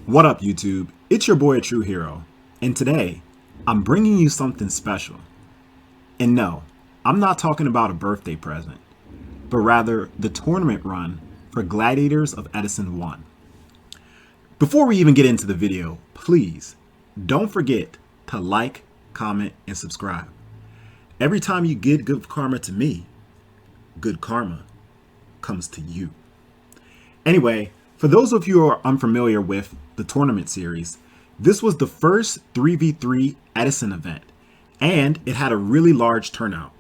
What up, YouTube? It's your boy ATrueHero, and today I'm bringing you something special. And no, I'm not talking about a birthday present, but rather the tournament run for Gladiators of Edison 1. Before we even get into the video, please don't forget to like, comment, and subscribe. Every time you give good karma to me, good karma comes to you. Anyway, for those of you who are unfamiliar with the tournament series, this was the first 3v3 Edison event, and it had a really large turnout.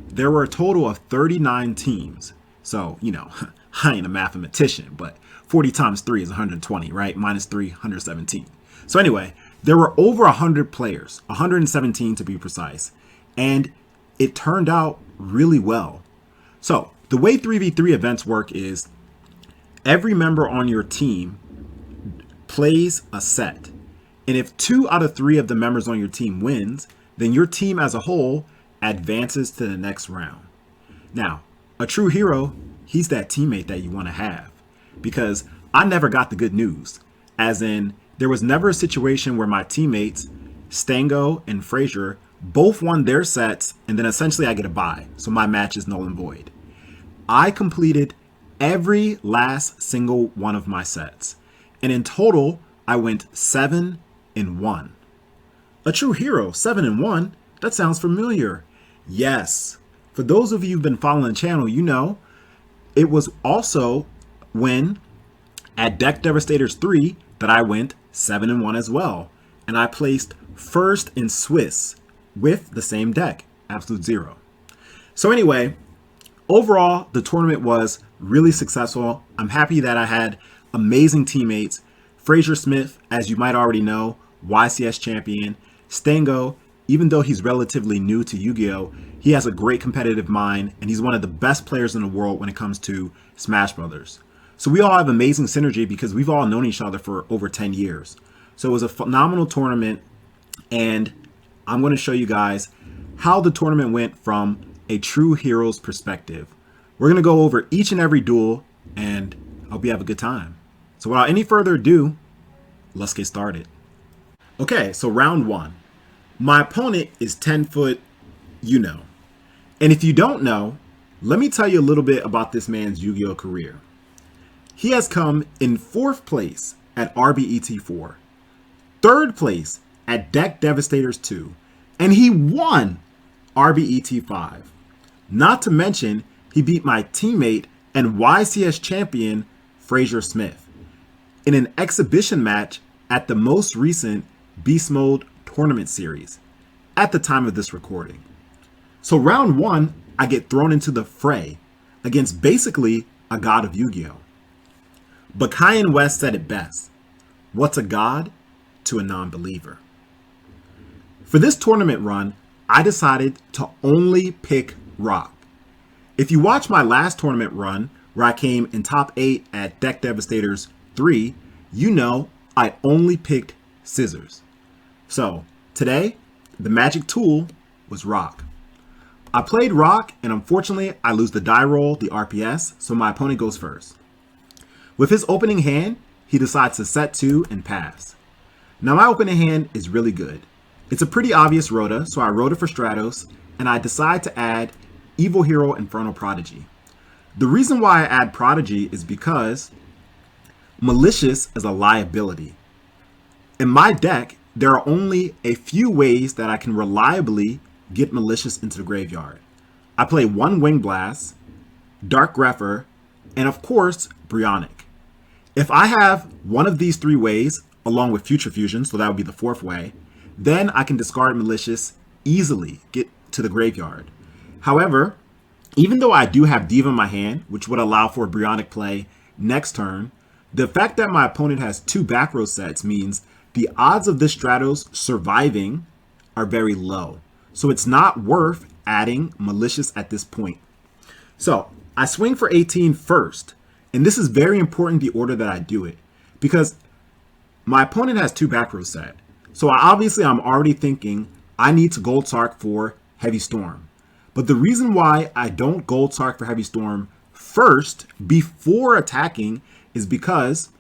There were a total of 39 teams. So, I ain't a mathematician, but 40 times 3 is 120, right? Minus 3, 117. So anyway, there were over 100 players, 117 to be precise, and it turned out really well. So the way 3v3 events work is every member on your team plays a set. And if 2 out of 3 of the members on your team wins, then your team as a whole advances to the next round. Now, a true hero, he's that teammate that you want to have, because I never got the good news. As in, there was never a situation where my teammates, Stango and Frazier, both won their sets, and then essentially I get a bye. So my match is null and void. I completed every last single one of my sets. And in total, I went 7-1. A true hero, 7-1? That sounds familiar. Yes. For those of you who've been following the channel, you know, it was also when at Deck Devastators 3 that I went 7-1 as well. And I placed first in Swiss with the same deck, Absolute Zero. So anyway, overall, the tournament was really successful. I'm happy that I had amazing teammates. Frazier Smith, as you might already know, YCS champion. Stango, even though he's relatively new to Yu-Gi-Oh!, he has a great competitive mind, and he's one of the best players in the world when it comes to Smash Brothers. So we all have amazing synergy because we've all known each other for over 10 years. So it was a phenomenal tournament, and I'm going to show you guys how the tournament went from a true hero's perspective. We're going to go over each and every duel, and I hope you have a good time. So without any further ado, let's get started. Okay, so round 1. My opponent is 10 foot, And if you don't know, let me tell you a little bit about this man's Yu-Gi-Oh career. He has come in 4th place at RBET4, 3rd place at Deck Devastators 2, and he won RBET5. Not to mention, he beat my teammate and YCS champion, Frazier Smith, in an exhibition match at the most recent Beast Mode tournament series at the time of this recording. So round 1, I get thrown into the fray against basically a god of Yu-Gi-Oh! But Kyan West said it best. What's a god to a non-believer? For this tournament run, I decided to only pick rock. If you watch my last tournament run, where I came in top 8 at Deck Devastators 3, you know I only picked scissors. So today, the magic tool was rock. I played rock, and unfortunately, I lose the die roll, the RPS, so my opponent goes first. With his opening hand, he decides to set 2 and pass. Now my opening hand is really good. It's a pretty obvious Rhoda, so I Rhoda for Stratos, and I decide to add Evil Hero Infernal Prodigy. The reason why I add Prodigy is because Malicious is a liability. In my deck, there are only a few ways that I can reliably get Malicious into the graveyard. I play 1 Wing Blast, Dark Grepher, and of course, Brionic. If I have one of these 3 ways, along with Future Fusion, so that would be the 4th way, then I can discard Malicious, easily get to the graveyard. However, even though I do have Diva in my hand, which would allow for a Brionic play next turn, the fact that my opponent has 2 back row sets means the odds of this Stratos surviving are very low. So it's not worth adding Malicious at this point. So I swing for 18 first, and this is very important, the order that I do it, because my opponent has 2 back row set. So obviously I'm already thinking I need to Gold Sark for Heavy Storm. But the reason why I don't Gold Sark for Heavy Storm first before attacking is because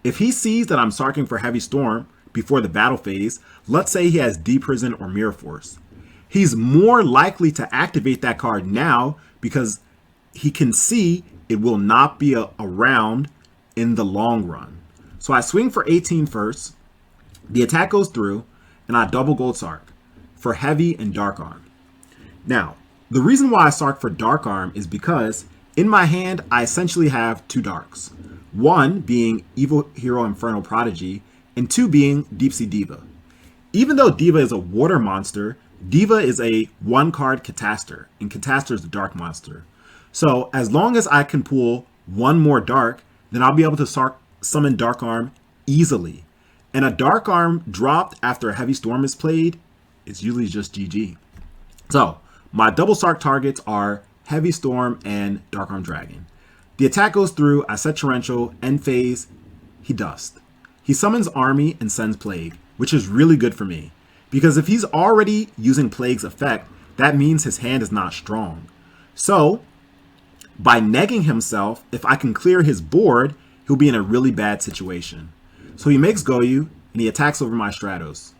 If he sees that I'm sarking for Heavy Storm before the battle phase, let's say he has Deep Prison or Mirror Force, he's more likely to activate that card now because he can see it will not be around in the long run. So I swing for 18 first, the attack goes through, and I double Gold Sark for Heavy and Dark Arm. Now, the reason why I sark for Dark Arm is because in my hand, I essentially have two darks. One being Evil Hero Infernal Prodigy, and two being Deep Sea Diva. Even though Diva is a water monster, Diva is a one-card Catastor, and Catastor is a dark monster. So as long as I can pull one more dark, then I'll be able to summon Dark Arm easily. And a Dark Arm dropped after a Heavy Storm is played, it's usually just GG. So my double sark targets are Heavy Storm and Dark Arm Dragon. The attack goes through, I set Torrential, end phase, he Dust. He summons Army and sends Plague, which is really good for me. Because if he's already using Plague's effect, that means his hand is not strong. So, by negging himself, if I can clear his board, he'll be in a really bad situation. So he makes Goyu, and he attacks over my Stratos.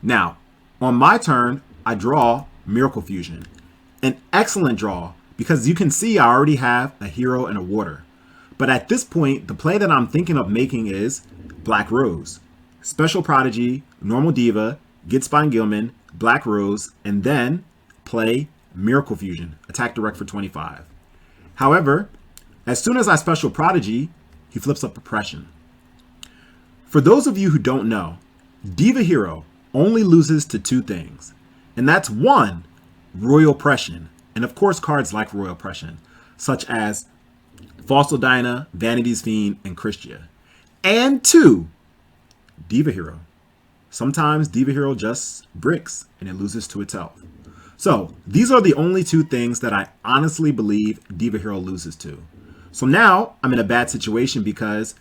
Now, on my turn, I draw Miracle Fusion. An excellent draw, because you can see I already have a hero and a water. But at this point, the play that I'm thinking of making is Black Rose, Special Prodigy, Normal Diva, get Spine Gilman, Black Rose, and then play Miracle Fusion, attack direct for 25. However, as soon as I Special Prodigy, he flips up Oppression. For those of you who don't know, Diva Hero only loses to two things, and that's one, Royal Oppression, and of course cards like Royal Oppression, such as Fossil Dyna, Vanity's Fiend, and Christia. And two, Diva Hero. Sometimes Diva Hero just bricks and it loses to itself. So these are the only two things that I honestly believe Diva Hero loses to. So now I'm in a bad situation because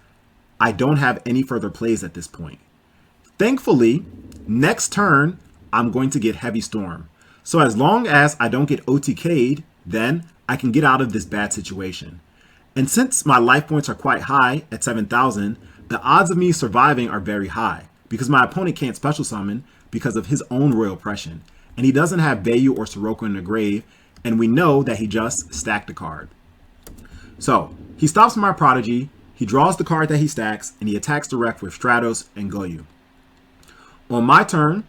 I don't have any further plays at this point. Thankfully, next turn, I'm going to get Heavy Storm. So as long as I don't get OTK'd, then I can get out of this bad situation. And since my life points are quite high at 7,000, the odds of me surviving are very high because my opponent can't special summon because of his own Royal Oppression. And he doesn't have Bayu or Sirocco in the grave, and we know that he just stacked a card. So he stops my Prodigy, he draws the card that he stacks, and he attacks direct with Stratos and Goyu. On my turn,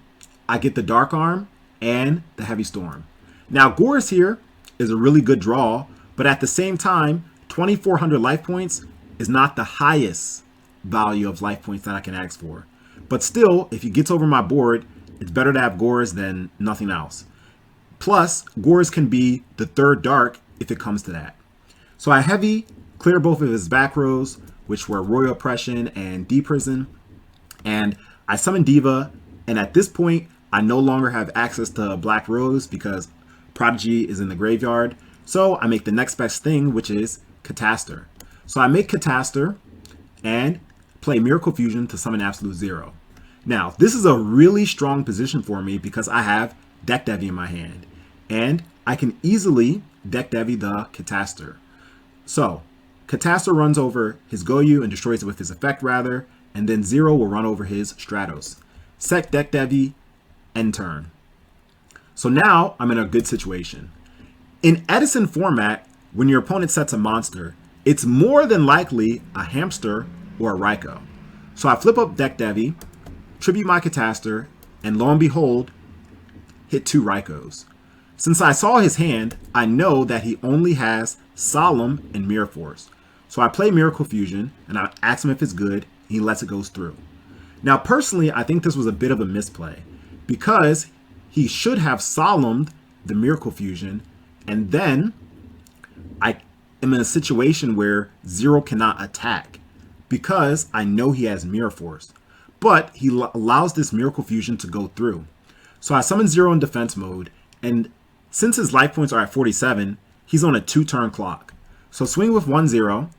I get the Dark Arm and the Heavy Storm. Now Gorz here is a really good draw, but at the same time, 2,400 life points is not the highest value of life points that I can ask for. But still, if he gets over my board, it's better to have Gorz than nothing else. Plus, Gorz can be the third dark if it comes to that. So I Heavy, clear both of his back rows, which were Royal Oppression and Deep Prison, and I summon Diva, and at this point, I no longer have access to Black Rose because Prodigy is in the graveyard. So I make the next best thing, which is Catastor. So I make Catastor and play Miracle Fusion to summon Absolute Zero. Now, this is a really strong position for me because I have Deck Devi in my hand. And I can easily Deck Devi the Catastor. So, Catastor runs over his Goyu and destroys it with his effect rather, and then Zero will run over his Stratos. Set Deck Devi, end turn. So now I'm in a good situation. In Edison format, when your opponent sets a monster, it's more than likely a hamster or a Raikou. So I flip up Deck Devi, tribute my Catastor, and lo and behold, hit two Raikous. Since I saw his hand, I know that he only has Solemn and Mirror Force. So I play Miracle Fusion, and I ask him if it's good, and he lets it go through. Now personally, I think this was a bit of a misplay, because he should have Solemned the Miracle Fusion, and then I am in a situation where Zero cannot attack, because I know he has Mirror Force. But he allows this Miracle Fusion to go through. So I summon Zero in defense mode, and since his life points are at 47, he's on a 2-turn clock. So swing with 1-0,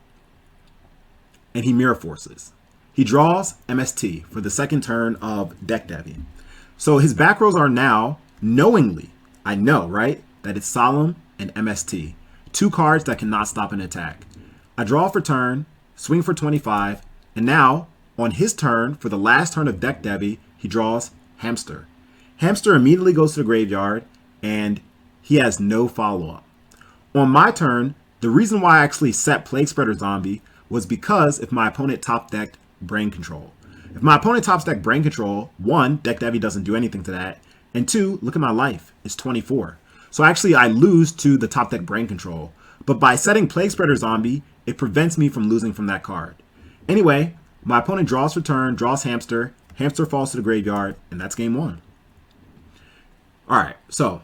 and he Mirror Forces. He draws MST for the second turn of Deck Devi. So his back rows are now, knowingly, I know, right, that it's Solemn and MST. Two cards that cannot stop an attack. I draw for turn, swing for 25, And now, on his turn, for the last turn of deck Devi, he draws Hamster. Hamster immediately goes to the graveyard, and he has no follow-up. On my turn, the reason why I actually set Plague Spreader Zombie was because if my opponent top decked Brain Control. If my opponent top decked Brain Control, 1, deck Devi doesn't do anything to that, and 2, look at my life, it's 24. So actually I lose to the top deck Brain Control, but by setting Plague Spreader Zombie, it prevents me from losing from that card. Anyway, my opponent draws for turn, draws Hamster, Hamster falls to the graveyard, and that's game 1. Alright, so,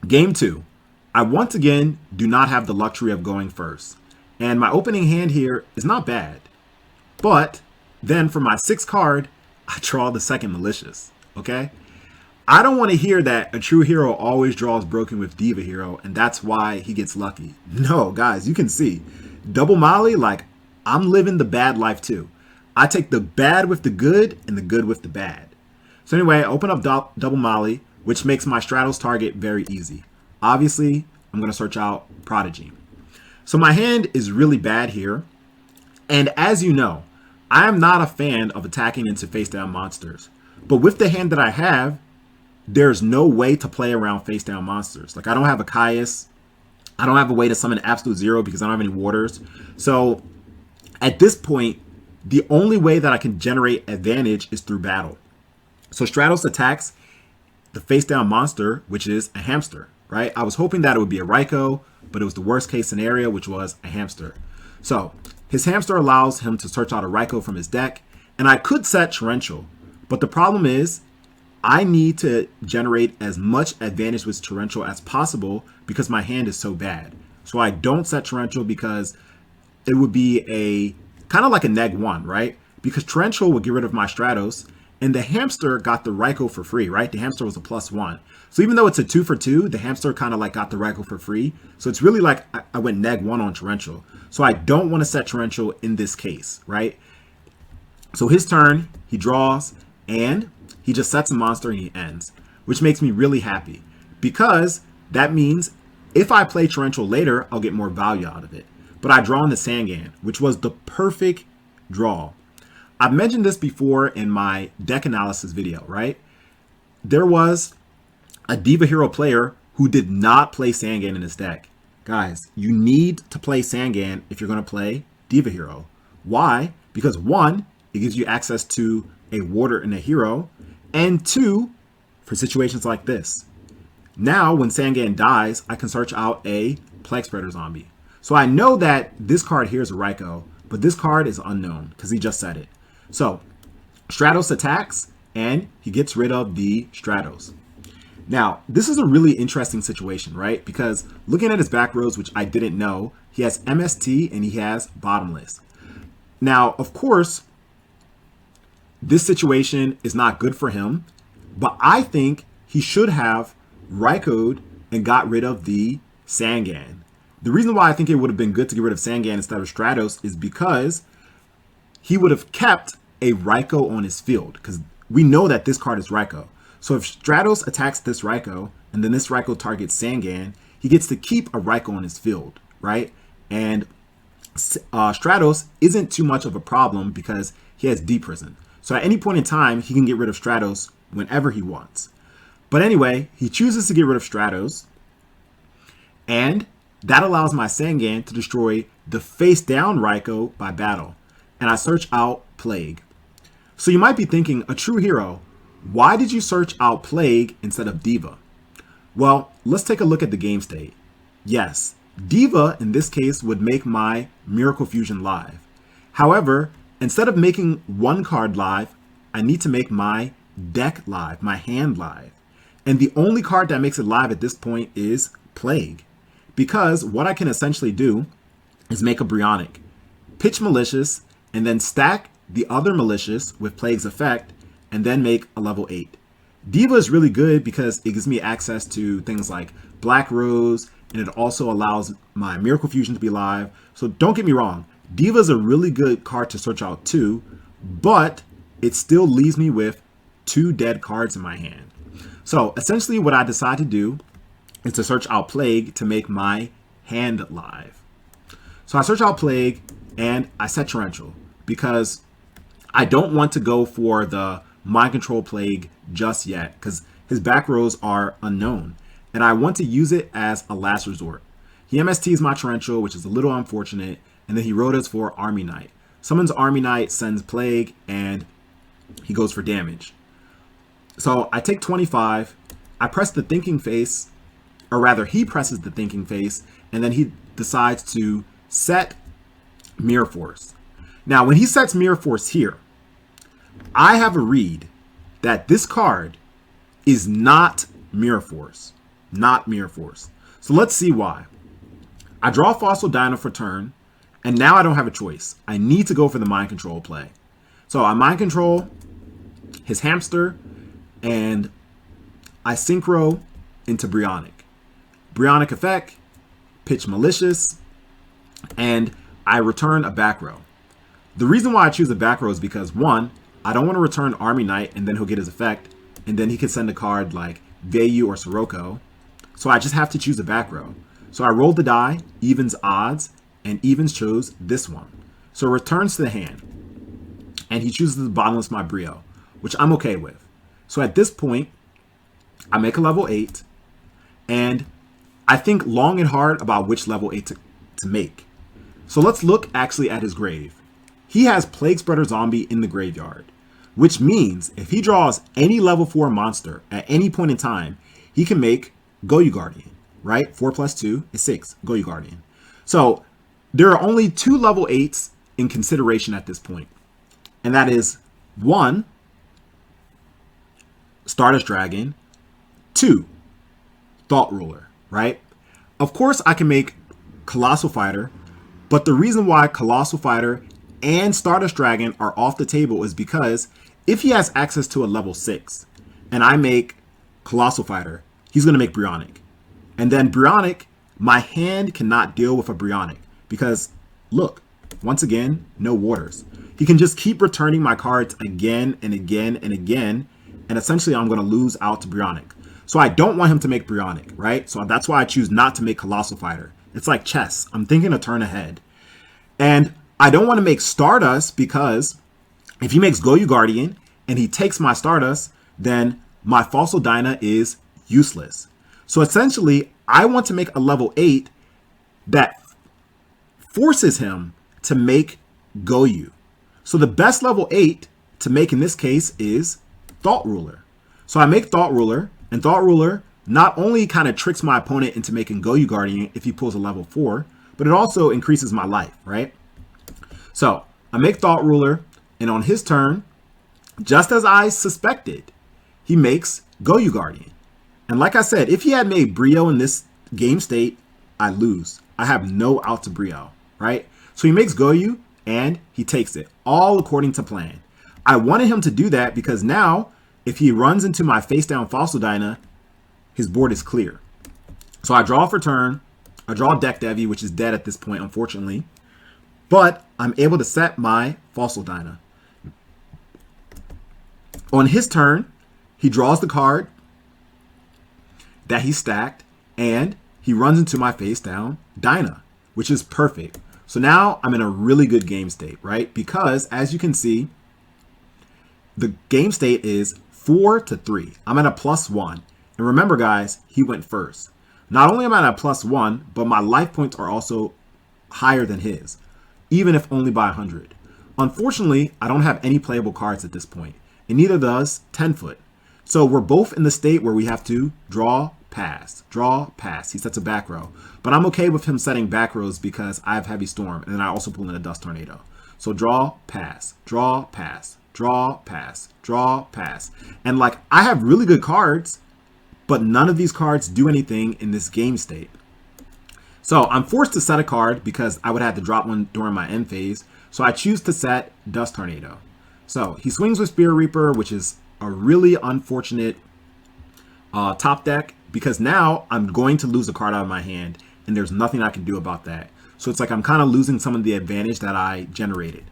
game 2. I once again do not have the luxury of going first. And my opening hand here is not bad. But then for my 6th card, I draw the second Malicious. Okay? I don't want to hear that a true hero always draws broken with Diva Hero, and that's why he gets lucky. No, guys, you can see. Double Molly, like, I'm living the bad life too. I take the bad with the good and the good with the bad. So anyway, I open up Double Molly, which makes my Stratos target very easy. Obviously, I'm going to search out Prodigy. So my hand is really bad here. And as you know, I am not a fan of attacking into face-down monsters. But with the hand that I have, there's no way to play around face-down monsters. Like, I don't have a Caius. I don't have a way to summon Absolute Zero because I don't have any waters. So at this point, the only way that I can generate advantage is through battle. So Stratos attacks the face-down monster, which is a Hamster. Right? I was hoping that it would be a Raikou, but it was the worst case scenario, which was a Hamster. So his Hamster allows him to search out a Raikou from his deck, and I could set Torrential, but the problem is I need to generate as much advantage with Torrential as possible because my hand is so bad. So I don't set Torrential because it would be a kind of like a neg-1, right? Because Torrential would get rid of my Stratos, and the Hamster got the Raikou for free, right? The Hamster was a +1. So even though it's a 2 for 2, the Hamster kind of like got the Raikou for free. So it's really like I went neg-1 on Torrential. So I don't want to set Torrential in this case, right? So his turn, he draws, and he just sets a monster and he ends, which makes me really happy because that means if I play Torrential later, I'll get more value out of it. But I draw in the Sangan, which was the perfect draw. I've mentioned this before in my deck analysis video, right? There was a Diva Hero player who did not play Sangan in his deck. Guys, you need to play Sangan if you're going to play Diva Hero. Why? Because 1, it gives you access to a water and a hero, and 2, for situations like this. Now, when Sangan dies, I can search out a Plague Spreader Zombie. So I know that this card here is a Raikou, but this card is unknown because he just said it. So Stratos attacks, and he gets rid of the Stratos. Now, this is a really interesting situation, right? Because looking at his back rows, which I didn't know, he has MST and he has Bottomless. Now, of course, this situation is not good for him, but I think he should have Raikou'd and got rid of the Sangan. The reason why I think it would have been good to get rid of Sangan instead of Stratos is because he would have kept a Raikou on his field, because we know that this card is Raikou. So if Stratos attacks this Raikou, and then this Raikou targets Sangan, he gets to keep a Raikou on his field, right? And Stratos isn't too much of a problem because he has Deep Prison. So at any point in time, he can get rid of Stratos whenever he wants. But anyway, he chooses to get rid of Stratos, and that allows my Sangan to destroy the face-down Raikou by battle. And I search out Plague. So you might be thinking, a true hero, why did you search out Plague instead of Diva? Well, let's take a look at the game state. Yes, Diva in this case would make my Miracle Fusion live. However, instead of making one card live, I need to make my deck live, my hand live. And the only card that makes it live at this point is Plague. Because what I can essentially do is make a Brionic, pitch Malicious, and then stack the other Malicious with Plague's effect, and then make a level 8. Diva is really good because it gives me access to things like Black Rose, and it also allows my Miracle Fusion to be live. So don't get me wrong, Diva is a really good card to search out too, but it still leaves me with 2 dead cards in my hand. So essentially what I decide to do is to search out Plague to make my hand live. So I search out Plague and I set Torrential because I don't want to go for the Mind Control Plague just yet because his back rows are unknown, and I want to use it as a last resort. He MSTs my Torrential, which is a little unfortunate, and then he rotas for Army Knight. Summons Army Knight, sends Plague, and he goes for damage. So I take 25, I press the thinking face, or rather he presses the thinking face, and then he decides to set Mirror Force. Now when he sets Mirror Force here, I have a read that this card is not Mirror Force. Not Mirror Force. So let's see why. I draw Fossil Dino for turn, and now I don't have a choice. I need to go for the Mind Control play. So I Mind Control his Hamster, and I Synchro into Brionic. Brionic effect, pitch Malicious, and I return a back row. The reason why I choose a back row is because, one, I don't want to return Army Knight and then he'll get his effect, and then he could send a card like Vayu or Sirocco. So I just have to choose a back row. So I rolled the die, evens odds, and evens chose this one. So it returns to the hand, and he chooses the Bottomless My Brio, which I'm okay with. So at this point, I make a level 8, and I think long and hard about which level 8 to make. So let's look actually at his grave. He has Plague Spreader Zombie in the graveyard, which means if he draws any level 4 monster at any point in time, he can make Goyu Guardian, right? 4 plus 2 is 6, Goyu Guardian. So there are only 2 level 8s in consideration at this point, and that is 1, Stardust Dragon, 2, Thought Ruler, right? Of course I can make Colossal Fighter, but the reason why Colossal Fighter and Stardust Dragon are off the table is because if he has access to a level 6 and I make Colossal Fighter, he's going to make Brionic. And then Brionic, my hand cannot deal with a Brionic because, look, once again, no waters. He can just keep returning my cards again and again and again, and essentially I'm going to lose out to Brionic. So I don't want him to make Brionic, right? So that's why I choose not to make Colossal Fighter. It's like chess. I'm thinking a turn ahead. And I don't want to make Stardust because if he makes Goyu Guardian and he takes my Stardust, then my Fossil Dyna is useless. So essentially, I want to make a level 8 that forces him to make Goyu. So the best level 8 to make in this case is Thought Ruler. So I make Thought Ruler, and Thought Ruler not only kind of tricks my opponent into making Goyu Guardian if he pulls a level 4, but it also increases my life, right? So I make Thought Ruler, and on his turn, just as I suspected, he makes Goyu Guardian. And like I said, if he had made Brio in this game state, I lose. I have no out to Brio, right? So he makes Goyu, and he takes it, all according to plan. I wanted him to do that because now, if he runs into my face-down Fossil Dyna, his board is clear. So I draw for turn. I draw Deck Devi, which is dead at this point, unfortunately. But I'm able to set my Fossil Dyna. On his turn, he draws the card that he stacked, and he runs into my face-down Dyna, which is perfect. So now I'm in a really good game state, right? Because, as you can see, the game state is 4-3. I'm at a +1. And remember, guys, he went first. Not only am I at a +1, but my life points are also higher than his, even if only by 100. Unfortunately, I don't have any playable cards at this point, and neither does 10-foot. So we're both in the state where we have to draw, pass, draw, pass. He sets a back row. But I'm okay with him setting back rows because I have Heavy Storm, and then I also pull in a Dust Tornado. So draw, pass, draw, pass, draw, pass, draw, pass. And like, I have really good cards, but none of these cards do anything in this game state. So I'm forced to set a card because I would have to drop one during my end phase. So I choose to set Dust Tornado. So he swings with Spirit Reaper, which is a really unfortunate top deck because now I'm going to lose a card out of my hand and there's nothing I can do about that. So it's like I'm kind of losing some of the advantage that I generated.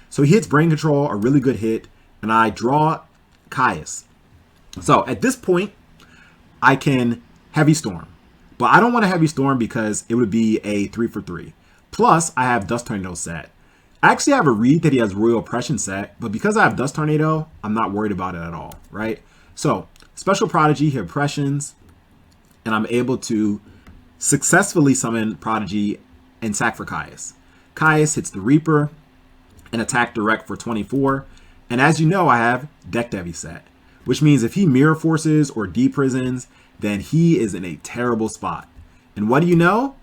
So he hits Brain Control, a really good hit, and I draw Caius. So at this point, I can Heavy Storm. But I don't want a Heavy Storm because it would be a 3-for-3. Plus, I have Dust Tornado set. I actually have a read that he has Royal Oppression set, but because I have Dust Tornado, I'm not worried about it at all, right? So, Special Prodigy, he Oppressions, and I'm able to successfully summon Prodigy and sack for Caius. Caius hits the Reaper and attack direct for 24. And as you know, I have Deck Devi set, which means if he Mirror Forces or D-Prisons, then he is in a terrible spot. And what do you know?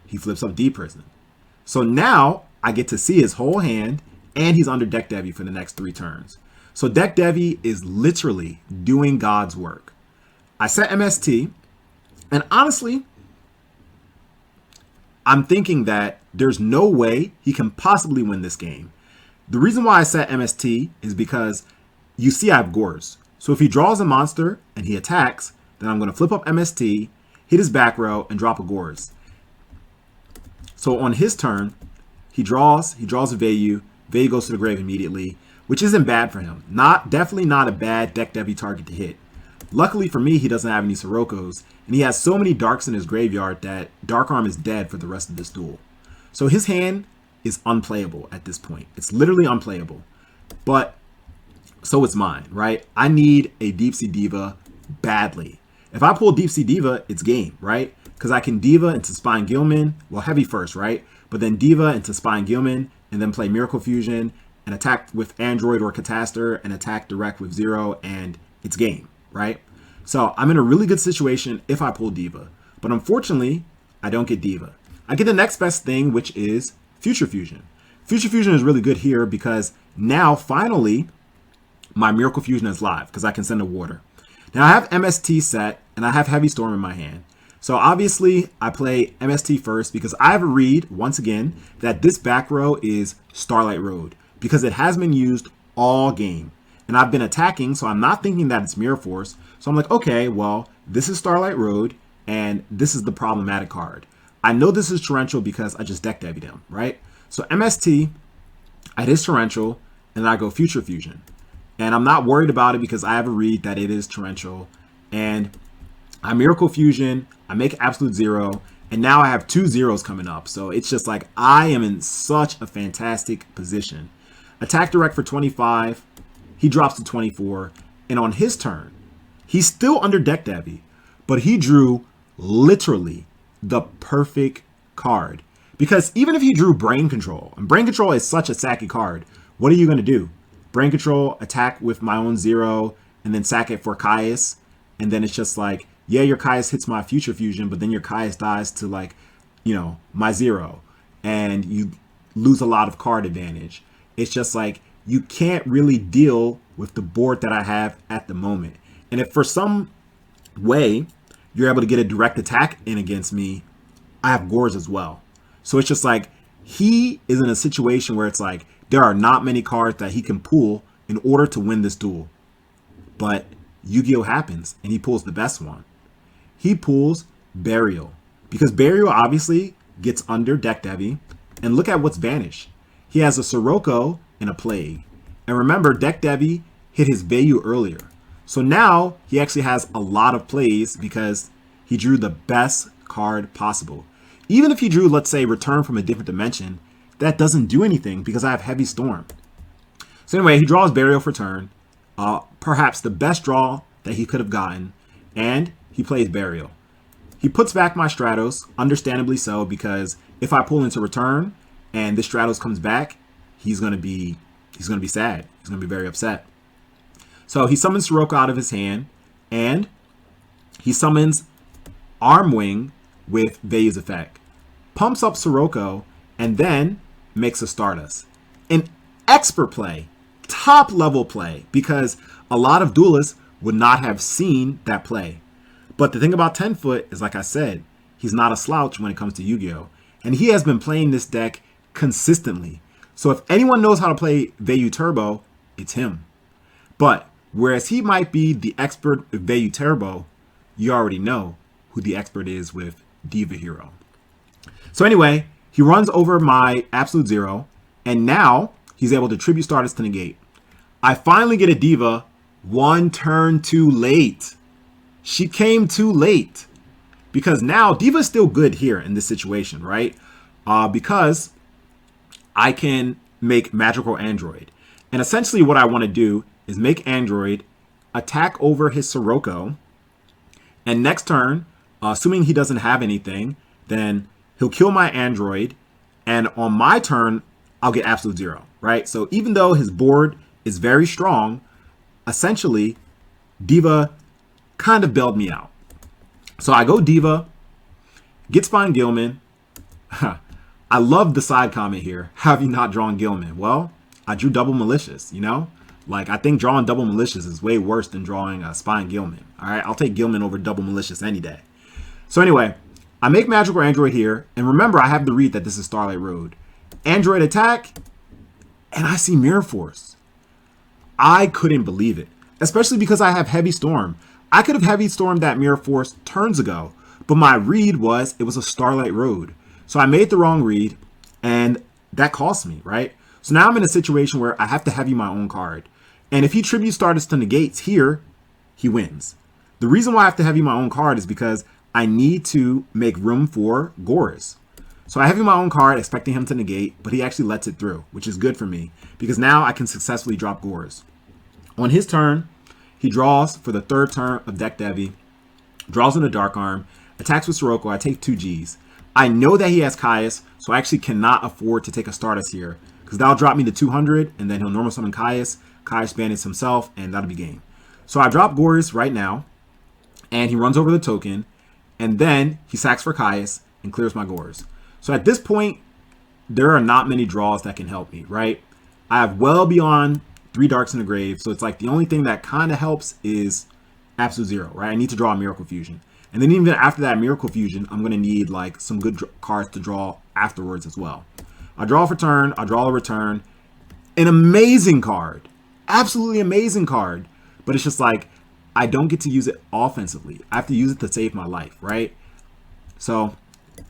He flips up D-Prison. So now I get to see his whole hand, and he's under Deck Devi for the next 3 turns. So Deck Devi is literally doing God's work. I set MST, and honestly, I'm thinking that there's no way he can possibly win this game. The reason why I set MST is because you see I have Gores. So if he draws a monster and he attacks, then I'm going to flip up MST, hit his back row, and drop a Gores. So on his turn, he draws a Vayu. Vayu goes to the grave immediately, which isn't bad for him. Definitely not a bad Deck Devi target to hit. Luckily for me, he doesn't have any Sirokkos, and he has so many Darks in his graveyard that Dark Arm is dead for the rest of this duel. So his hand is unplayable at this point. It's literally unplayable. But so it's mine, right? I need a Deep Sea Diva badly. If I pull Deep Sea Diva, it's game, right? Because I can Diva into Spine Gilman, well, heavy first, right? But then Diva into Spine Gilman, and then play Miracle Fusion, and attack with Android or Catastor, and attack direct with 0, and it's game, right? So I'm in a really good situation if I pull Diva. But unfortunately, I don't get Diva. I get the next best thing, which is Future Fusion. Future Fusion is really good here because now, finally, my Miracle Fusion is live because I can send a Water. Now, I have MST set, and I have Heavy Storm in my hand. So obviously, I play MST first because I have a read, once again, that this back row is Starlight Road because it has been used all game. And I've been attacking, so I'm not thinking that it's Mirror Force. So I'm like, okay, well, this is Starlight Road, and this is the problematic card. I know this is Torrential because I just Deck Devied him, right? So MST, I hit his Torrential, and then I go Future Fusion. And I'm not worried about it because I have a read that it is Torrential. And I Miracle Fusion, I make Absolute 0, and now I have 2 zeros coming up. So it's just like I am in such a fantastic position. Attack direct for 25. He drops to 24. And on his turn, he's still under Deck Devi, but he drew literally the perfect card. Because even if he drew Brain Control, and Brain Control is such a sacky card, what are you going to do? Brain Control, attack with my own 0, and then sack it for Caius. And then it's just like, yeah, your Caius hits my Future Fusion, but then your Caius dies to, like, you know, my 0. And you lose a lot of card advantage. It's just like, you can't really deal with the board that I have at the moment. And if for some way you're able to get a direct attack in against me, I have Gores as well. So it's just like, he is in a situation where it's like, there are not many cards that he can pull in order to win this duel. But Yu-Gi-Oh! Happens, and he pulls the best one. He pulls Burial, because Burial obviously gets under Deck Devi, and look at what's vanished. He has a Sirocco and a Plague. And remember, Deck Devi hit his Vayu earlier. So now he actually has a lot of plays because he drew the best card possible. Even if he drew, let's say, Return from a Different Dimension, that doesn't do anything because I have Heavy Storm. So anyway, he draws Burial for turn. Perhaps the best draw that he could have gotten. And he plays Burial. He puts back my Stratos, understandably so, because if I pull into Return and this Stratos comes back, he's gonna be sad. He's gonna be very upset. So he summons Sirocco out of his hand, and he summons Armwing with Vayu's effect. Pumps up Sirocco, and then makes a Stardust. An expert play, top level play, because a lot of duelists would not have seen that play. But the thing about 10-foot is, like I said, he's not a slouch when it comes to Yu-Gi-Oh! And he has been playing this deck consistently. So if anyone knows how to play Vayu Turbo, it's him. But whereas he might be the expert with Vayu Turbo, you already know who the expert is with Diva Hero. So anyway, he runs over my Absolute 0, and now he's able to Tribute Stardust to negate. I finally get a Diva 1 turn too late. She came too late. Because now Diva's still good here in this situation, right? Because I can make Magical Android. And essentially what I want to do is make Android attack over his Sirocco. And next turn, assuming he doesn't have anything, then he'll kill my Android. And on my turn, I'll get absolute zero, right? So even though his board is very strong, essentially, Diva kind of bailed me out. So I go Diva, get Spine Gilman. I love the side comment here. Have you not drawn Gilman? Well, I drew double malicious, you know? Like, I think drawing double malicious is way worse than drawing a Spine Gilman. All right, I'll take Gilman over double malicious any day. So anyway, I make Magical Android here. And remember, I have the read that this is Starlight Road. Android attack, and I see Mirror Force. I couldn't believe it, especially because I have Heavy Storm. I could have Heavy Stormed that Mirror Force turns ago, but my read was it was a Starlight Road. So I made the wrong read, and that cost me, right? So now I'm in a situation where I have to heavy my own card. And if he tributes Stardust to negates here, he wins. The reason why I have to heavy my own card is because I need to make room for Goris. So I heavy my own card, expecting him to negate, but he actually lets it through, which is good for me, because now I can successfully drop Goris. On his turn, he draws for the third turn of Deck Devi, draws in a Dark Arm, attacks with Sirocco. I take 2 Gs. I know that he has Caius, so I actually cannot afford to take a Stardust here, because that'll drop me to 200, and then he'll normal summon Caius. Caius bandits himself, and that'll be game. So I drop Goris right now, and he runs over the token, and then he sacks for Caius and clears my Goris. So at this point, there are not many draws that can help me, right? I have well beyond 3 Darks in the Grave, so it's like the only thing that kind of helps is absolute zero, right? I need to draw a Miracle Fusion. And then even after that Miracle Fusion, I'm going to need like some good cards to draw afterwards as well. I draw for turn, I draw a return. An amazing card. Absolutely amazing card. But it's just like, I don't get to use it offensively. I have to use it to save my life, right? So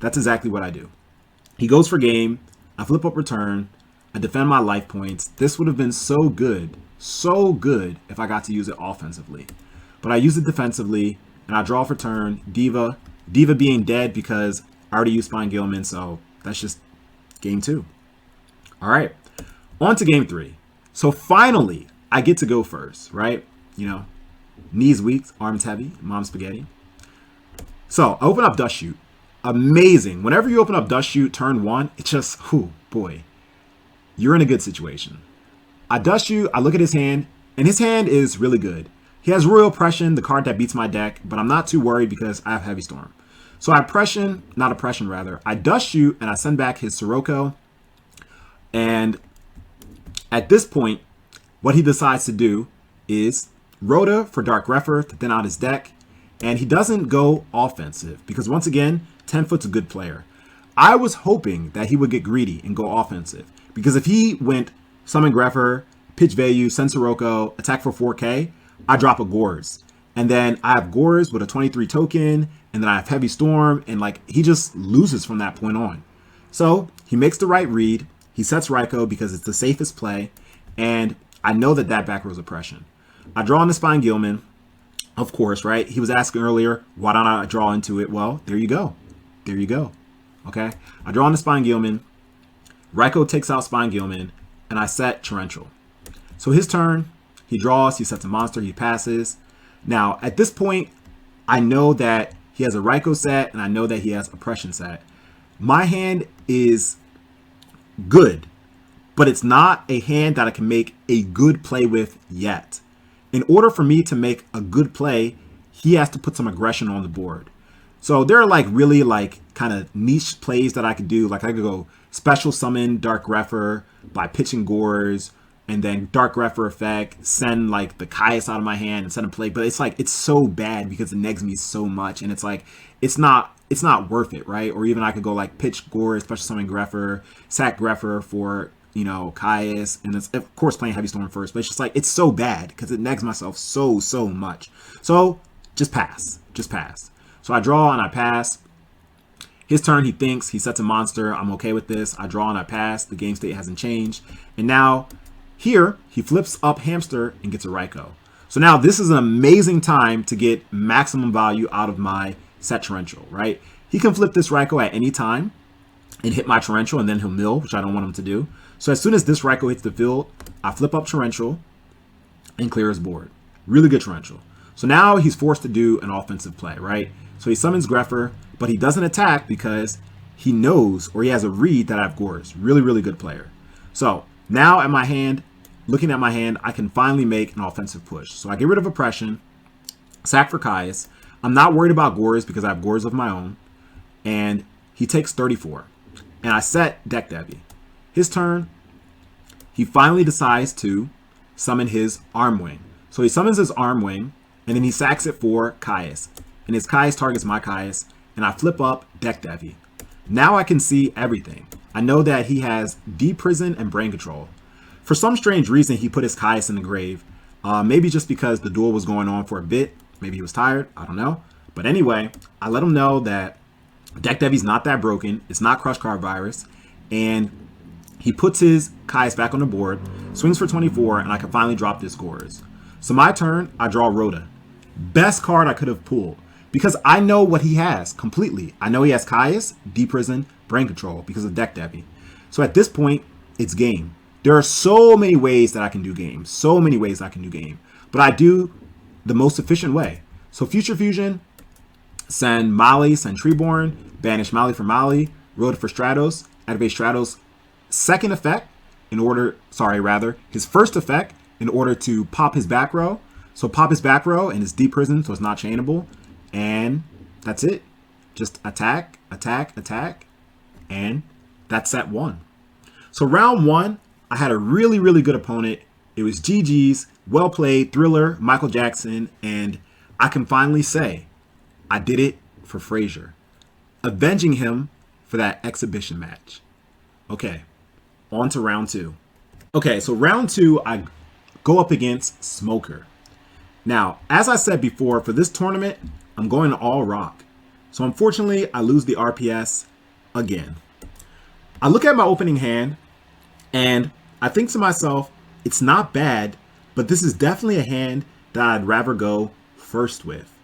that's exactly what I do. He goes for game. I flip up return. I defend my life points. This would have been so good if I got to use it offensively. But I use it defensively, and I draw for turn. Diva being dead because I already used Spine Gilman, so that's just game 2. All right, on to game 3. So finally, I get to go first, right? You know, knees weak, arms heavy, mom spaghetti. So I open up Dust Shoot. Amazing. Whenever you open up Dust Shoot turn 1, it's just, whoo, boy, you're in a good situation. I Dust Shoot, I look at his hand, and his hand is really good. He has Royal Oppression, the card that beats my deck, but I'm not too worried because I have Heavy Storm. So I I Dust Shoot, and I send back his Sirocco. And at this point, what he decides to do is Rhoda for Dark Refer to thin out his deck. And he doesn't go offensive because once again, 10-foot's a good player. I was hoping that he would get greedy and go offensive because if he went Summon Greffer, pitch value, send Sirocco, attack for 4K, I drop a Gores. And then I have Gores with a 23 token, and then I have Heavy Storm, and like he just loses from that point on. So he makes the right read. He sets Raikou because it's the safest play, and I know that back rows oppression. I draw on the Spine Gilman, of course, right? He was asking earlier, why don't I draw into it? Well, there you go. There you go. Okay. I draw on the Spine Gilman. Raikou takes out Spine Gilman, and I set Torrential. So his turn, he draws, he sets a monster, he passes. Now, at this point, I know that he has a Raikou set, and I know that he has Oppression set. My hand is good, but it's not a hand that I can make a good play with yet. In order for me to make a good play, he has to put some aggression on the board. So there are like really like kind of niche plays that I could do. Like I could go special summon Dark Refer by pitching Gores, and then Dark Refer effect, send like the Caius out of my hand and send a play. But it's like, it's so bad because it negs me so much. And it's like, it's not worth it, right? Or even I could go like pitch Gores, special summon Greffer, sack Greffer for, you know, Caius, and it's of course playing Heavy Storm first, but it's just like, it's so bad because it negs myself so much. So just pass. So I draw and I pass. His turn, he thinks, he sets a monster. I'm okay with this. I draw and I pass. The game state hasn't changed. And now here he flips up Hamster and gets a Raikou. So now this is an amazing time to get maximum value out of my set Torrential, right? He can flip this Raikou at any time and hit my Torrential, and then he'll mill, which I don't want him to do. So as soon as this Raikou hits the field, I flip up Torrential and clear his board. Really good Torrential. So now he's forced to do an offensive play, right? So he summons Greffer, but he doesn't attack because he knows, or he has a read that I have Gores. Really, really good player. So now at my hand, looking at my hand, I can finally make an offensive push. So I get rid of Oppression, sack for Caius. I'm not worried about Gores because I have Gores of my own. And he takes 34. And I set Deck Devi. His turn, he finally decides to summon his Arm Wing. So he summons his Arm Wing, and then he sacks it for Caius. And his Caius targets my Caius, and I flip up Deck Devi. Now I can see everything. I know that he has D-Prison and Brain Control. For some strange reason, he put his Caius in the grave. Maybe just because the duel was going on for a bit. Maybe he was tired. I don't know. But anyway, I let him know that Deck Devi's not that broken. It's not Crush Card Virus. And he puts his Caius back on the board, swings for 24, and I can finally drop this Gores. So my turn, I draw Rhoda. Best card I could have pulled. Because I know what he has completely. I know he has Caius, D-Prison, Brain Control because of Deck Devi. So at this point, it's game. There are so many ways that I can do game. So many ways I can do game. But I do the most efficient way. So Future Fusion, send Mali, send Treeborn, banish Mali for Mali, Rhoda for Stratos, activate Stratos' second effect in order, his first effect in order to pop his back row. So pop his back row and it's D-Prison, so it's not chainable. And that's it. Just attack, attack, attack. And that's set 1. So round 1, I had a really, really good opponent. It was GG's, well played, Thriller, Michael Jackson, and I can finally say I did it for Frazier, avenging him for that exhibition match. Okay, on to round 2. Okay, so round 2, I go up against Smoker. Now, as I said before, for this tournament, I'm going all rock. So unfortunately, I lose the RPS again. I look at my opening hand and I think to myself, it's not bad, but this is definitely a hand that I'd rather go first with.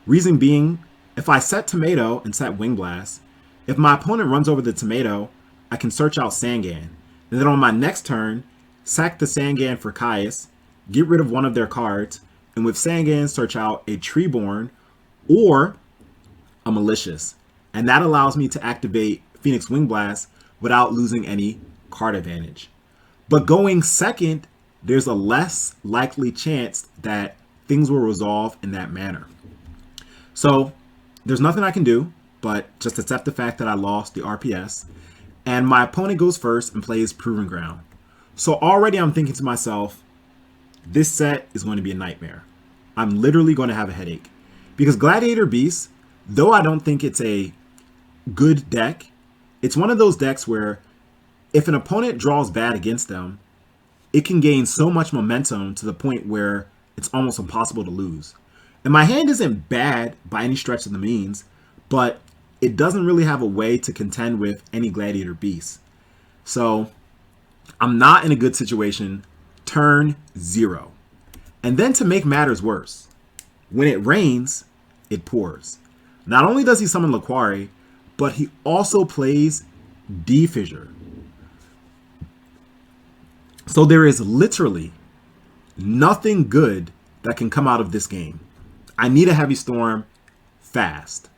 Reason being, if I set Tomato and set Wing Blast, if my opponent runs over the Tomato, I can search out Sangan. And then on my next turn, sack the Sangan for Caius, get rid of one of their cards, and with Sangan, search out a Treeborn or a Malicious. And that allows me to activate Phoenix Wing Blast without losing any card advantage. But going second, there's a less likely chance that things will resolve in that manner. So there's nothing I can do but just accept the fact that I lost the RPS. And my opponent goes first and plays Proving Ground. So already I'm thinking to myself, this set is going to be a nightmare. I'm literally going to have a headache. Because Gladiator Beast, though I don't think it's a good deck, it's one of those decks where if an opponent draws bad against them, it can gain so much momentum to the point where it's almost impossible to lose. And my hand isn't bad by any stretch of the means, but it doesn't really have a way to contend with any Gladiator Beast. So I'm not in a good situation. Turn 0. And then to make matters worse, when it rains, it pours. Not only does he summon Laquari, but he also plays D-Fissure. So there is literally nothing good that can come out of this game. I need a Heavy Storm fast.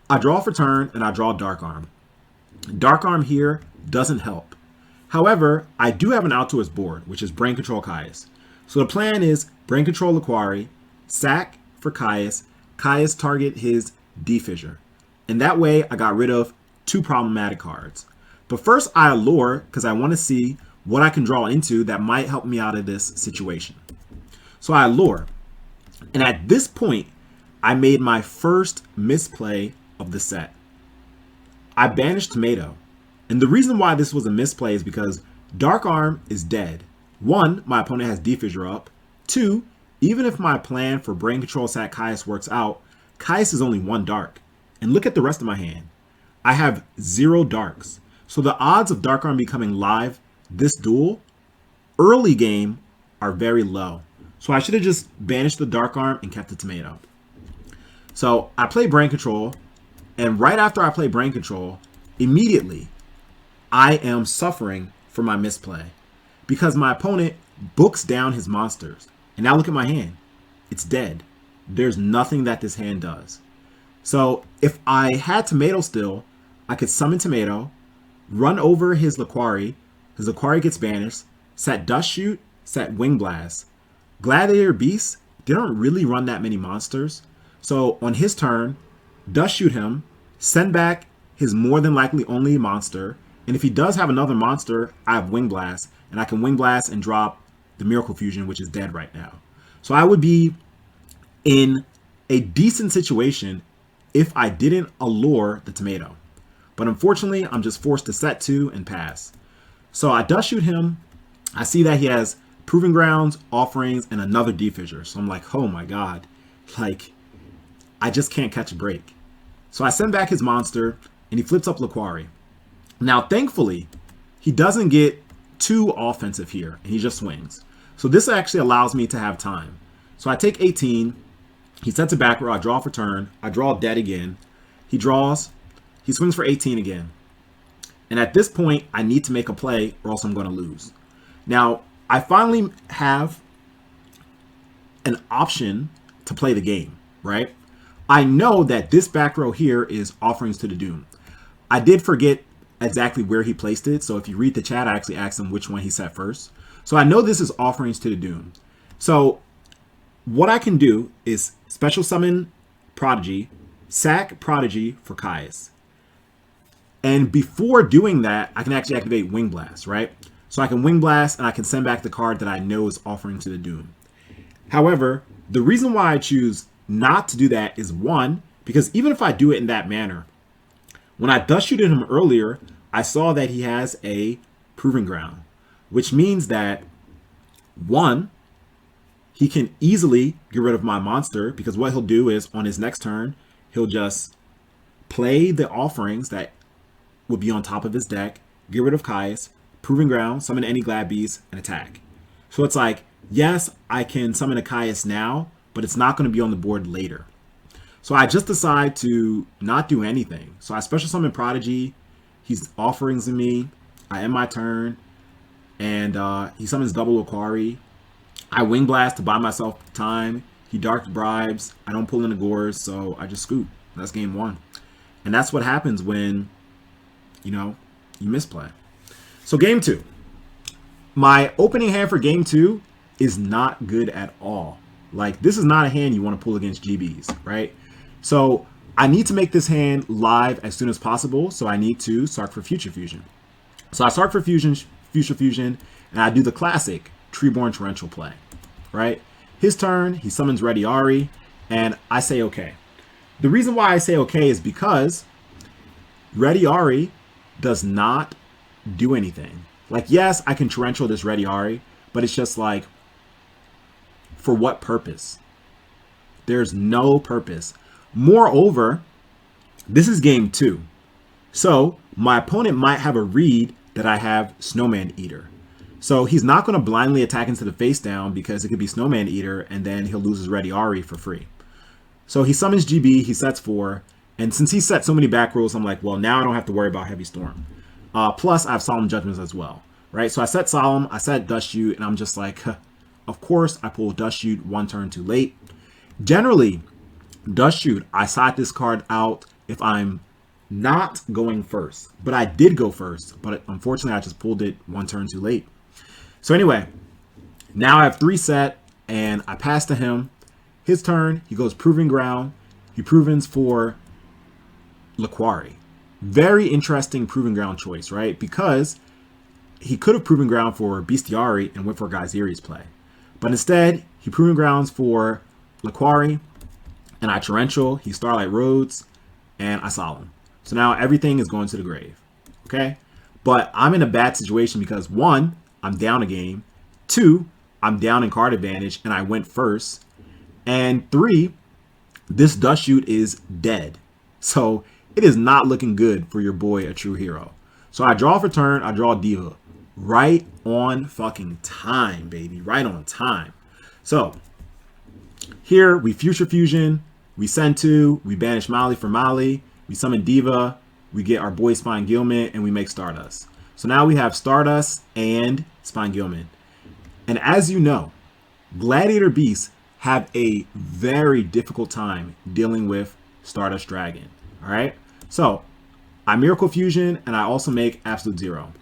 I draw for turn and I draw Dark Arm. Dark Arm here doesn't help. However, I do have an out to his board, which is Brain Control Caius. So the plan is Brain Control Laquari, sack for Caius, Caius target his D-Fissure. And that way I got rid of 2 problematic cards. But first I allure because I want to see what I can draw into that might help me out of this situation. So I allure. And at this point, I made my first misplay of the set. I banished Tomato. And the reason why this was a misplay is because Dark Arm is dead. 1, my opponent has D-Fissure up. 2, even if my plan for Brain Control Sack Caius works out, Caius is only 1 dark. And look at the rest of my hand. I have 0 darks. So the odds of Dark Arm becoming live this duel, early game, are very low. So I should have just banished the Dark Arm and kept the Tomato. So I play Brain Control, and right after I play Brain Control, immediately I am suffering for my misplay because my opponent books down his monsters. And now look at my hand. It's dead. There's nothing that this hand does. So if I had Tomato still, I could summon Tomato, run over his Laquari gets banished, set Dust Shoot, set Wing Blast. Gladiator Beasts, they don't really run that many monsters. So on his turn, Dust Shoot him, send back his more than likely only monster, and if he does have another monster, I have Wing Blast, and I can Wing Blast and drop the Miracle Fusion, which is dead right now. So I would be in a decent situation if I didn't allure the Tomato. But unfortunately, I'm just forced to set 2 and pass. So I Dust Shoot him. I see that he has Proving Grounds, Offerings, and another D-Fissure. So I'm like, oh my god. Like, I just can't catch a break. So I send back his monster, and he flips up Laquari. Now, thankfully, he doesn't get too offensive here, and he just swings. So this actually allows me to have time. So I take 18. He sets it back where I draw for turn. I draw dead again. He draws. He swings for 18 again. And at this point, I need to make a play or else I'm going to lose. Now, I finally have an option to play the game, right? I know that this back row here is Offerings to the Doom. I did forget exactly where he placed it. So if you read the chat, I actually asked him which one he set first. So I know this is Offerings to the Doom. So what I can do is special summon Prodigy, sack Prodigy for Caius. And before doing that, I can actually activate Wing Blast, right? So I can Wing Blast and I can send back the card that I know is Offering to the Doom. However, the reason why I choose not to do that is one, because even if I do it in that manner, when I Dust Shooted him earlier, I saw that he has a Proving Ground, which means that one, he can easily get rid of my monster because what he'll do is on his next turn, he'll just play the offerings that would be on top of his deck, get rid of Caius, Proving Ground, summon any Glad Beast, and attack. So it's like, yes, I can summon a Caius now, but it's not going to be on the board later. So I just decide to not do anything. So I special summon Prodigy. He's offerings to me. I end my turn. And he summons double Laquari. I Wing Blast to buy myself time. He Dark Bribes. I don't pull in the Gores, so I just scoop. That's game 1. And that's what happens when, you misplay. So game 2. My opening hand for game 2 is not good at all. Like, this is not a hand you want to pull against GBs, right? So I need to make this hand live as soon as possible. So I need to Sark for Future Fusion. So I Sark for Future Fusion, and I do the classic Treeborn Torrential play, right? His turn, he summons Ready Ari, and I say okay. The reason why I say okay is because Ready Ari does not do anything. Like, yes, I can Torrential this Ready Ari, but it's just like, for what purpose? There's no purpose. Moreover, this is game 2. So my opponent might have a read that I have Snowman Eater. So he's not going to blindly attack into the face down because it could be Snowman Eater and then he'll lose his Ready Ari for free. So he summons GB, he sets 4. And since he set so many back rolls, I'm like, well, now I don't have to worry about Heavy Storm. Plus, I have Solemn Judgments as well, right? So I set Solemn, I set Dust Shoot, and I'm just like, of course, I pull Dust Shoot 1 turn too late. Generally, Dust Shoot, I side this card out if I'm not going first. But I did go first, but unfortunately, I just pulled it 1 turn too late. So anyway, now I have 3 set, and I pass to him. His turn, he goes Proving Ground. He Provens for Laquari. Very interesting Proving Ground choice, right? Because he could have Proving Ground for Bestiari and went for Geyseri's play. But instead, he Proving Grounds for Laquari, and I Torrential, he Starlight Roads, and I Solemn. So now everything is going to the grave, okay? But I'm in a bad situation because 1, I'm down a game. 2, I'm down in card advantage, and I went first. And 3, this Dust Shoot is dead. So it is not looking good for your boy, A True Hero. So I draw for turn, I draw Diva. Right on fucking time, baby. Right on time. So here we Future Fusion, we send 2, we banish Mali for Mali, we summon Diva, we get our boy Spine Gilman, and we make Stardust. So now we have Stardust and Spine Gilman. And as you know, Gladiator beasts have a very difficult time dealing with Stardust Dragon. All right. So I Miracle Fusion and I also make Absolute Zero.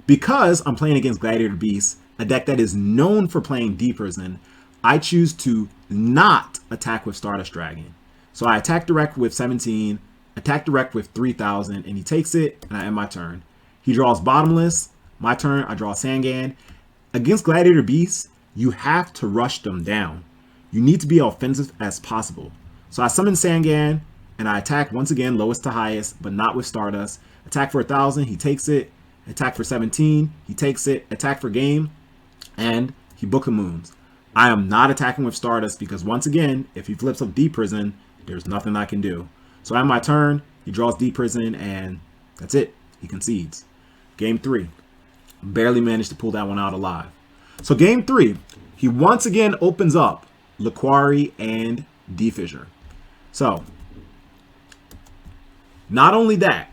Because I'm playing against Gladiator beasts, a deck that is known for playing D Prison, I choose to not attack with Stardust Dragon. So I attack direct with 17, attack direct with 3000, and he takes it, and I end my turn. He draws Bottomless. My turn, I draw Sangan. Against Gladiator beasts, you have to rush them down. You need to be offensive as possible. So I summon Sangan, and I attack once again, lowest to highest, but not with Stardust. Attack for 1000, he takes it. Attack for 17, he takes it. Attack for game, and he Book of Moons. I am not attacking with Stardust because once again, if he flips up D Prison, there's nothing I can do. So I have my turn, he draws D Prison, and that's it. He concedes. Game 3. Barely managed to pull that one out alive. So game 3, he once again opens up Laquari and D Fissure. So, not only that,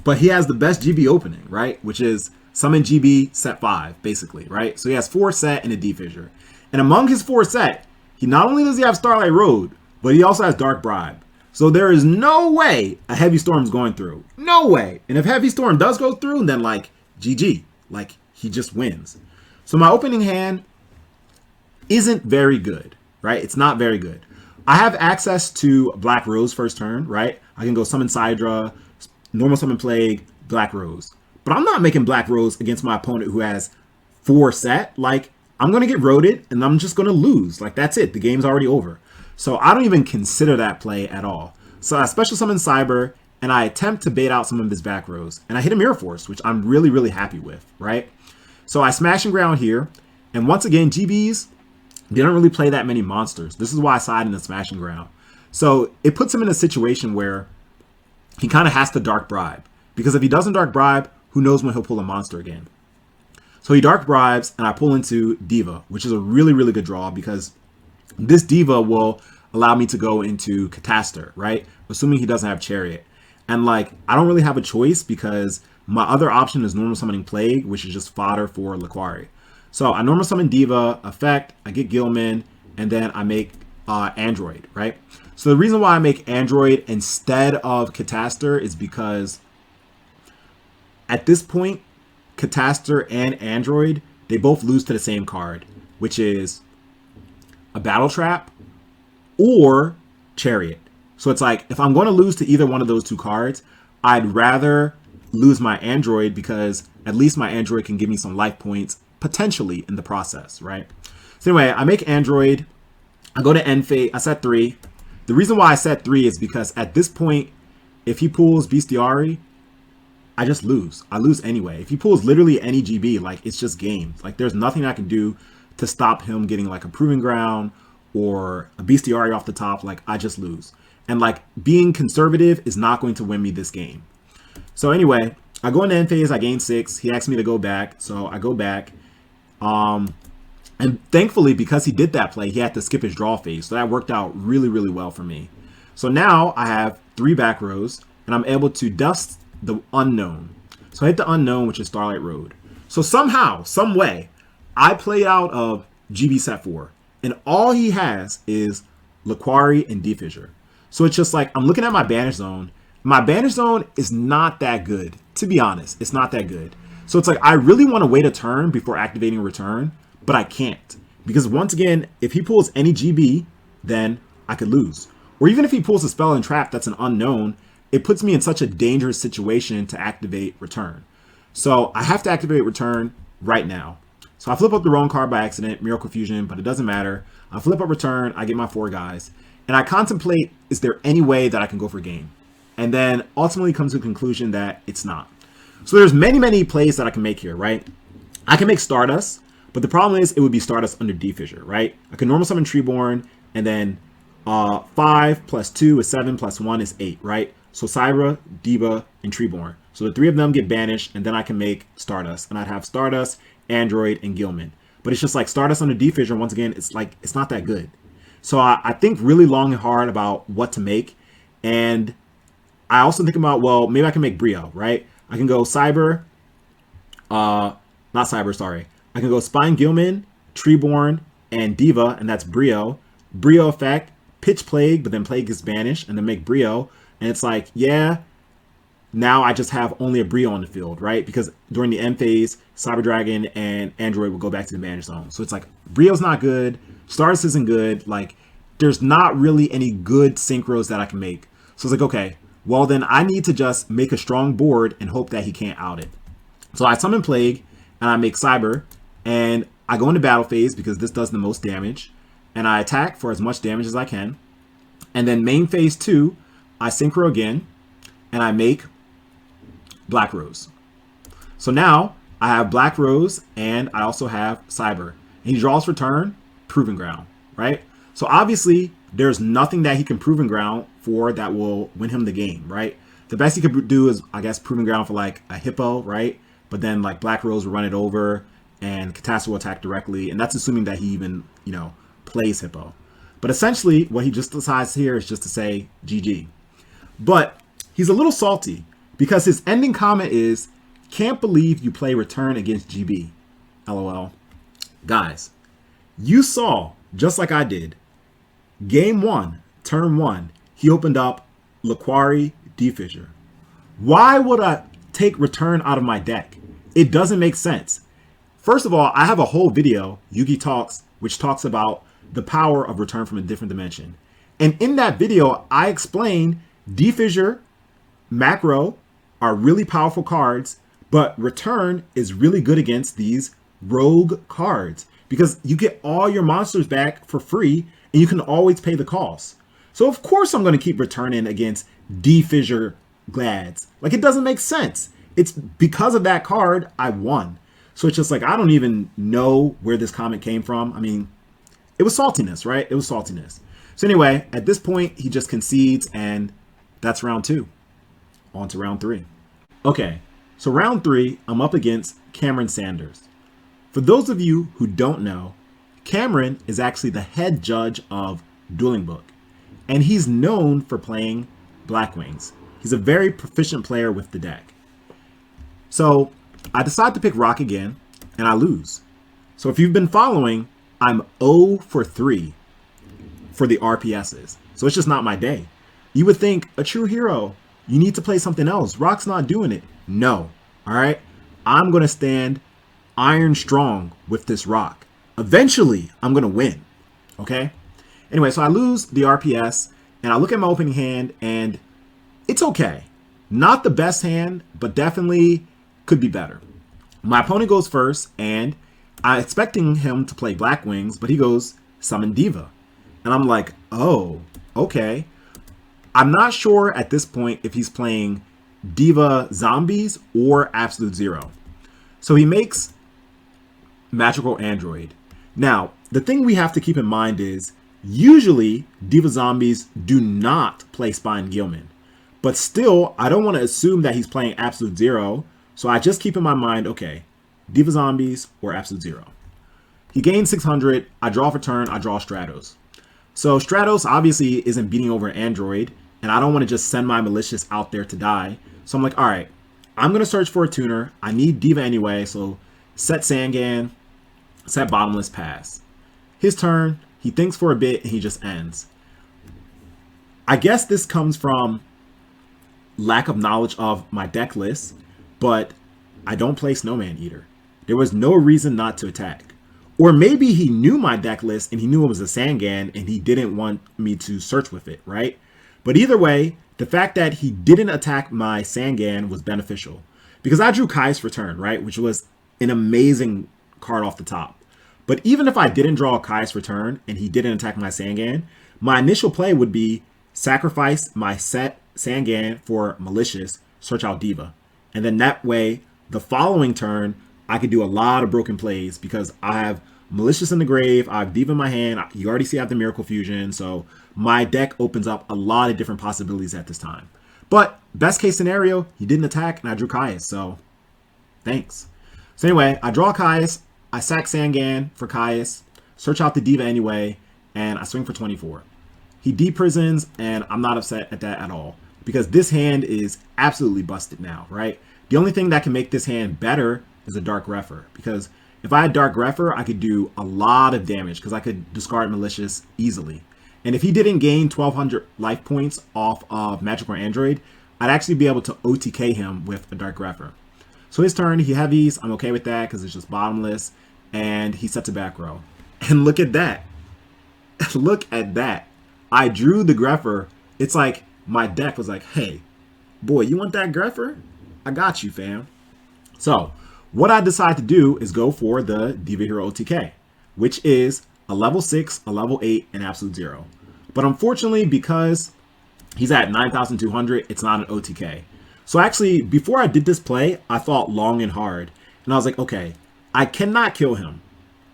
but he has the best GB opening, right? Which is summon GB set 5, basically, right? So he has 4 set and a D Fissure. And among his 4 set, he not only does he have Starlight Road, but he also has Dark Bribe. So there is no way a Heavy Storm's going through. No way. And if Heavy Storm does go through, then like GG. Like he just wins. So my opening hand isn't very good, right? It's not very good. I have access to Black Rose first turn, right? I can go summon Sidra, normal summon Plague, Black Rose. But I'm not making Black Rose against my opponent who has 4 set. Like, I'm going to get roaded and I'm just going to lose. Like, that's it. The game's already over. So I don't even consider that play at all. So I special summon Cyber and I attempt to bait out some of his back rows. And I hit a Mirror Force, which I'm really, really happy with, right? So I smash and ground here. And once again, GBs, they don't really play that many monsters. This is why I side in the Smash and Ground. So it puts him in a situation where he kind of has to Dark Bribe. Because if he doesn't Dark Bribe, who knows when he'll pull a monster again. So he Dark Bribes, and I pull into Diva, which is a really, really good draw because this Diva will allow me to go into Catastor, right? Assuming he doesn't have Chariot. And like, I don't really have a choice because my other option is normal summoning Plague, which is just fodder for Laquari. So I normal summon Diva, effect, I get Gilman, and then I make Android, right? So the reason why I make Android instead of Catastor is because at this point, Catastor and Android, they both lose to the same card, which is a Battle Trap or Chariot. So it's like, if I'm going to lose to either one of those 2 cards, I'd rather lose my Android because at least my Android can give me some life points potentially in the process, right? So anyway, I make Android, I go to end phase, I set 3. The reason why I set 3 is because at this point, if he pulls Bestiari, I just lose. I lose anyway. If he pulls literally any GB, like it's just game. Like there's nothing I can do to stop him getting like a Proving Ground or a Bestiari off the top. Like I just lose. And like being conservative is not going to win me this game. So anyway, I go into end phase, I gain 6. He asks me to go back. So I go back. And thankfully, because he did that play, he had to skip his draw phase. So that worked out really, really well for me. So now I have 3 back rows and I'm able to dust the unknown. So I hit the unknown, which is Starlight Road. So somehow, some way, I played out of GB set 4. And all he has is Laquari and D Fissure. So it's just like, I'm looking at my Banish Zone. My Banish Zone is not that good. To be honest, it's not that good. So it's like, I really want to wait a turn before activating Return, but I can't. Because once again, if he pulls any GB, then I could lose. Or even if he pulls a Spell and Trap that's an unknown, it puts me in such a dangerous situation to activate Return. So I have to activate Return right now. So I flip up the wrong card by accident, Miracle Fusion, but it doesn't matter. I flip up Return, I get my 4 guys. And I contemplate, is there any way that I can go for game? And then ultimately come to the conclusion that it's not. So there's many, many plays that I can make here, right? I can make Stardust, but the problem is it would be Stardust under D Fissure, right? I can normal summon Treeborn, and then 5 plus 2 is 7 plus 1 is 8, right? So Cybra, Diva, and Treeborn. So the 3 of them get banished, and then I can make Stardust. And I'd have Stardust, Android, and Gilman. But it's just like Stardust under D Fissure, once again, it's like, it's not that good. So I think really long and hard about what to make. And I also think about, well, maybe I can make Brio, right? I can go Cyber, not Cyber, sorry. I can go Spine Gilman, Treeborn, and Diva, and that's Brio. Brio effect, Pitch Plague, but then Plague gets banished, and then make Brio. And it's like, yeah, now I just have only a Brio on the field, right? Because during the end phase, Cyber Dragon and Android will go back to the banish zone. So it's like, Brio's not good, Stardust isn't good, like, there's not really any good synchros that I can make. So it's like, okay, well then I need to just make a strong board and hope that he can't out it. So I summon Plague, and I make Cyber, and I go into battle phase because this does the most damage, and I attack for as much damage as I can. And then main phase 2, I synchro again, and I make Black Rose. So now I have Black Rose, and I also have Cyber. And he draws for turn, Proving Ground, right? So obviously, there's nothing that he can Proving Ground for that will win him the game, right? The best he could do is, I guess, Proving Ground for like a Hippo, right? But then like Black Rose will run it over, and Catastrophe will attack directly, and that's assuming that he even, you know, plays Hippo. But essentially, what he just decides here is just to say GG. But he's a little salty because his ending comment is, "Can't believe you play Return against GB. LOL." Guys, you saw, just like I did, Game 1, Turn 1, he opened up Laquari D-Fissure. Why would I take Return out of my deck? It doesn't make sense. First of all, I have a whole video, Yugi Talks, which talks about the power of Return from a different dimension. And in that video, I explain D-Fissure, Macro are really powerful cards, but Return is really good against these rogue cards because you get all your monsters back for free and you can always pay the cost. So of course I'm going to keep returning against D-Fissure Glads. Like, it doesn't make sense. It's because of that card I won. So it's just like, I don't even know where this comment came from. I mean, it was saltiness, right? It was saltiness. So anyway, at this point, he just concedes, and that's round 2. On to round 3. Okay, so round 3, I'm up against Cameron Saunders. For those of you who don't know, Cameron is actually the head judge of Dueling Book, and he's known for playing Blackwings. He's a very proficient player with the deck. So I decide to pick Rock again, and I lose. So if you've been following, I'm 0 for 3 for the RPSs. So it's just not my day. You would think, a true hero, you need to play something else. Rock's not doing it. No. All right? I'm going to stand iron strong with this Rock. Eventually, I'm going to win. Okay? Anyway, so I lose the RPS, and I look at my opening hand, and it's okay. Not the best hand, but definitely could be better. My opponent goes first, and I'm expecting him to play Black Wings, but he goes Summon Diva. And I'm like, oh, okay. I'm not sure at this point if he's playing Diva Zombies or Absolute Zero. So he makes Magical Android. Now, the thing we have to keep in mind is, usually Diva Zombies do not play Spine Gilman. But still, I don't want to assume that he's playing Absolute Zero, so I just keep in my mind, okay, Diva Zombies or Absolute Zero. He gains 600, I draw for turn, I draw Stratos. So Stratos obviously isn't beating over Android, and I don't want to just send my Malicious out there to die. So I'm like, all right, I'm going to search for a tuner. I need Diva anyway, so set Sangan, set Bottomless, pass. His turn, he thinks for a bit, and he just ends. I guess this comes from lack of knowledge of my deck list, but I don't play Snowman Eater. There was no reason not to attack. Or maybe he knew my deck list and he knew it was a Sangan and he didn't want me to search with it, right? But either way, the fact that he didn't attack my Sangan was beneficial. Because I drew Kai's Return, right? Which was an amazing card off the top. But even if I didn't draw Kai's Return and he didn't attack my Sangan, my initial play would be sacrifice my set Sangan for Malicious, search out Diva. And then that way, the following turn, I could do a lot of broken plays because I have Malicious in the grave, I have Diva in my hand, you already see I have the Miracle Fusion, so my deck opens up a lot of different possibilities at this time. But best case scenario, he didn't attack and I drew Caius, so thanks. So anyway, I draw Caius, I sack Sangan for Caius, search out the Diva anyway, and I swing for 24. He deprisons, and I'm not upset at that at all because this hand is absolutely busted now, right? The only thing that can make this hand better is a Dark Refer, because if I had Dark Refer, I could do a lot of damage because I could discard Malicious easily. And if he didn't gain 1,200 life points off of Magic or Android, I'd actually be able to OTK him with a Dark Refer. So his turn, he heavies. I'm okay with that because it's just bottomless. And he sets a back row. And look at that. Look at that. I drew the Greffer. It's like my deck was like, hey, boy, you want that Greffer? I got you, fam. So what I decide to do is go for the Diva Hero OTK, which is a level 6, a level 8, and absolute 0. But unfortunately, because he's at 9,200, it's not an OTK. So actually, before I did this play, I thought long and hard. And I was like, okay, I cannot kill him.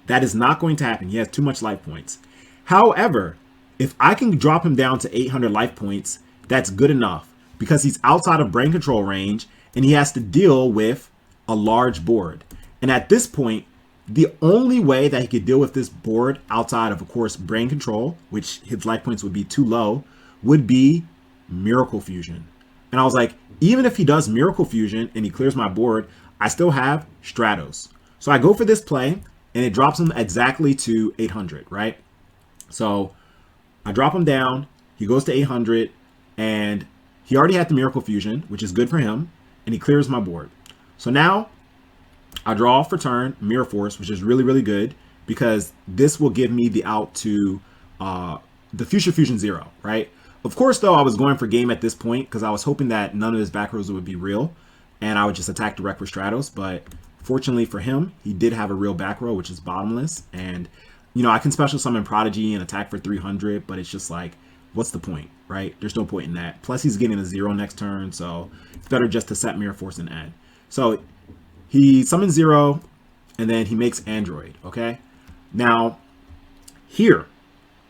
That is not going to happen. He has too much life points. However, if I can drop him down to 800 life points, that's good enough because he's outside of brain control range and he has to deal with a large board. And at this point, the only way that he could deal with this board outside of course, brain control, which his life points would be too low, would be Miracle Fusion. And I was like, even if he does Miracle Fusion and he clears my board, I still have Stratos. So I go for this play and it drops him exactly to 800, right? So I drop him down, he goes to 800, and he already had the Miracle Fusion, which is good for him, and he clears my board. So now I draw for turn Mirror Force, which is really, really good because this will give me the out to the Future Fusion 0, right? Of course, though, I was going for game at this point because I was hoping that none of his back rows would be real and I would just attack direct with Stratos. But fortunately for him, he did have a real back row, which is bottomless. And, you know, I can special summon Prodigy and attack for 300, but it's just like, what's the point, right? There's no point in that. Plus, he's getting a 0 next turn, so it's better just to set Mirror Force and end. So he summons 0, and then he makes Android, okay? Now, here,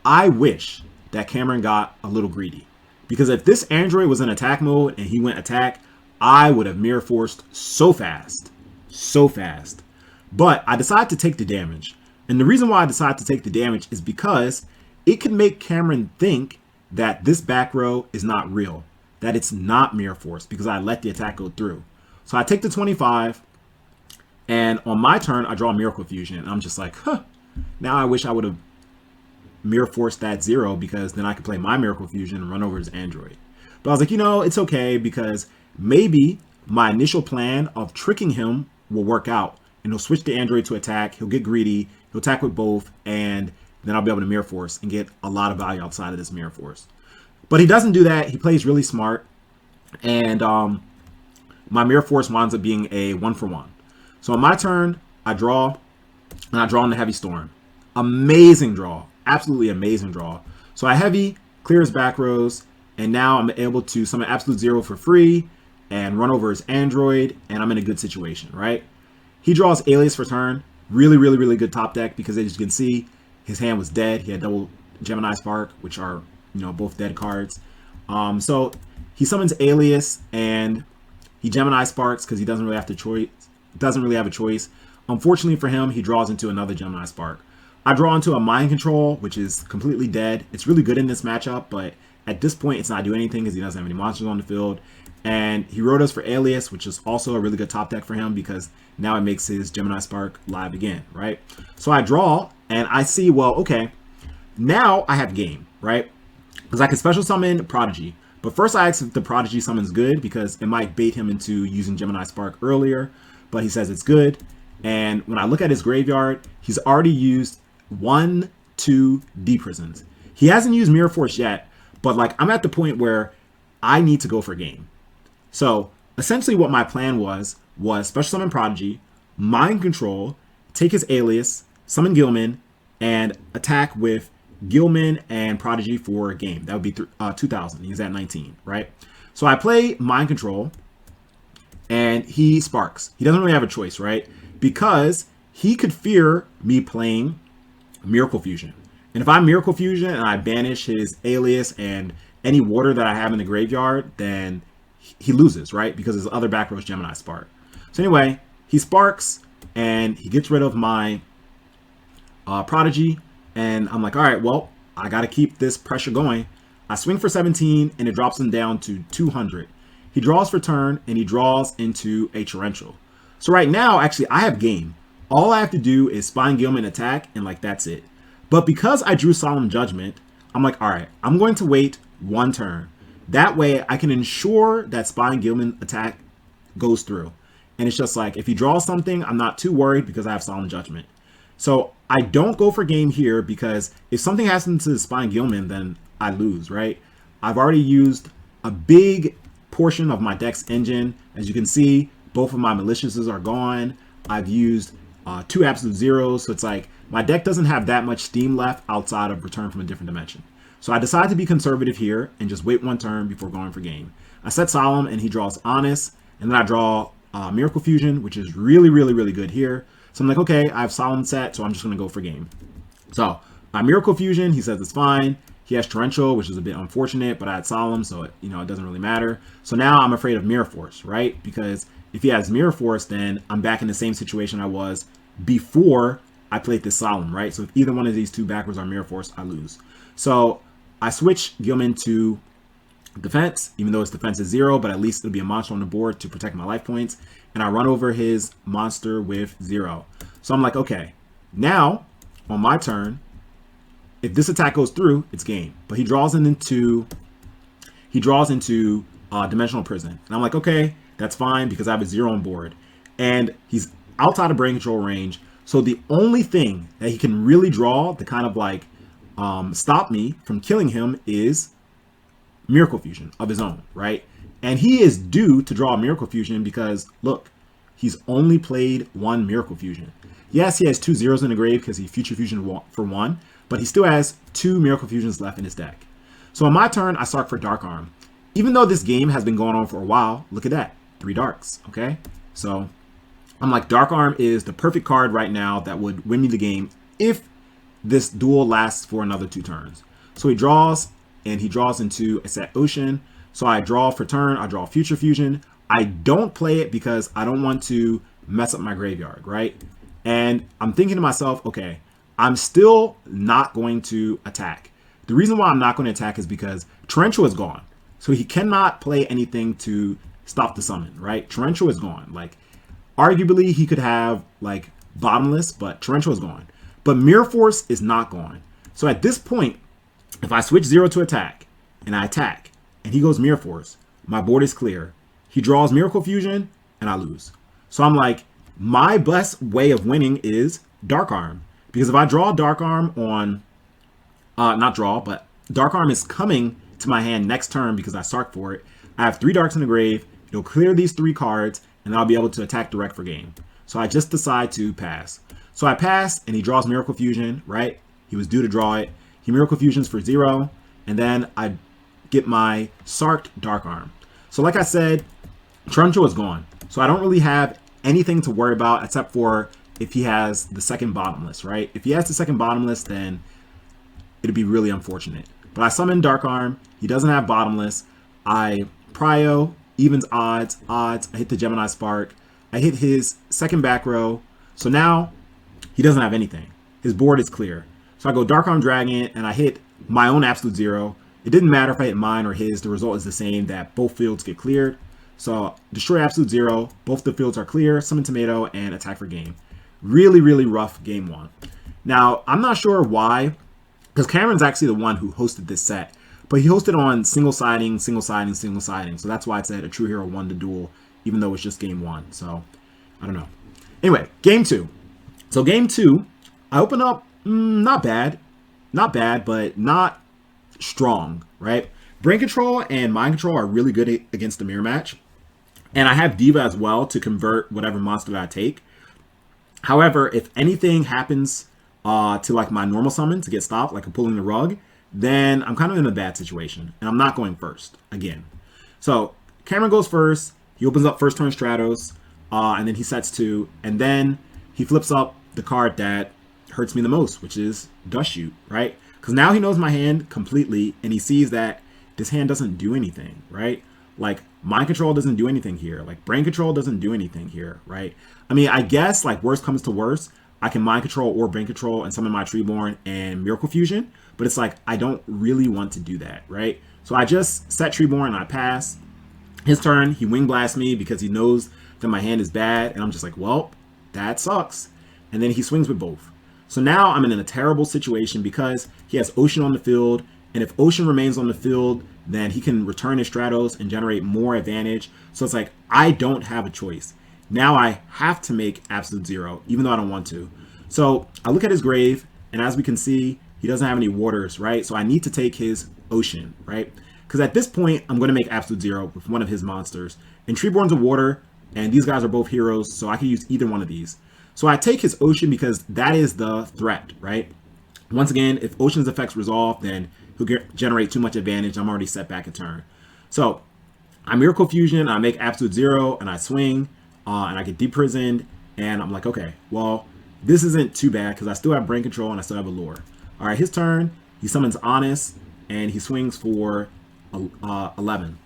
I wish that Cameron got a little greedy. Because if this Android was in attack mode and he went attack, I would have Mirror Forced so fast. So fast. But I decided to take the damage. And the reason why I decided to take the damage is because it could make Cameron think that this back row is not real. That it's not Mirror Force because I let the attack go through. So I take the 25. And on my turn, I draw Miracle Fusion. And I'm just like, huh. Now I wish I would have Mirror Force that 0 because then I could play my Miracle Fusion and run over his Android. But I was like, you know, it's okay because maybe my initial plan of tricking him will work out. And he'll switch the Android to attack. He'll get greedy. He'll attack with both. And then I'll be able to Mirror Force and get a lot of value outside of this Mirror Force. But he doesn't do that. He plays really smart. And my Mirror Force winds up being a 1-for-1. So on my turn, I draw. And I draw in the Heavy Storm. Amazing draw. Absolutely amazing draw. So I heavy, clear his back rows, and now I'm able to summon Absolute 0 for free and run over his Android, and I'm in a good situation, right? He draws Alias for turn. Really, really, really good top deck because as you can see, his hand was dead. He had double Gemini Spark, which are, you know, both dead cards. So he summons Alias and he Gemini Sparks because he doesn't really have a choice. Unfortunately for him, he draws into another Gemini Spark. I draw into a Mind Control, which is completely dead. It's really good in this matchup, but at this point, it's not doing anything because he doesn't have any monsters on the field. And he wrote us for Alias, which is also a really good top deck for him because now it makes his Gemini Spark live again, right? So I draw, and I see, well, okay, now I have game, right? Because I can special summon Prodigy. But first I ask if the Prodigy summon's good because it might bait him into using Gemini Spark earlier, but he says it's good. And when I look at his graveyard, he's already used 1, 2 D-Prisons. He hasn't used Mirror Force yet, but like I'm at the point where I need to go for game. So essentially what my plan was special summon Prodigy, Mind Control, take his Alias, summon Gilman, and attack with Gilman and Prodigy for a game. That would be 2,000. He's at 19, right? So I play Mind Control, and he sparks. He doesn't really have a choice, right? Because he could fear me playing Miracle Fusion. And if I Miracle Fusion and I banish his Alias and any water that I have in the graveyard, then he loses, right? Because his other back row is Gemini Spark. So anyway, he sparks and he gets rid of my Prodigy. And I'm like, all right, well, I got to keep this pressure going. I swing for 17 and it drops him down to 200. He draws for turn and he draws into a Torrential. So right now, actually, I have game. All I have to do is Spine Gilman attack, and like that's it. But because I drew Solemn Judgment, I'm like, all right, I'm going to wait one turn. That way I can ensure that Spine Gilman attack goes through. And it's just like, if he draws something, I'm not too worried because I have Solemn Judgment. So I don't go for game here because if something happens to Spine Gilman, then I lose, right? I've already used a big portion of my deck's engine. As you can see, both of my maliciouses are gone. I've used 2 absolute zeros, so it's like my deck doesn't have that much steam left outside of Return from a Different Dimension. So I decided to be conservative here and just wait one turn before going for game. I set Solemn and he draws Honest, and then I draw Miracle Fusion, which is really, really, really good here. So I'm like, okay, I have Solemn set, so I'm just going to go for game. So Miracle Fusion, he says it's fine. He has Torrential, which is a bit unfortunate, but I had Solemn, so it doesn't really matter. So now I'm afraid of Mirror Force, right? Because if he has Mirror Force, then I'm back in the same situation I was before I played this Solemn, right? So if either one of these two backwards are Mirror Force, I lose. So I switch Gilman to defense, even though his defense is 0, but at least it'll be a monster on the board to protect my life points. And I run over his monster with 0. So I'm like, okay, now on my turn, if this attack goes through, it's game. But he draws into Dimensional Prison. And I'm like, okay, that's fine because I have a 0 on board. And he's outside of brain control range. So the only thing that he can really draw to kind of like stop me from killing him is Miracle Fusion of his own, right? And he is due to draw a Miracle Fusion because, look, he's only played 1 Miracle Fusion. Yes, he has 2 zeros in the grave because he Future Fusion for 1, but he still has 2 Miracle Fusions left in his deck. So on my turn, I start for Dark Arm. Even though this game has been going on for a while, look at that, 3 darks, okay? So I'm like, Dark Arm is the perfect card right now that would win me the game if this duel lasts for another 2 turns. So he draws, and he draws into a set Ocean. So I draw for turn, I draw Future Fusion. I don't play it because I don't want to mess up my graveyard, right? And I'm thinking to myself, okay, I'm still not going to attack. The reason why I'm not going to attack is because Torrential is gone. So he cannot play anything to stop the summon, right? Torrential is gone. Like, arguably, he could have, like, Bottomless, but Torrential is gone. But Mirror Force is not gone. So at this point, if I switch 0 to attack, and I attack, and he goes Mirror Force, my board is clear. He draws Miracle Fusion, and I lose. So I'm like, my best way of winning is Dark Arm. Because if I draw Dark Arm on, not draw, but Dark Arm is coming to my hand next turn because I start for it. I have 3 darks in the grave. It'll clear these 3 cards, and I'll be able to attack direct for game. So I just decide to pass. So I pass, and he draws Miracle Fusion, right? He was due to draw it. He Miracle Fusions for 0, and then I get my Sarked Dark Arm. So like I said, Torrential is gone. So I don't really have anything to worry about except for if he has the second Bottomless, right? If he has the second Bottomless, then it'd be really unfortunate. But I summon Dark Arm. He doesn't have Bottomless. I Prio, evens odds. I hit the Gemini Spark. I hit his second back row. So now he doesn't have anything. His board is clear. So I go Dark Arm Dragon, and I hit my own absolute 0. It didn't matter if I hit mine or his. The result is the same, that both fields get cleared. So destroy absolute 0. Both the fields are clear. Summon Tomato and attack for game. Really, really rough game 1. Now, I'm not sure why, because Cameron's actually the one who hosted this set. But he hosted on single siding. So that's why it said a true hero won the duel, even though it's just game 1. So I don't know. Anyway, game 2. So game 2, I open up, not bad, but not strong, right? Brain Control and Mind Control are really good against the mirror match. And I have Diva as well to convert whatever monster that I take. However, if anything happens to like my normal summon to get stopped, like a pulling the rug, then I'm kind of in a bad situation. And I'm not going first again. So Cameron goes first. He opens up first turn Stratos. And then he sets 2. And then he flips up the card that hurts me the most, which is Dust Shoot, right? Because now he knows my hand completely, and he sees that this hand doesn't do anything, right? Like, Mind Control doesn't do anything here. Like, Brain Control doesn't do anything here, right? I mean, I guess, like, worst comes to worst, I can Mind Control or Brain Control and summon my Treeborn and Miracle Fusion, but it's like, I don't really want to do that, right? So I just set Treeborn and I pass. His turn, he Wing Blasts me because he knows that my hand is bad, and I'm just like, well, that sucks. And then he swings with both. So now I'm in a terrible situation because he has Ocean on the field, and if Ocean remains on the field, then he can return his Stratos and generate more advantage. So it's like, I don't have a choice. Now I have to make absolute zero, even though I don't want to. So I look at his grave, and as we can see, he doesn't have any waters, right? So I need to take his Ocean, right? Because at this point, I'm going to make absolute zero with one of his monsters. And Treeborn's a water, and these guys are both heroes, so I can use either one of these. So I take his Ocean because that is the threat, right? Once again, if Ocean's effects resolve, then he'll generate too much advantage. I'm already set back a turn. So I Miracle Fusion, I make absolute zero, and I swing, and I get deprisoned, and I'm like, okay, well, this isn't too bad because I still have Brain Control and I still have Allure. All right, his turn, he summons Honest, and he swings for 11.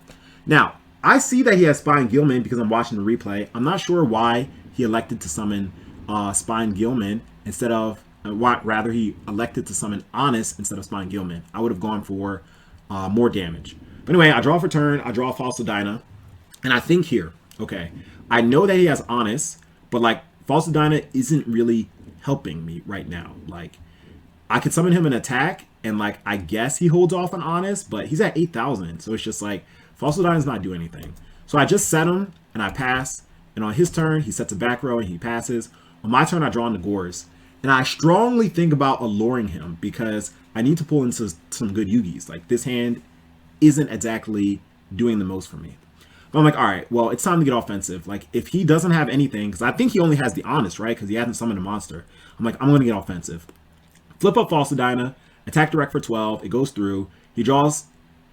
Now, I see that he has Spine Gilman because I'm watching the replay. I'm not sure why he elected to summon Spine Gilman instead of, rather he elected to summon Honest instead of Spine Gilman. I would have gone for more damage. But anyway, I draw for turn, I draw Fossil Dyna, and I think here, okay, I know that he has Honest, but like Fossil Dyna isn't really helping me right now. Like, I could summon him an attack, and like, I guess he holds off on Honest, but he's at 8,000, so it's just like, Fossil Dyna's not doing anything. So I just set him, and I pass, and on his turn, he sets a back row, and he passes. On my turn, I draw into Gores, and I strongly think about alluring him, because I need to pull into some good Yugis. Like, this hand isn't exactly doing the most for me. But I'm like, all right, well, it's time to get offensive. Like, if he doesn't have anything, because I think he only has the Honest, right? Because he hasn't summoned a monster. I'm like, I'm going to get offensive. Flip up Fossil Dyna, attack direct for 12. It goes through. He draws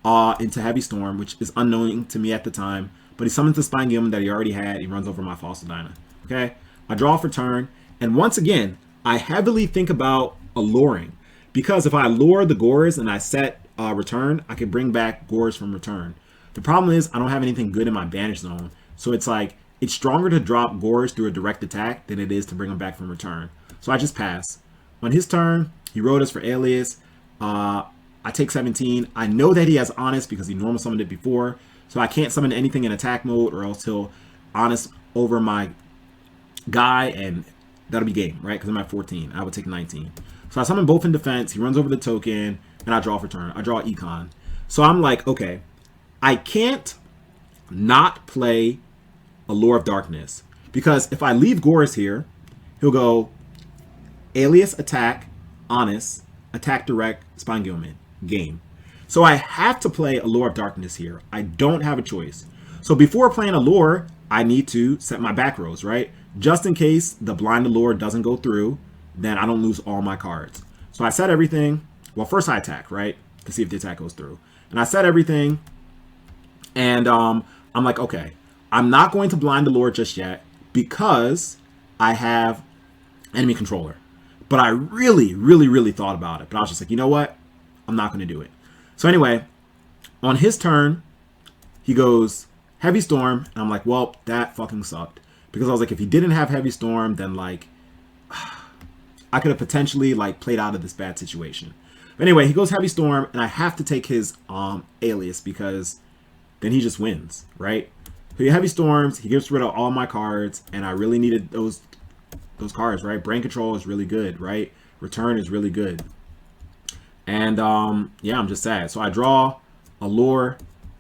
into Heavy Storm, which is unknown to me at the time. But he summons the Spine Gilman that he already had. He runs over my Fossil Dyna. Okay? I draw for turn. And once again, I heavily think about alluring. Because if I allure the Gores and I set return, I can bring back Gores from return. The problem is I don't have anything good in my Banish Zone. So it's like, it's stronger to drop Gores through a direct attack than it is to bring them back from return. So I just pass. On his turn, he wrote us for Alias. I take 17. I know that he has Honest because he normal summoned it before. So I can't summon anything in attack mode or else he'll Honest over my guy and that'll be game, right? Because I'm at 14. I would take 19. So I summon both in defense. He runs over the token and I draw for turn. I draw Econ. So I'm like, okay, I can't not play Allure of Darkness because if I leave Gores here, he'll go Alias, attack, Honest, attack direct, Spine Gilman, game. So I have to play Allure of Darkness here. I don't have a choice. So before playing Allure, I need to set my back rows, right? Just in case the blind Allure doesn't go through, then I don't lose all my cards. So I set everything. Well, first I attack, right? To see if the attack goes through. And I set everything. And I'm like, okay, I'm not going to blind Allure just yet because I have enemy controller. But I really thought about it. But I was just like, you know what? I'm not going to do it. So anyway, on his turn, he goes Heavy Storm. And I'm like, well, that fucking sucked. Because I was like, if he didn't have Heavy Storm, then like, I could have potentially like played out of this bad situation. But anyway, he goes Heavy Storm. And I have to take his Alias because then he just wins, right? So he Heavy Storms. He gets rid of all my cards. And I really needed those cards, right? Brain Control is really good, right? Return is really good. And yeah, I'm just sad. So I draw Allure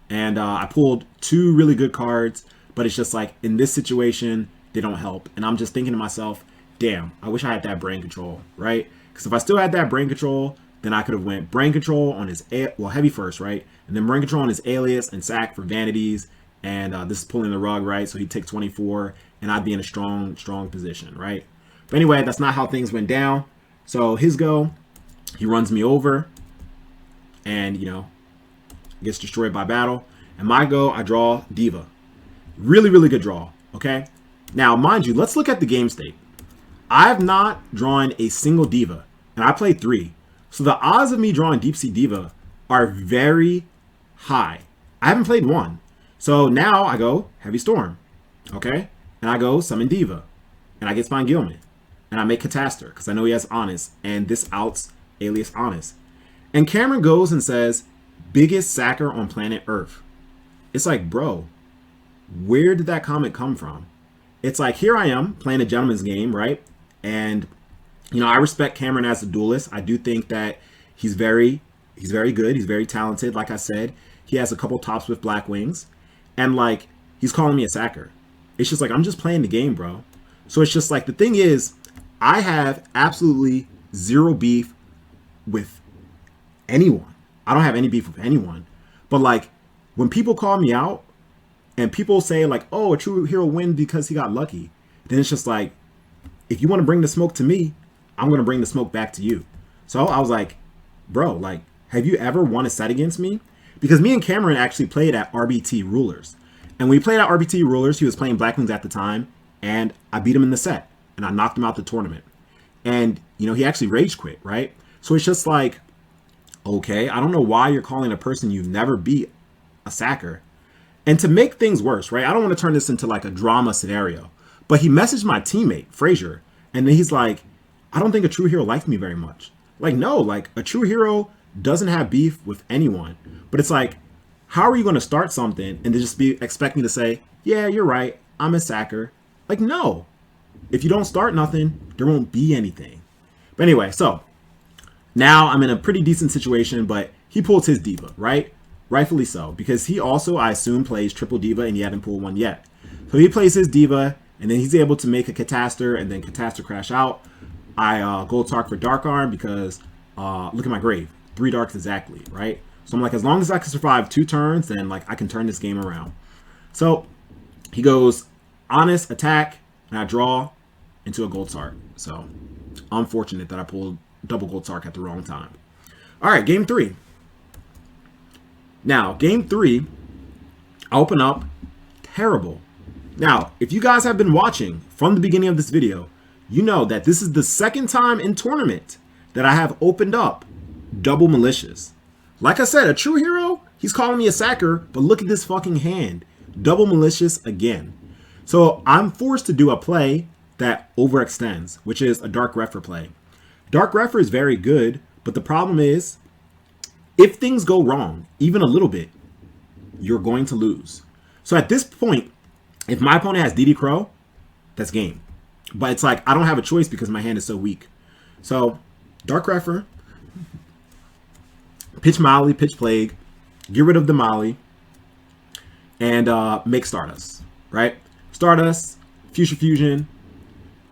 and I pulled two really good cards, but it's just like in this situation, they don't help. And I'm just thinking to myself, damn, I wish I had that Brain Control, right? Because if I still had that Brain Control, then I could have went Brain Control on his, Heavy first, right? And then Brain Control on his Alias and sack for Vanities. And this is pulling the rug, right? So he'd take 24 and I'd be in a strong position, right? But anyway, that's not how things went down. So his go, he runs me over and, you know, gets destroyed by battle. And my go, I draw Diva. Really good draw, okay? Now, mind you, let's look at the game state. I've not drawn a single Diva, and I played 3. So the odds of me drawing Deep Sea Diva are very high. I haven't played 1. So now I go Heavy Storm, okay? And I go Summon Diva, and I get Spine Gilman. And I make Catastor, because I know he has Honest, and this outs Alias Honest. And Cameron goes and says, biggest sacker on planet Earth. It's like, bro, where did that comment come from? it's like, here I am playing a gentleman's game, right? And, you know, I respect Cameron as a duelist. I do think that he's very good. He's very talented. Like I said, he has a couple tops with black wings. And, like, he's calling me a sacker. It's just like, I'm just playing the game, bro. So it's just like, the thing is, I have absolutely zero beef with anyone. I don't have any beef with anyone. But, like, when people call me out and people say, like, oh, a true hero win because he got lucky, then it's just like, if you want to bring the smoke to me, I'm going to bring the smoke back to you. So I was like, bro, like, have you ever won a set against me? Because me and Cameron actually played at RBT Rulers. And when we played at RBT Rulers, he was playing Black Wings at the time, and I beat him in the set, and I knocked him out the tournament. And, you know, he actually rage quit, right? So it's just like, okay, I don't know why you're calling a person you've never beat a sacker. And to make things worse, right, I don't want to turn this into like a drama scenario, but he messaged my teammate, Frazier, and then he's like, I don't think a true hero liked me very much. Like, no, like, a true hero doesn't have beef with anyone. But it's like, how are you going to start something and to just be expecting to say, yeah, you're right, I'm a sacker? Like, no. If you don't start nothing, there won't be anything. But anyway, so now I'm in a pretty decent situation, but he pulls his Diva, right? Rightfully so, because he also, I assume, plays triple Diva, and he hadn't pulled one yet. So he plays his Diva, and then he's able to make a Catastor, and then Catastor crash out. I Gold Tark for Dark Arm because, look at my grave. 3 darks exactly, right? So I'm like, as long as I can survive 2 turns, then, like, I can turn this game around. So he goes Honest, Attack, and I draw into a Gold Tark. So unfortunate that I pulled double Gold Tark at the wrong time. All right, game 3. Now, game 3, I open up terrible. Now, if you guys have been watching from the beginning of this video, you know that this is the second time in tournament that I have opened up double malicious. Like I said, a true hero, he's calling me a sacker, but look at this fucking hand. Double malicious again. So I'm forced to do a play that overextends, which is a Dark Refer play. Dark Refer is very good, but the problem is, if things go wrong, even a little bit, you're going to lose. So at this point, if my opponent has DD Crow, that's game. But it's like, I don't have a choice because my hand is so weak. So, Dark Refer, pitch Molly, pitch Plague, get rid of the Molly, and make Stardust, right? Stardust, Future Fusion,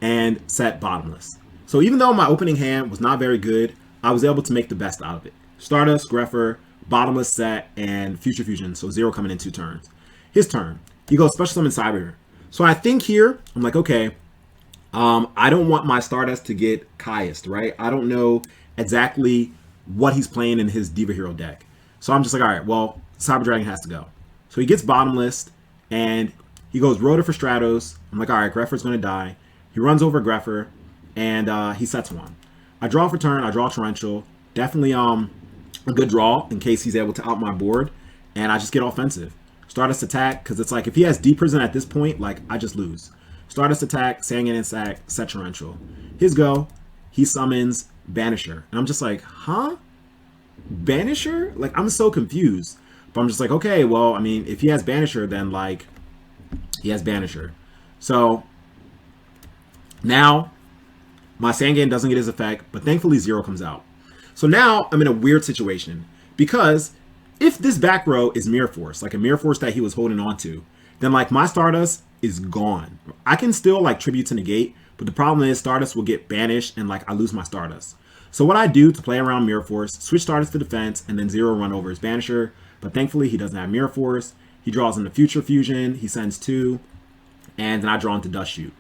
and set Bottomless. So even though my opening hand was not very good, I was able to make the best out of it. Stardust, Greffer, Bottomless set, and Future Fusion. So 0 coming in 2 turns. His turn. He goes Special Summon Cyber. So I think here, I'm like, okay, I don't want my Stardust to get Caiused, right? I don't know exactly what he's playing in his Diva Hero deck. So I'm just like, all right, well, Cyber Dragon has to go. So he gets Bottomless, and he goes Rhoda for Stratos. I'm like, all right, Greffer's going to die. He runs over Greffer, and he sets 1. I draw for turn. I draw Torrential. Definitely a good draw in case he's able to out my board, and I just get offensive. Stardust attack, because it's like, if he has D Prison at this point, like, I just lose. Stardust attack, Sangan and sack, set Torrential. His go, he summons Banisher. And I'm just like, huh? Banisher? Like, I'm so confused. But I'm just like, okay, well, I mean, if he has Banisher, then, like, he has Banisher. So, now, my Sangan doesn't get his effect, but thankfully 0 comes out. So now, I'm in a weird situation. Because if this back row is Mirror Force, like a Mirror Force that he was holding on to, then, like, my Stardust is gone. I can still, like, tribute to negate, but the problem is Stardust will get banished and, like, I lose my Stardust. So what I do to play around Mirror Force, switch Stardust to defense, and then 0 run over his Banisher. But thankfully, he doesn't have Mirror Force. He draws into Future Fusion. He sends 2. And then I draw into Dust Shoot.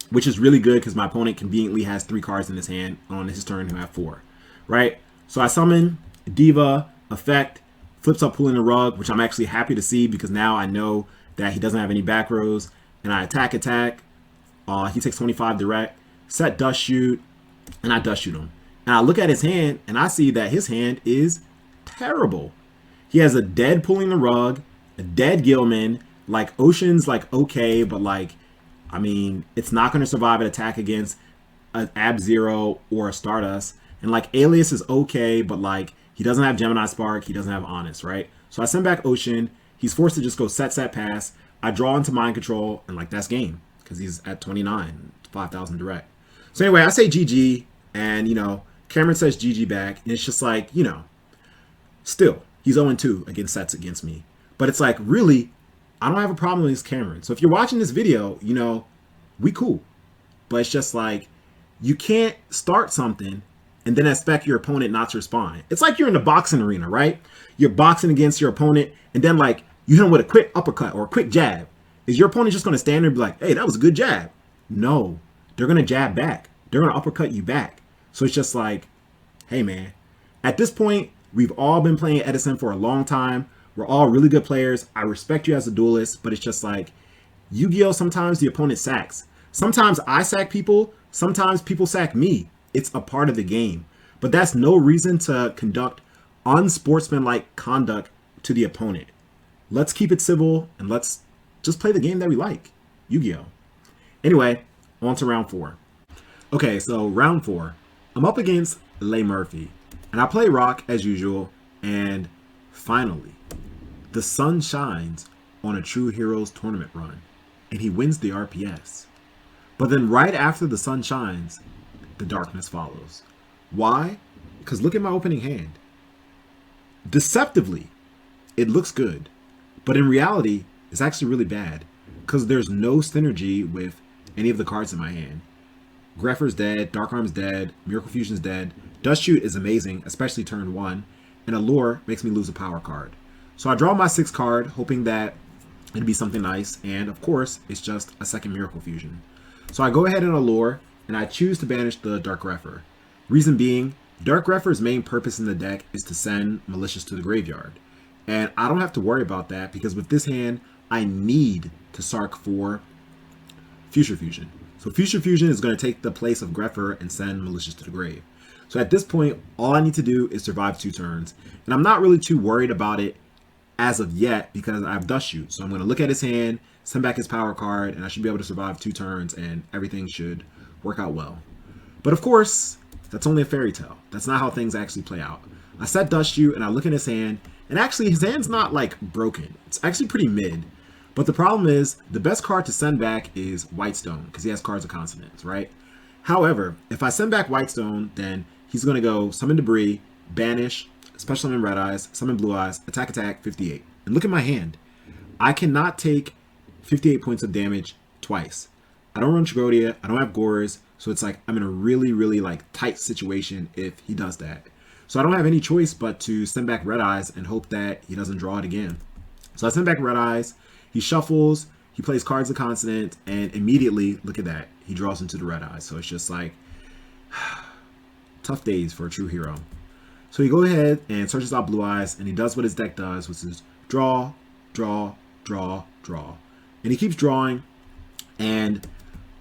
Which is really good because my opponent conveniently has 3 cards in his hand on his turn who have 4. Right? So I summon Diva, effect, flips up Pulling the Rug, which I'm actually happy to see because now I know that he doesn't have any back rows. And I attack. He takes 25 direct, set Dust Shoot, and I Dust Shoot him. And I look at his hand, and I see that his hand is terrible. He has a dead Pulling the Rug, a dead Gilman, like Ocean's like okay, but like, I mean, it's not going to survive an attack against an Ab-Zero or a Stardust. And like Alias is okay, but like he doesn't have Gemini Spark, he doesn't have Honest, right? So I send back Ocean. He's forced to just go set, pass. I draw into mind control, and like that's game because he's at 29, 5,000 direct. So anyway, I say GG, and you know, Cameron says GG back, and it's just like, you know, still he's 0-2 against sets against me. But it's like, really, I don't have a problem against Cameron. So if you're watching this video, you know, we cool. But it's just like, you can't start something and then expect your opponent not to respond. It's like you're in the boxing arena, right? You're boxing against your opponent, and then like you hit him with a quick uppercut or a quick jab. Is your opponent just going to stand there and be like, hey, that was a good jab? No, they're going to jab back. They're going to uppercut you back. So it's just like, hey, man, at this point, we've all been playing Edison for a long time. We're all really good players. I respect you as a duelist, but it's just like, Yu-Gi-Oh! Sometimes the opponent sacks. Sometimes I sack people. Sometimes people sack me. It's a part of the game. But that's no reason to conduct unsportsmanlike conduct to the opponent. Let's keep it civil and let's just play the game that we like. Yu-Gi-Oh! Anyway, on to round 4. Okay, so round 4. I'm up against Ley Murphy. And I play rock as usual. And finally, the sun shines on a ATrueHero's tournament run. And he wins the RPS. But then right after the sun shines, the darkness follows. Why? Because look at my opening hand. Deceptively, it looks good. But in reality, it's actually really bad. Because there's no synergy with any of the cards in my hand. Grepher's dead, Dark Arm's dead, Miracle Fusion's dead. Dust Shoot is amazing, especially turn 1. And Allure makes me lose a power card. So I draw my 6th card, hoping that it'd be something nice. And of course, it's just a second Miracle Fusion. So I go ahead and Allure, and I choose to banish the Dark Grepher. Reason being, Dark Grepher's main purpose in the deck is to send Malicious to the graveyard. And I don't have to worry about that because with this hand, I need to Sark for Future Fusion. So Future Fusion is going to take the place of Grepher and send Malicious to the grave. So at this point, all I need to do is survive 2 turns. And I'm not really too worried about it as of yet because I have Dust Shoot. So I'm going to look at his hand, send back his power card, and I should be able to survive 2 turns and everything should work out well. But of course, that's only a fairy tale. That's not how things actually play out. I set Dust Shoot and I look at his hand, and actually his hand's not like broken. It's actually pretty mid. But the problem is, the best card to send back is Whitestone, because he has cards of consonants, right? However, if I send back Whitestone, then he's going to go Summon Debris, Banish, Special Summon Red Eyes, Summon Blue Eyes, Attack, 58. And look at my hand. I cannot take 58 points of damage twice. I don't run Tragodia, I don't have Gores, so it's like I'm in a really, really like tight situation if he does that. So I don't have any choice but to send back Red Eyes and hope that he doesn't draw it again. So I send back Red Eyes, he shuffles, he plays cards of consonant, and immediately, look at that, he draws into the Red Eyes. So it's just like, tough days for a ATrueHero. So he goes ahead and searches out Blue Eyes, and he does what his deck does, which is draw, draw, draw, draw. And he keeps drawing, and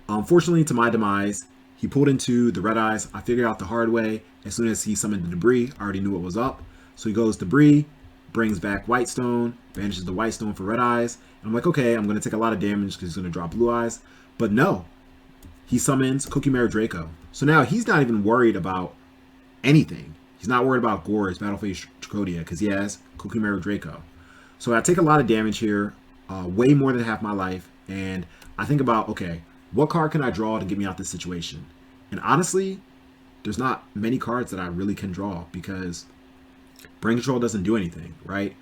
unfortunately to my demise, he pulled into the Red Eyes. I figured out the hard way. As soon as he summoned the Debris, I already knew what was up. So he goes Debris, brings back Whitestone, banishes the Whitestone for Red Eyes. And I'm like, okay, I'm going to take a lot of damage because he's going to draw Blue Eyes. But no, he summons Kokumaru Draco. So now he's not even worried about anything. He's not worried about Gore's Battleface Tragodia because he has Kokumaru Draco. So I take a lot of damage here, way more than half my life. And I think about, okay, what card can I draw to get me out this situation? And honestly, there's not many cards that I really can draw because Brain Control doesn't do anything, right?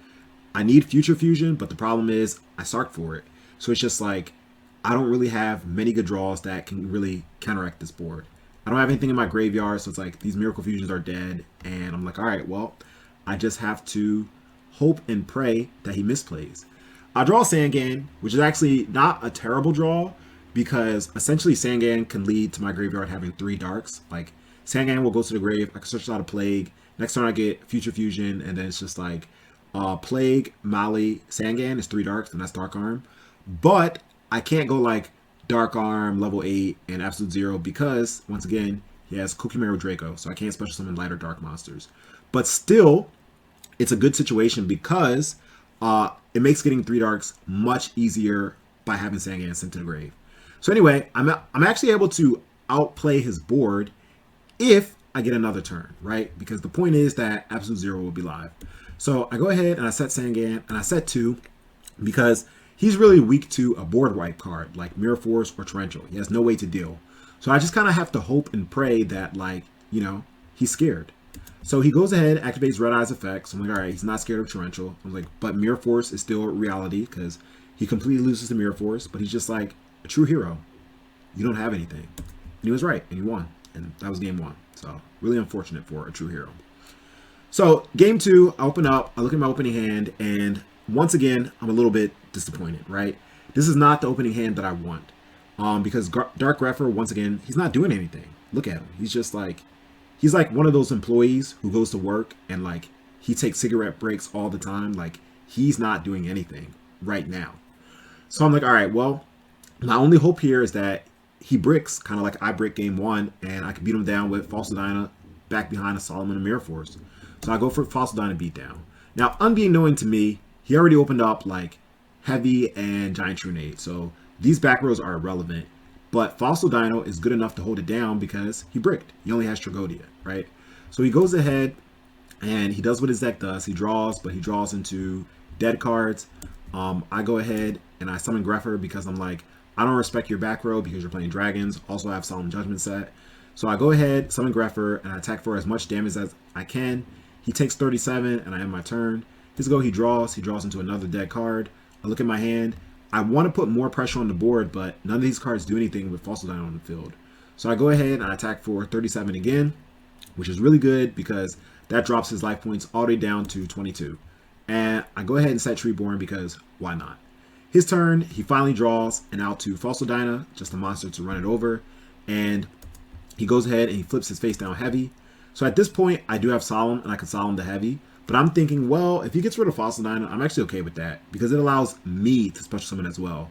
I need Future Fusion, but the problem is I Sark for it. So it's just like, I don't really have many good draws that can really counteract this board. I don't have anything in my graveyard, so it's like these Miracle Fusions are dead. And I'm like, all right, well, I just have to hope and pray that he misplays. I draw Sangan, which is actually not a terrible draw because essentially Sangan can lead to my graveyard having 3 darks. Like Sangan will go to the grave, I can search out a Plague. Next turn I get Future Fusion, and then it's just like Plague, Mali, Sangan is 3 darks, and that's Dark Arm. But I can't go like Dark Arm, level 8, and Absolute 0 because, once again, he has Kokumaru Draco, so I can't special summon light or dark monsters. But still, it's a good situation because it makes getting 3 darks much easier by having Sangan sent to the grave. So anyway, I'm actually able to outplay his board if I get another turn, right? Because the point is that Absolute 0 will be live. So I go ahead and I set Sangan, and I set 2 because he's really weak to a board wipe card like Mirror Force or Torrential. He has no way to deal. So I just kind of have to hope and pray that, like, you know, he's scared. So he goes ahead, activates Red Eye's effects. I'm like, all right, he's not scared of Torrential. I'm like, but Mirror Force is still reality because he completely loses to Mirror Force, but he's just like a true hero. You don't have anything. And he was right, and he won. And that was game 1. So really unfortunate for a true hero. So game 2, I open up, I look at my opening hand, and once again, I'm a little bit disappointed, right? This is not the opening hand that I want. Because Dark Grepher, once again, he's not doing anything. Look at him. He's just like, he's like one of those employees who goes to work and like he takes cigarette breaks all the time. Like he's not doing anything right now. So I'm like, all right, well, my only hope here is that he bricks, kind of like I brick game 1, and I can beat him down with False Dyna back behind a Solomon and Mirror Force. So I go for False Dyna beatdown. Now, unbeknown to me, he already opened up like Heavy and Giant Trunade. So these back rows are irrelevant, but Fossil Dino is good enough to hold it down because he bricked. He only has Tragodia, right? So he goes ahead and he does what his deck does. He draws, but he draws into dead cards. I go ahead and I summon Grepher because I'm like, I don't respect your back row because you're playing dragons. Also, I have Solemn Judgment set. So I go ahead, summon Grepher, and I attack for as much damage as I can. He takes 37, and I end my turn. His go, he draws into another dead card. I look at my hand. I want to put more pressure on the board, but none of these cards do anything with Fossil Dino on the field. So I go ahead and I attack for 37 again, which is really good because that drops his life points all the way down to 22. And I go ahead and set Treeborn because why not? His turn, he finally draws and out to Fossil Dino, just a monster to run it over. And he goes ahead and he flips his face down Heavy. So at this point, I do have Solemn and I can Solemn the Heavy. But I'm thinking, well, if he gets rid of Fossil Dino, I'm actually okay with that because it allows me to special summon as well.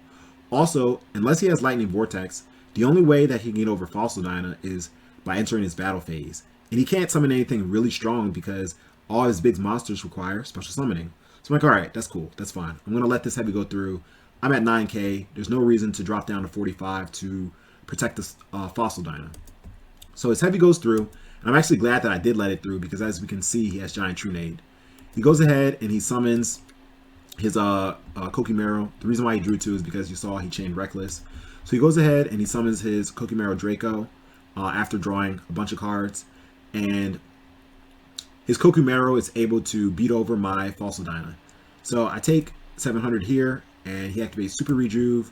Also, unless he has Lightning Vortex, the only way that he can get over Fossil Dino is by entering his battle phase. And he can't summon anything really strong because all his big monsters require special summoning. So I'm like, all right, that's cool. That's fine. I'm going to let this Heavy go through. I'm at 9k. There's no reason to drop down to 45 to protect this Fossil Dino. So his Heavy goes through. And I'm actually glad that I did let it through because as we can see, he has Giant Trunade. He goes ahead and he summons his Kokimero. The reason why he drew 2 is because you saw he chained Reckless. So he goes ahead and he summons his Kokimero Draco after drawing a bunch of cards. And his Kokimero is able to beat over my Fossil Dino. So I take 700 here and he activates Super Rejuve,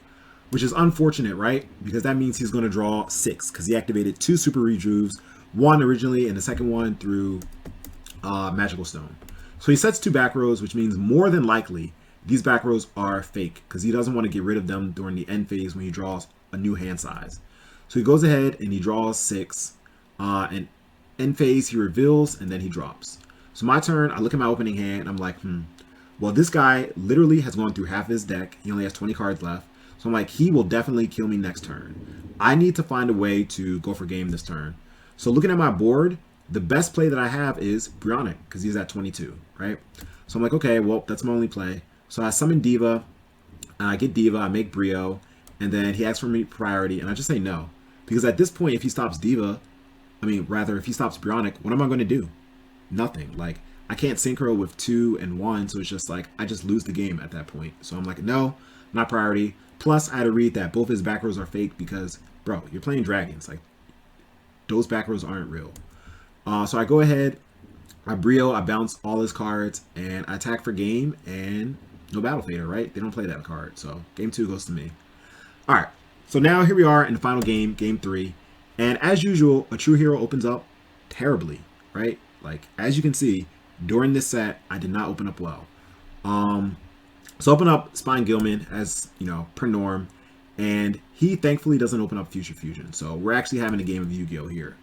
which is unfortunate, right? Because that means he's going to draw 6 because he activated 2 Super Rejuves, one originally and the second one through Magical Stone. So he sets 2 back rows, which means more than likely these back rows are fake because he doesn't want to get rid of them during the end phase when he draws a new hand size. So he goes ahead and he draws 6. And end phase he reveals and then he drops. So my turn, I look at my opening hand and I'm like, well, this guy literally has gone through half his deck. He only has 20 cards left. So I'm like, he will definitely kill me next turn. I need to find a way to go for game this turn. So looking at my board, the best play that I have is Brionic because he's at 22, right? So I'm like, okay, well, that's my only play. So I summon Diva, and I get Diva, I make Brio, and then he asks for me priority, and I just say no. Because at this point, if he stops Diva, if he stops Brionic, what am I going to do? Nothing. Like, I can't synchro with 2 and 1, so it's just like, I just lose the game at that point. So I'm like, no, not priority. Plus, I had to read that both his back rows are fake because, bro, you're playing dragons. Like, those back rows aren't real. So I go ahead, I Brio, I bounce all his cards, and I attack for game, and no Battle Fader, right? They don't play that card, so game 2 goes to me. All right, so now here we are in the final game, game 3, and as usual, a true hero opens up terribly, right? Like, as you can see, during this set, I did not open up well. So open up Spine Gilman as, per norm, and he thankfully doesn't open up Future Fusion, so we're actually having a game of Yu-Gi-Oh! Here.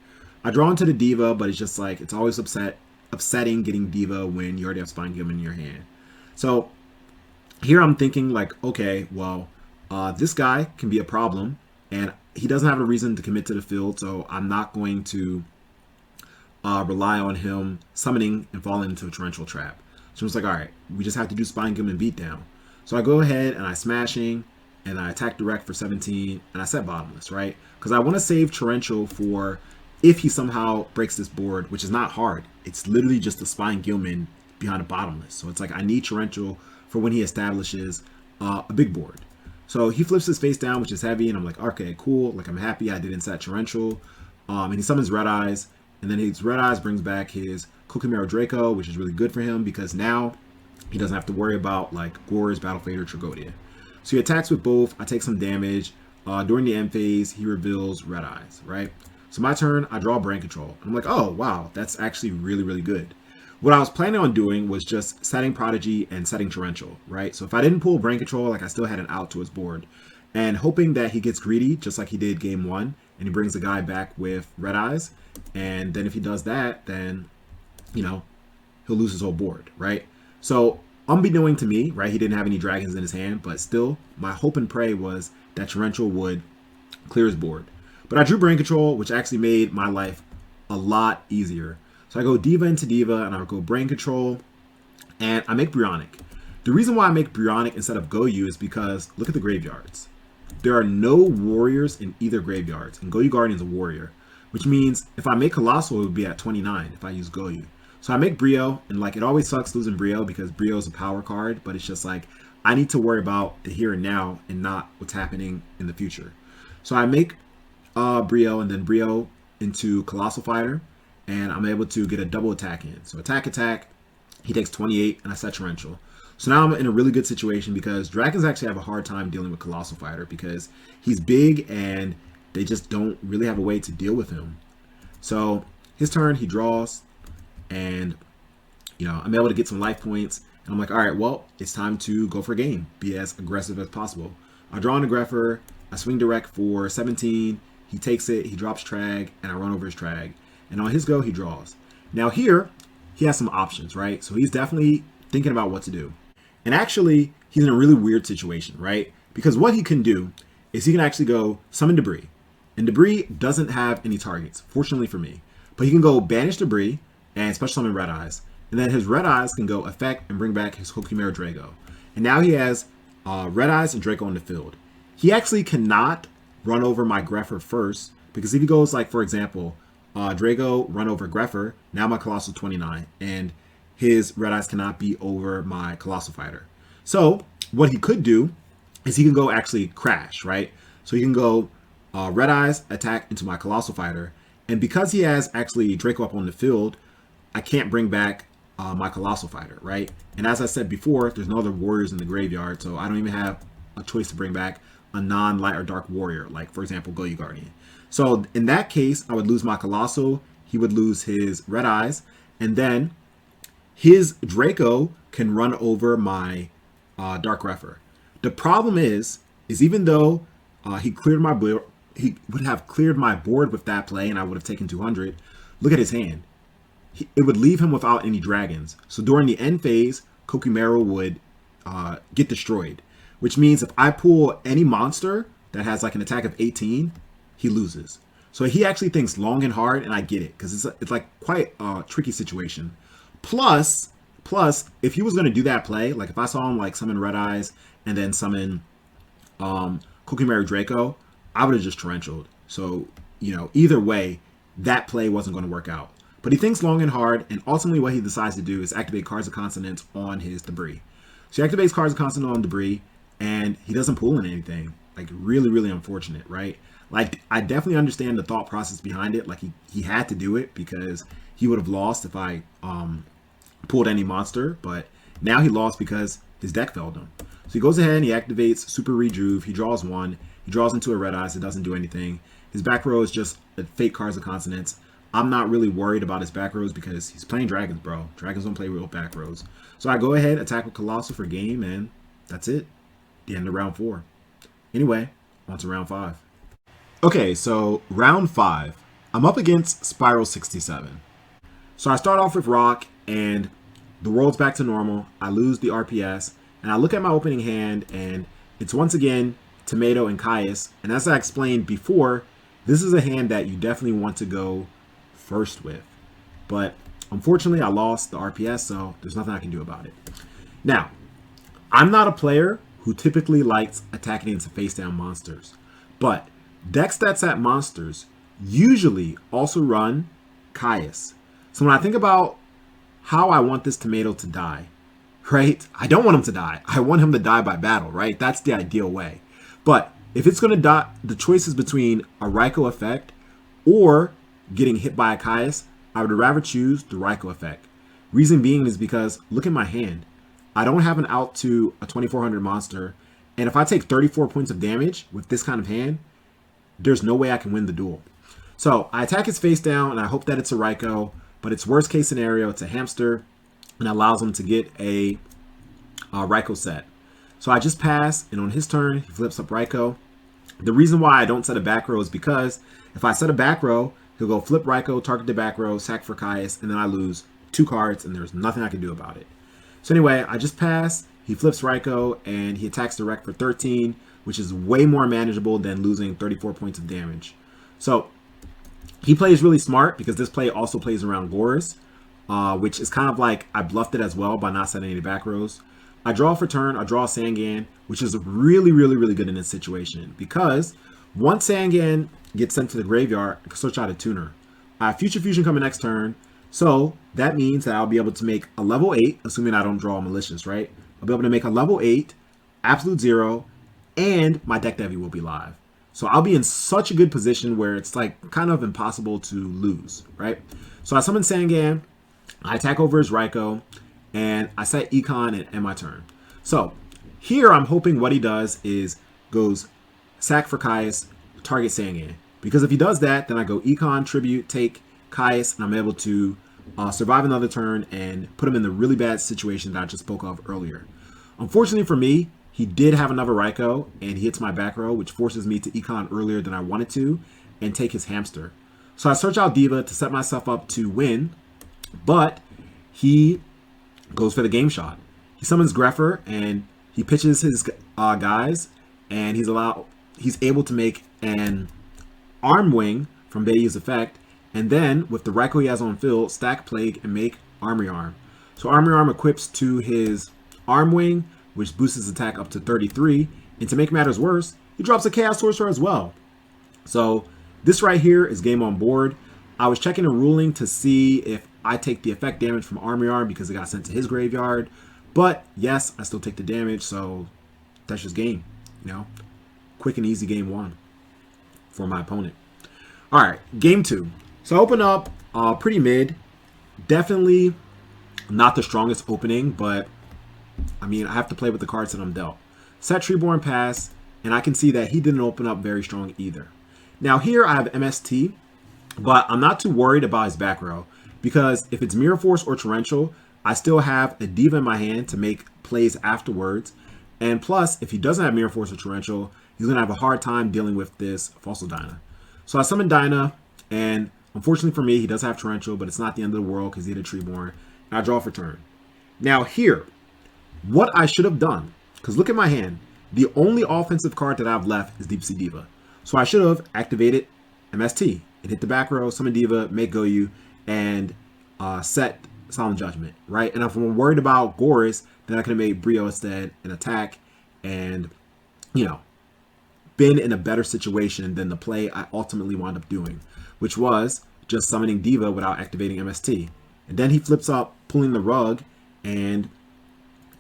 I draw into the Diva, but it's just like, it's always upsetting getting Diva when you already have Spine Gilman in your hand. So here I'm thinking like, okay, well, this guy can be a problem, and he doesn't have a reason to commit to the field, so I'm not going to rely on him summoning and falling into a torrential trap. So it's like, all right, we just have to do Spine Gilman beatdown. So I go ahead and I smashing, and I attack direct for 17, and I set bottomless, right? Because I want to save torrential for if he somehow breaks this board, which is not hard. It's literally just a Spine Gilman behind a bottomless. So it's like I need torrential for when he establishes a big board. So he flips his face down, which is heavy, and I'm like, okay, cool. Like, I'm happy I didn't set torrential. And he summons Red Eyes, and then his Red Eyes brings back his Kokimero Draco, which is really good for him because now he doesn't have to worry about like Gores, Battle Fade, or Tragodia. So he attacks with both. I take some damage. During the end phase, he reveals Red Eyes, right? So my turn, I draw Brain Control. I'm like, oh, wow, that's actually really, really good. What I was planning on doing was just setting Prodigy and setting Torrential, right? So if I didn't pull Brain Control, like I still had an out to his board. And hoping that he gets greedy, just like he did game one, and he brings the guy back with Red Eyes. And then if he does that, then, you know, he'll lose his whole board, right? So unbeknown to me, right, he didn't have any dragons in his hand, but still, my hope and pray was that Torrential would clear his board. But I drew Brain Control, which actually made my life a lot easier. So I go Diva into Diva, and I go Brain Control, and I make Bryonic. The reason why I make Bryonic instead of Goyu is because, look at the graveyards. There are no warriors in either graveyards, and Goyu Guardian's a warrior, which means if I make Colossal, it would be at 29 if I use Goyu. So I make Brio, and like it always sucks losing Brio because Brio is a power card, but it's just like I need to worry about the here and now and not what's happening in the future. So I make Brio and then Brio into Colossal Fighter, and I'm able to get a double attack in. So attack, he takes 28, and I set Torrential. So now I'm in a really good situation because dragons actually have a hard time dealing with Colossal Fighter because he's big and they just don't really have a way to deal with him. So his turn, he draws, and you know, I'm able to get some life points, and I'm like, all right, well, it's time to go for a game, be as aggressive as possible. I draw an Aggressor, I swing direct for 17, he takes it, he drops Trag, and I run over his Trag, and on his go, he draws. Now here, he has some options, right? So he's definitely thinking about what to do. And actually, he's in a really weird situation, right? Because what he can do is he can actually go summon Debris. And Debris doesn't have any targets, fortunately for me. But he can go banish Debris and special summon Red Eyes. And then his Red Eyes can go effect and bring back his Kokimero Draco. And now he has Red Eyes and Draco in the field. He actually cannot run over my Greffer first, because if he goes like, for example, Draco run over Greffer, now my Colossal 29, and his Red Eyes cannot be over my Colossal Fighter. So what he could do is he can go actually crash, right? So he can go Red Eyes, attack into my Colossal Fighter. And because he has actually Draco up on the field, I can't bring back my Colossal Fighter, right? And as I said before, there's no other warriors in the graveyard, so I don't even have a choice to bring back a non-light or dark warrior, like, for example, Goyu Guardian. So in that case, I would lose my Colossal, he would lose his Red Eyes, and then his Draco can run over my Dark Greffer. The problem is even though he cleared my board, he would have cleared my board with that play, and I would have taken 200. Look at his hand. It would leave him without any dragons. So during the end phase, Kokimero would get destroyed, which means if I pull any monster that has like an attack of 18, he loses. So he actually thinks long and hard, and I get it because it's like quite a tricky situation. Plus, if he was going to do that play, like if I saw him like summon Red Eyes and then summon Kokimero Draco, I would have just torrentialed. So, you know, either way, that play wasn't going to work out. But he thinks long and hard, and ultimately what he decides to do is activate Cards of Consonance on his Debris. So he activates Cards of Consonance on Debris, and he doesn't pull in anything. Like, really, really unfortunate, right? Like, I definitely understand the thought process behind it. Like, he had to do it because he would have lost if I pulled any monster, but now he lost because his deck failed him. So he goes ahead and he activates Super Rejuve. He draws one. He draws into a Red Eyes. It doesn't do anything. His back row is just fake Cards of Consonance. I'm not really worried about his back rows because he's playing dragons, bro. Dragons don't play real back rows. So I go ahead, attack with Colossal for game, and that's it. The end of round 4. Anyway, on to round 5. Okay, so round 5. I'm up against Spiral 67. So I start off with Rock, and the world's back to normal. I lose the RPS, and I look at my opening hand, and it's once again Tomato and Caius. And as I explained before, this is a hand that you definitely want to go first with. But unfortunately, I lost the RPS, so there's nothing I can do about it. Now, I'm not a player who typically likes attacking into face-down monsters, but decks that set monsters usually also run Caius. So when I think about how I want this Tomato to die, right? I don't want him to die. I want him to die by battle, right? That's the ideal way. But if it's going to die, the choice is between a Raikou effect or getting hit by a Caius. I would rather choose the Raikou effect. Reason being is because look at my hand. I don't have an out to a 2400 monster. And if I take 34 points of damage with this kind of hand, there's no way I can win the duel. So I attack his face down and I hope that it's a Raikou, but it's worst case scenario, it's a hamster and allows him to get a Raikou set. So I just pass, and on his turn, he flips up Raikou. The reason why I don't set a back row is because if I set a back row, he'll go flip Raikou, target the back row, sack for Caius, and then I lose 2 cards, and there's nothing I can do about it. So anyway, I just pass, he flips Raikou, and he attacks the Wreck for 13, which is way more manageable than losing 34 points of damage. So he plays really smart because this play also plays around Gores, which is kind of like I bluffed it as well by not setting any back rows. I draw for turn, I draw Sangan, which is really, really, really good in this situation because once Sangan gets sent to the graveyard, I can search out a tuner. I have Future Fusion coming next turn, so that means that I'll be able to make a level 8, assuming I don't draw Malicious, right? I'll be able to make a level 8, Absolute 0, and my deck Devi will be live. So I'll be in such a good position where it's like kind of impossible to lose, right? So I summon Sangan, I attack over his Raikou, and I set Econ and end my turn. So here I'm hoping what he does is goes sack for Caius, target Sangan. Because if he does that, then I go Econ, Tribute, take Caius, and I'm able to survive another turn and put him in the really bad situation that I just spoke of earlier. Unfortunately for me, he did have another Raikou, and he hits my back row, which forces me to Econ earlier than I wanted to, and take his hamster. So I search out Diva to set myself up to win, but he goes for the game shot. He summons Greffer, and he pitches his guys, and he's able to make an Arm Wing from Beiyu's effect, and then with the Raikou he has on field, stack Plague and make Armory Arm. So Armory Arm equips to his Arm Wing, which boosts his attack up to 33, and to make matters worse, he drops a Chaos Sorcerer as well. So this right here is game on board. I was checking a ruling to see if I take the effect damage from Armory Arm because it got sent to his graveyard, but yes, I still take the damage, so that's just game, you know, quick and easy game 1 for my opponent. All right, game 2. So I open up pretty mid, definitely not the strongest opening, but I mean, I have to play with the cards that I'm dealt. Set Treeborn pass, and I can see that he didn't open up very strong either. Now here I have MST, but I'm not too worried about his back row because if it's Mirror Force or Torrential, I still have a Diva in my hand to make plays afterwards. And plus, if he doesn't have Mirror Force or Torrential, he's going to have a hard time dealing with this Fossil Dyna. So I summon Dyna, and unfortunately for me, he does have Torrential, but it's not the end of the world because he had a Treeborn. And I draw for turn. Now here, what I should have done, because look at my hand, the only offensive card that I have left is Deep Sea Diva. So I should have activated MST. It hit the back row, summon Diva, make Goyu, and set Solemn Judgment, right? And if I'm worried about Gores, then I could have made Brio instead and attack and, you know, been in a better situation than the play I ultimately wound up doing, which was just summoning Diva without activating MST. And then he flips up, pulling the rug, and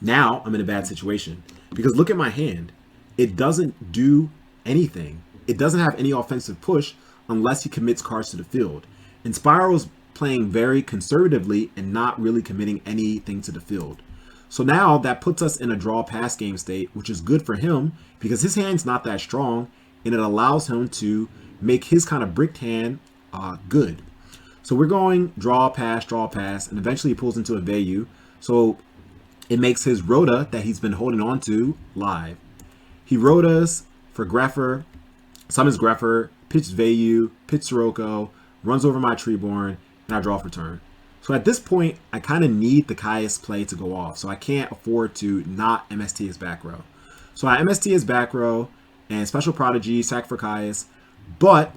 now I'm in a bad situation. Because look at my hand. It doesn't do anything. It doesn't have any offensive push unless he commits cards to the field. And Spiral's playing very conservatively and not really committing anything to the field. So now that puts us in a draw pass game state, which is good for him because his hand's not that strong and it allows him to make his kind of bricked hand good. So we're going draw, pass, and eventually he pulls into a Vayu. So it makes his Rhoda that he's been holding on to live. He Rhodas for Greffer, summons Greffer, pitches Vayu, pitches Sirocco, runs over my Treeborn, and I draw for turn. So at this point, I kind of need the Caius play to go off. So I can't afford to not MST his back row. So I MST his back row and Special Prodigy, sack for Caius. But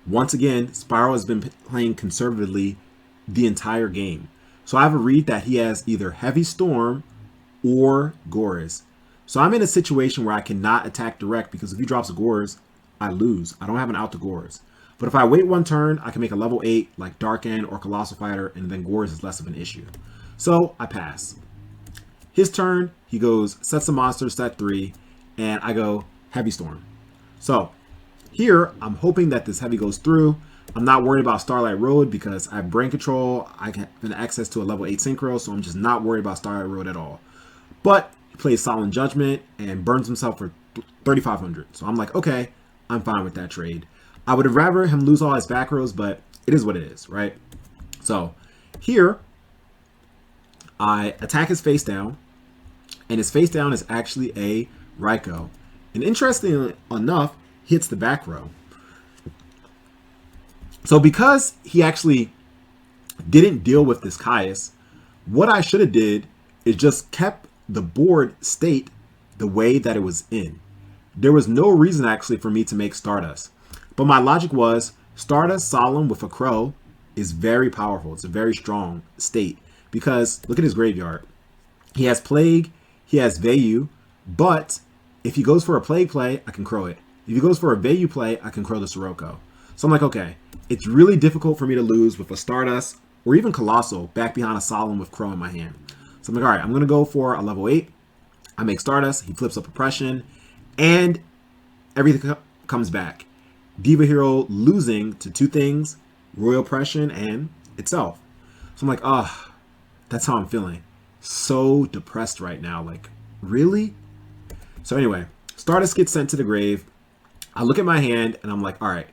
once again, Spiral has been playing conservatively the entire game. So I have a read that he has either Heavy Storm or Gores. So I'm in a situation where I cannot attack direct because if he drops a Gores, I lose. I don't have an out to Gores. But if I wait one turn, I can make a level 8 like Dark End or Colossal Fighter, and then Gores is less of an issue. So I pass. His turn, he goes, sets a monster, set 3, and I go Heavy Storm. So here, I'm hoping that this Heavy goes through. I'm not worried about Starlight Road because I have Brain Control. I can have access to a level 8 Synchro, so I'm just not worried about Starlight Road at all. But he plays Solemn Judgment and burns himself for 3,500. So I'm like, okay, I'm fine with that trade. I would have rather him lose all his back rows, but it is what it is, right? So here, I attack his face down, and his face down is actually a Raikou. And interestingly enough, hits the back row. So because he actually didn't deal with this Caius, what I should have did is just kept the board state the way that it was in. There was no reason actually for me to make Stardust. But my logic was Stardust Solemn with a Crow is very powerful. It's a very strong state because look at his graveyard. He has Plague, he has Vayu, but if he goes for a Plague play, I can Crow it. If he goes for a Vayu play, I can Crow the Sirocco. So I'm like, okay, it's really difficult for me to lose with a Stardust or even Colossal back behind a Solemn with Crow in my hand. So I'm like, all right, I'm going to go for a level 8. I make Stardust, he flips up Oppression, and everything comes back. Diva Hero losing to 2 things, Royal Oppression and itself. So I'm like, that's how I'm feeling. So depressed right now. Like, really? So anyway, Stardust gets sent to the grave. I look at my hand and I'm like, all right,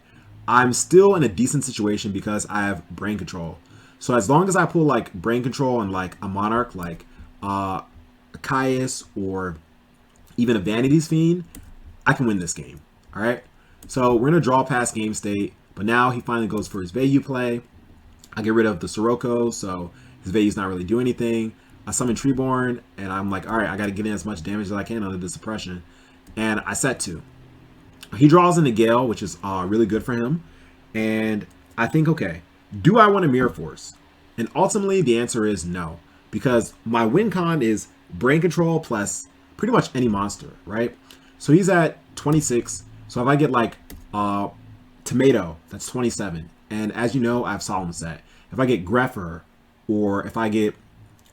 I'm still in a decent situation because I have Brain Control. So as long as I pull like Brain Control and like a Monarch, like a Caius or even a Vanity's Fiend, I can win this game. All right. So we're going to draw past game state, but now he finally goes for his Vayu play. I get rid of the Sirocco, so his Vayu's not really doing anything. I summon Treeborn, and I'm like, all right, I got to get in as much damage as I can under this suppression. And I set 2. He draws in the Gale, which is really good for him. And I think, okay, do I want a Mirror Force? And ultimately, the answer is no. Because my win con is Brain Control plus pretty much any monster, right? So he's at 26. So if I get like Tomato, that's 27. And as you know, I have Solemn set. If I get Greffer, or if I get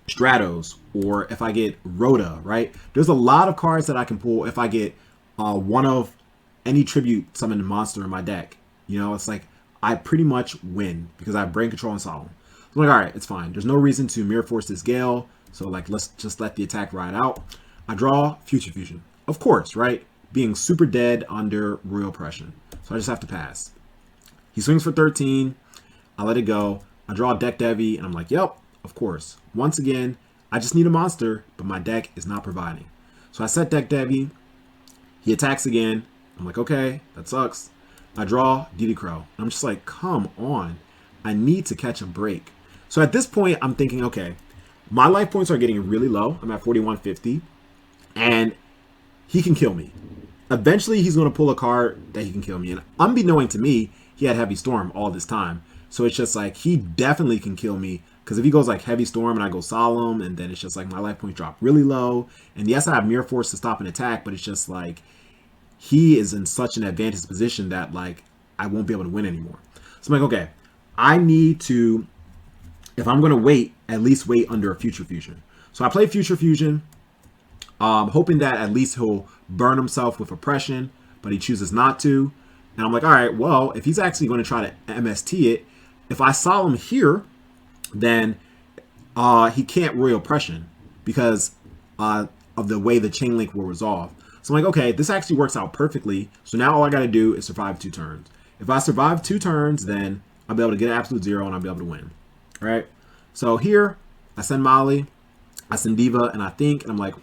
Stratos, or if I get Rhoda, right? There's a lot of cards that I can pull if I get one of any tribute summoned monster in my deck. You know, it's like I pretty much win because I have Brain Control and Solemn. So I'm like, all right, it's fine. There's no reason to Mirror Force this Gale. So like, let's just let the attack ride out. I draw Future Fusion. Of course, right? Being super dead under Royal Oppression. So I just have to pass. He swings for 13. I let it go. I draw a Deck Devi, and I'm like, yep, of course. Once again, I just need a monster, but my deck is not providing. So I set Deck Devi. He attacks again. I'm like, okay, that sucks. I draw DD Crow. I'm just like, come on. I need to catch a break. So at this point, I'm thinking, okay, my life points are getting really low. I'm at 4150, and he can kill me. Eventually, he's going to pull a card that he can kill me. And unbeknown to me, he had Heavy Storm all this time. So it's just like, he definitely can kill me. Because if he goes like Heavy Storm and I go Solemn, and then it's just like my life points drop really low. And yes, I have Mirror Force to stop an attack, but it's just like, he is in such an advantageous position that like, I won't be able to win anymore. So I'm like, okay, I need to, if I'm going to wait, at least wait under a Future Fusion. So I play Future Fusion, hoping that at least he'll burn himself with Oppression, but he chooses not to. And I'm like, all right, well, if he's actually going to try to MST it, if I Solemn here, then he can't Royal Oppression because of the way the Chain Link will resolve. So I'm like, okay, this actually works out perfectly. So now all I got to do is survive 2 turns. If I survive 2 turns, then I'll be able to get an absolute 0 and I'll be able to win. All right. So here I send Molly, I send Diva, and I think, and I'm like,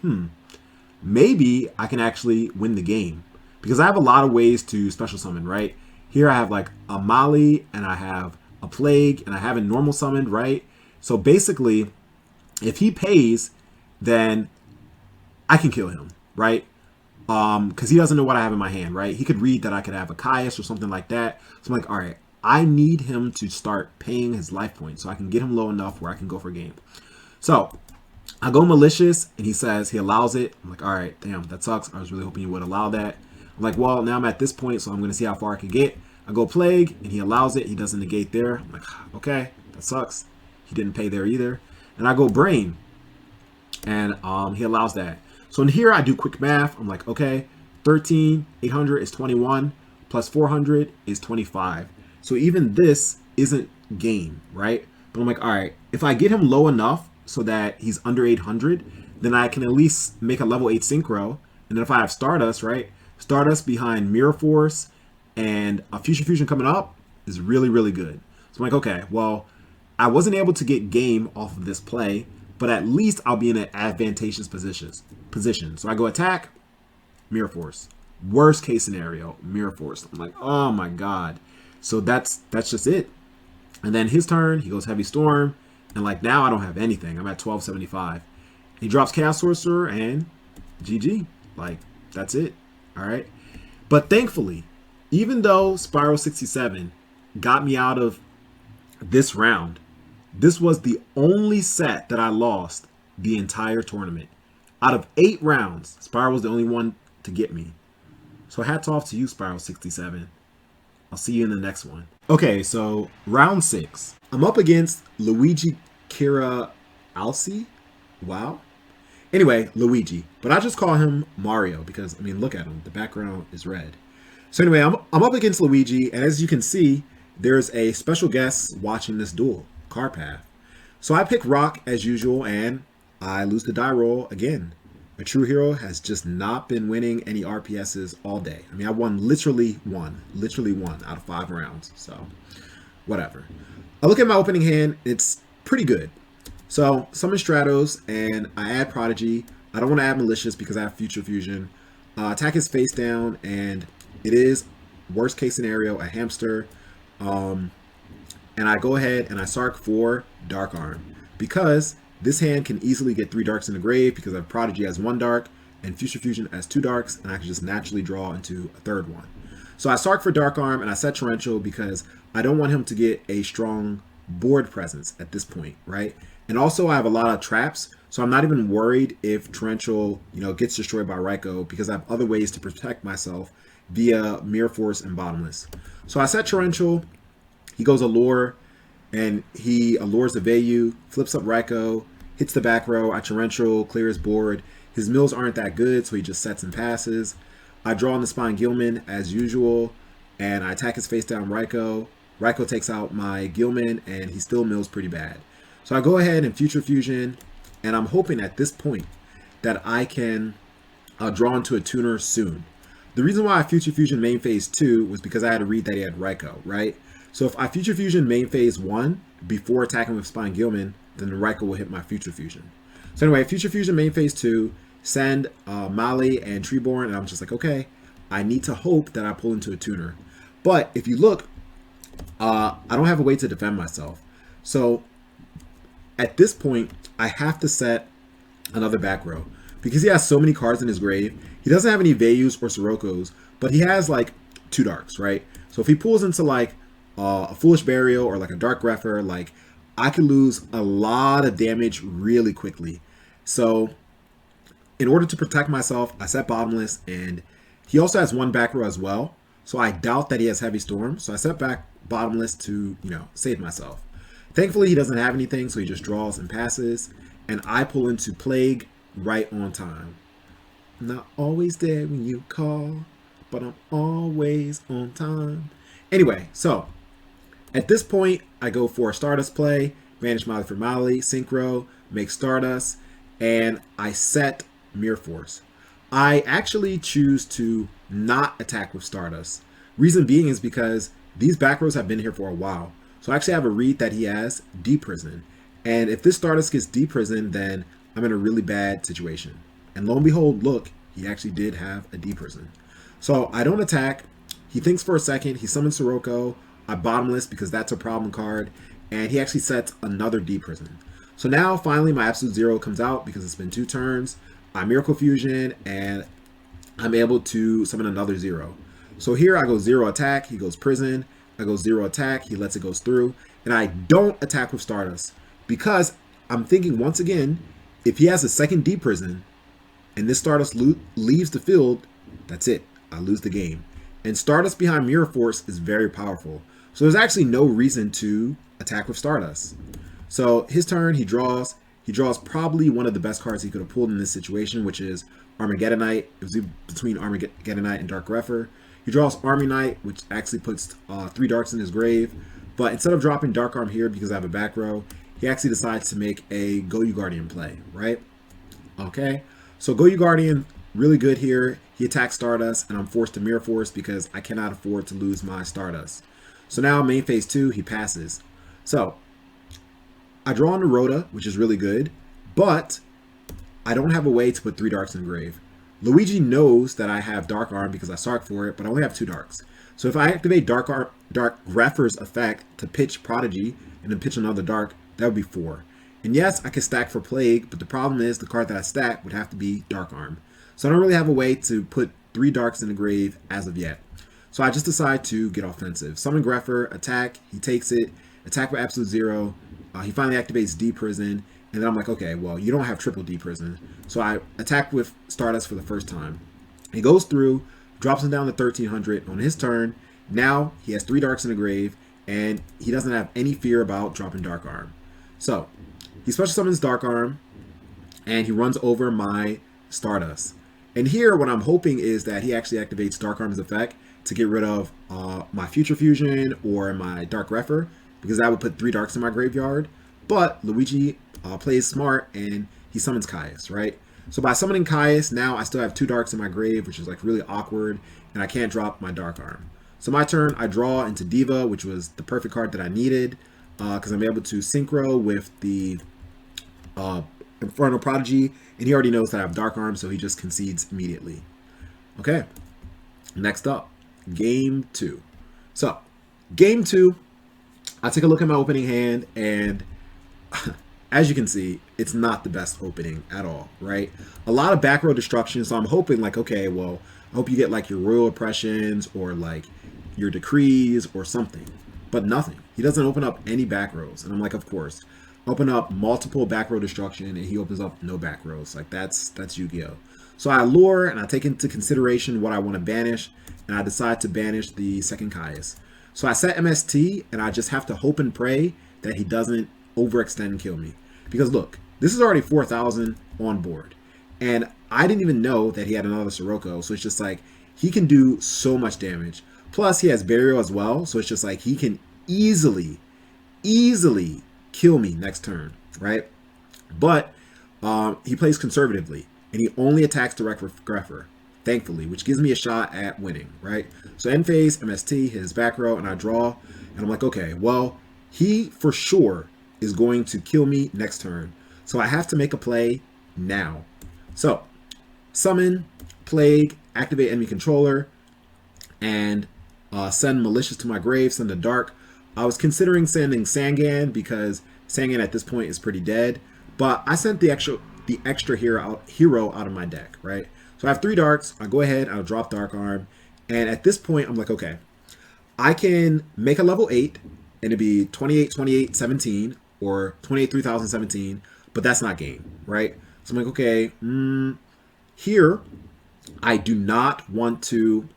maybe I can actually win the game because I have a lot of ways to special summon, right? Here I have like a Molly and I have a Plague and I haven't normal summoned, right? So basically, if he pays, then I can kill him, right? Because he doesn't know what I have in my hand, right? He could read that I could have a Caius or something like that. So I'm like, all right, I need him to start paying his life points so I can get him low enough where I can go for a game. So I go Malicious and he says he allows it. I'm like, all right, damn, that sucks. I was really hoping you would allow that. I'm like, well, now I'm at this point, so I'm going to see how far I can get. I go Plague and he allows it. He doesn't negate there. I'm like, okay, that sucks. He didn't pay there either. And I go Brain. and he allows that. So in here I do quick math. I'm like, okay, 13,800 is 21 plus 400 is 25. So even this isn't game, right? But I'm like, all right, if I get him low enough so that he's under 800, then I can at least make a level 8 synchro. And then if I have Stardust, right? Stardust behind Mirror Force and a Future Fusion coming up is really, really good. So I'm like, okay, well, I wasn't able to get game off of this play, but at least I'll be in an advantageous position. So I go attack, Mirror Force. Worst case scenario, Mirror Force. I'm like, oh my god. So that's just it. And then his turn, he goes Heavy Storm, and like now I don't have anything. I'm at 1275. He drops Chaos Sorcerer and GG. Like that's it. All right. But thankfully, even though Spiral 67 got me out of this round, this was the only set that I lost the entire tournament. Out of 8 rounds, Spiral was the only one to get me. So hats off to you, Spiral 67. I'll see you in the next one. Okay, so round 6. I'm up against Luigi Kira ALICI. Wow. Anyway, Luigi. But I just call him Mario because, I mean, look at him. The background is red. So anyway, I'm up against Luigi, and as you can see, there's a special guest watching this duel, Carpath. So I pick Rock as usual, and I lose the die roll again. ATrueHero has just not been winning any RPSs all day. I mean, I won literally one out of 5 rounds. So, whatever. I look at my opening hand. It's pretty good. So, summon Stratos, and I add Prodigy. I don't want to add Malicious because I have Future Fusion. Attack is face down, and it is, worst case scenario, a hamster. And I go ahead and I Sark for Dark Arm because this hand can easily get 3 darks in the grave because I have Prodigy as 1 dark and Future Fusion as 2 darks, and I can just naturally draw into a 3rd one. So I Sark for Dark Arm and I set Torrential because I don't want him to get a strong board presence at this point, right? And also I have a lot of traps, so I'm not even worried if Torrential, gets destroyed by Raikou because I have other ways to protect myself via Mirror Force and Bottomless. So I set Torrential, he goes Allure, and he allures the Vayu, flips up Raikou, hits the back row, I Torrential, clear his board. His mills aren't that good, so he just sets and passes. I draw on the Spine Gilman as usual, and I attack his face down Raikou. Raikou takes out my Gilman, and he still mills pretty bad. So I go ahead and Future Fusion, and I'm hoping at this point that I can draw into a tuner soon. The reason why I Future Fusion main phase 2 was because I had to read that he had Raikou, right? So if I Future Fusion main phase 1 before attacking with Spine Gilman, then the Raikou will hit my Future Fusion. So anyway, Future Fusion main phase 2, send Mali and Treeborn, and I'm just like, okay, I need to hope that I pull into a tuner. But if you look, I don't have a way to defend myself. So at this point, I have to set another back row. Because he has so many cards in his grave, he doesn't have any Vayus or Sirocco's, but he has like 2 darks, right? So if he pulls into like a Foolish Burial or like a Dark Grepher, like I could lose a lot of damage really quickly. So in order to protect myself, I set Bottomless, and he also has 1 back row as well. So I doubt that he has Heavy Storm. So I set back Bottomless to, save myself. Thankfully, he doesn't have anything, so he just draws and passes. And I pull into Plague right on time. I'm not always there when you call, but I'm always on time. Anyway, so at this point, I go for a Stardust play, Vanish Mali for Mali, Synchro, make Stardust, and I set Mirror Force. I actually choose to not attack with Stardust. Reason being is because these back rows have been here for a while. So I actually have a read that he has D-Prison. And if this Stardust gets D-Prison, then I'm in a really bad situation. And lo and behold, look, he actually did have a D-Prison. So I don't attack. He thinks for a second. He summons Sirocco. I Bottomless because that's a problem card. And he actually sets another D-Prison. So now, finally, my Absolute Zero comes out because it's been 2 turns. I Miracle Fusion, and I'm able to summon another 0. So here I go 0 attack. He goes Prison. I go 0 attack. He lets it go through. And I don't attack with Stardust because I'm thinking, once again, if he has a second D-Prison and this Stardust leaves the field, that's it. I lose the game. And Stardust behind Mirror Force is very powerful. So there's actually no reason to attack with Stardust. So his turn, he draws. he draws probably one of the best cards he could have pulled in this situation, which is Armageddonite. It was between Armageddonite and Dark Refer. He draws Army Knight, which actually puts 3 darks in his grave. But instead of dropping Dark Arm here because I have a back row, he actually decides to make a Goyu Guardian play, right? Okay, so Goyu Guardian, really good here. He attacks Stardust, and I'm forced to Mirror Force because I cannot afford to lose my Stardust. So now main phase 2, he passes. So I draw on the Rhoda, which is really good, but I don't have a way to put 3 darks in the grave. Luigi knows that I have Dark Arm because I Sark for it, but I only have 2 darks. So if I activate Dark Refer's effect to pitch Prodigy and then pitch another dark, that would be 4. And yes, I can stack for Plague, but the problem is the card that I stack would have to be Dark Arm. So I don't really have a way to put 3 darks in the grave as of yet. So I just decide to get offensive. Summon Greffer, attack, he takes it, attack with Absolute Zero. He finally activates D-Prison, and then I'm like, okay, well, you don't have triple D-Prison. So I attack with Stardust for the first time. He goes through, drops him down to 1300 on his turn. Now he has 3 darks in the grave, and he doesn't have any fear about dropping Dark Arm. So he special summons Dark Arm, and he runs over my Stardust. And here, what I'm hoping is that he actually activates Dark Arm's effect to get rid of my Future Fusion or my Dark Refer, because that would put 3 darks in my graveyard. But Luigi plays smart, and he summons Caius, right? So by summoning Caius, now I still have 2 darks in my grave, which is like really awkward, and I can't drop my Dark Arm. So my turn, I draw into Diva, which was the perfect card that I needed, because I'm able to synchro with the Infernal Prodigy, and he already knows that I have Dark Arm, so he just concedes immediately. Okay, next up, Game 2. So, Game 2, I take a look at my opening hand, and as you can see, it's not the best opening at all, right? A lot of back row destruction, so I'm hoping like, okay, well, I hope you get like your Royal Oppressions or like your Decrees or something, but nothing. He doesn't open up any back rows, and I'm like, of course. Open up multiple back row destruction, and he opens up no back rows. Like, that's Yu-Gi-Oh! So I allure, and I take into consideration what I want to banish, and I decide to banish the second Caius. So I set MST, and I just have to hope and pray that he doesn't overextend and kill me. Because look, this is already 4,000 on board. And I didn't even know that he had another Sirocco, so it's just like, he can do so much damage. Plus, he has Burial as well, so it's just like, he can easily kill me next turn, right? But he plays conservatively, and he only attacks direct with Greffer, thankfully, which gives me a shot at winning, right? So end phase, MST, his back row, and I draw, and I'm like, okay, well, he for sure is going to kill me next turn. So I have to make a play now. So summon, Plague, activate enemy controller, and send Malicious to my grave, send a Dark. I was considering sending Sangan because Sangan at this point is pretty dead, but I sent the extra hero out of my deck, right? So I have 3 darks. I go ahead, I'll drop Dark Arm, and at this point I'm like, okay, I can make a level 8 and it'd be 28, 28, 17 or 28, 3017, but that's not game, right? So I'm like, okay, here I do not want to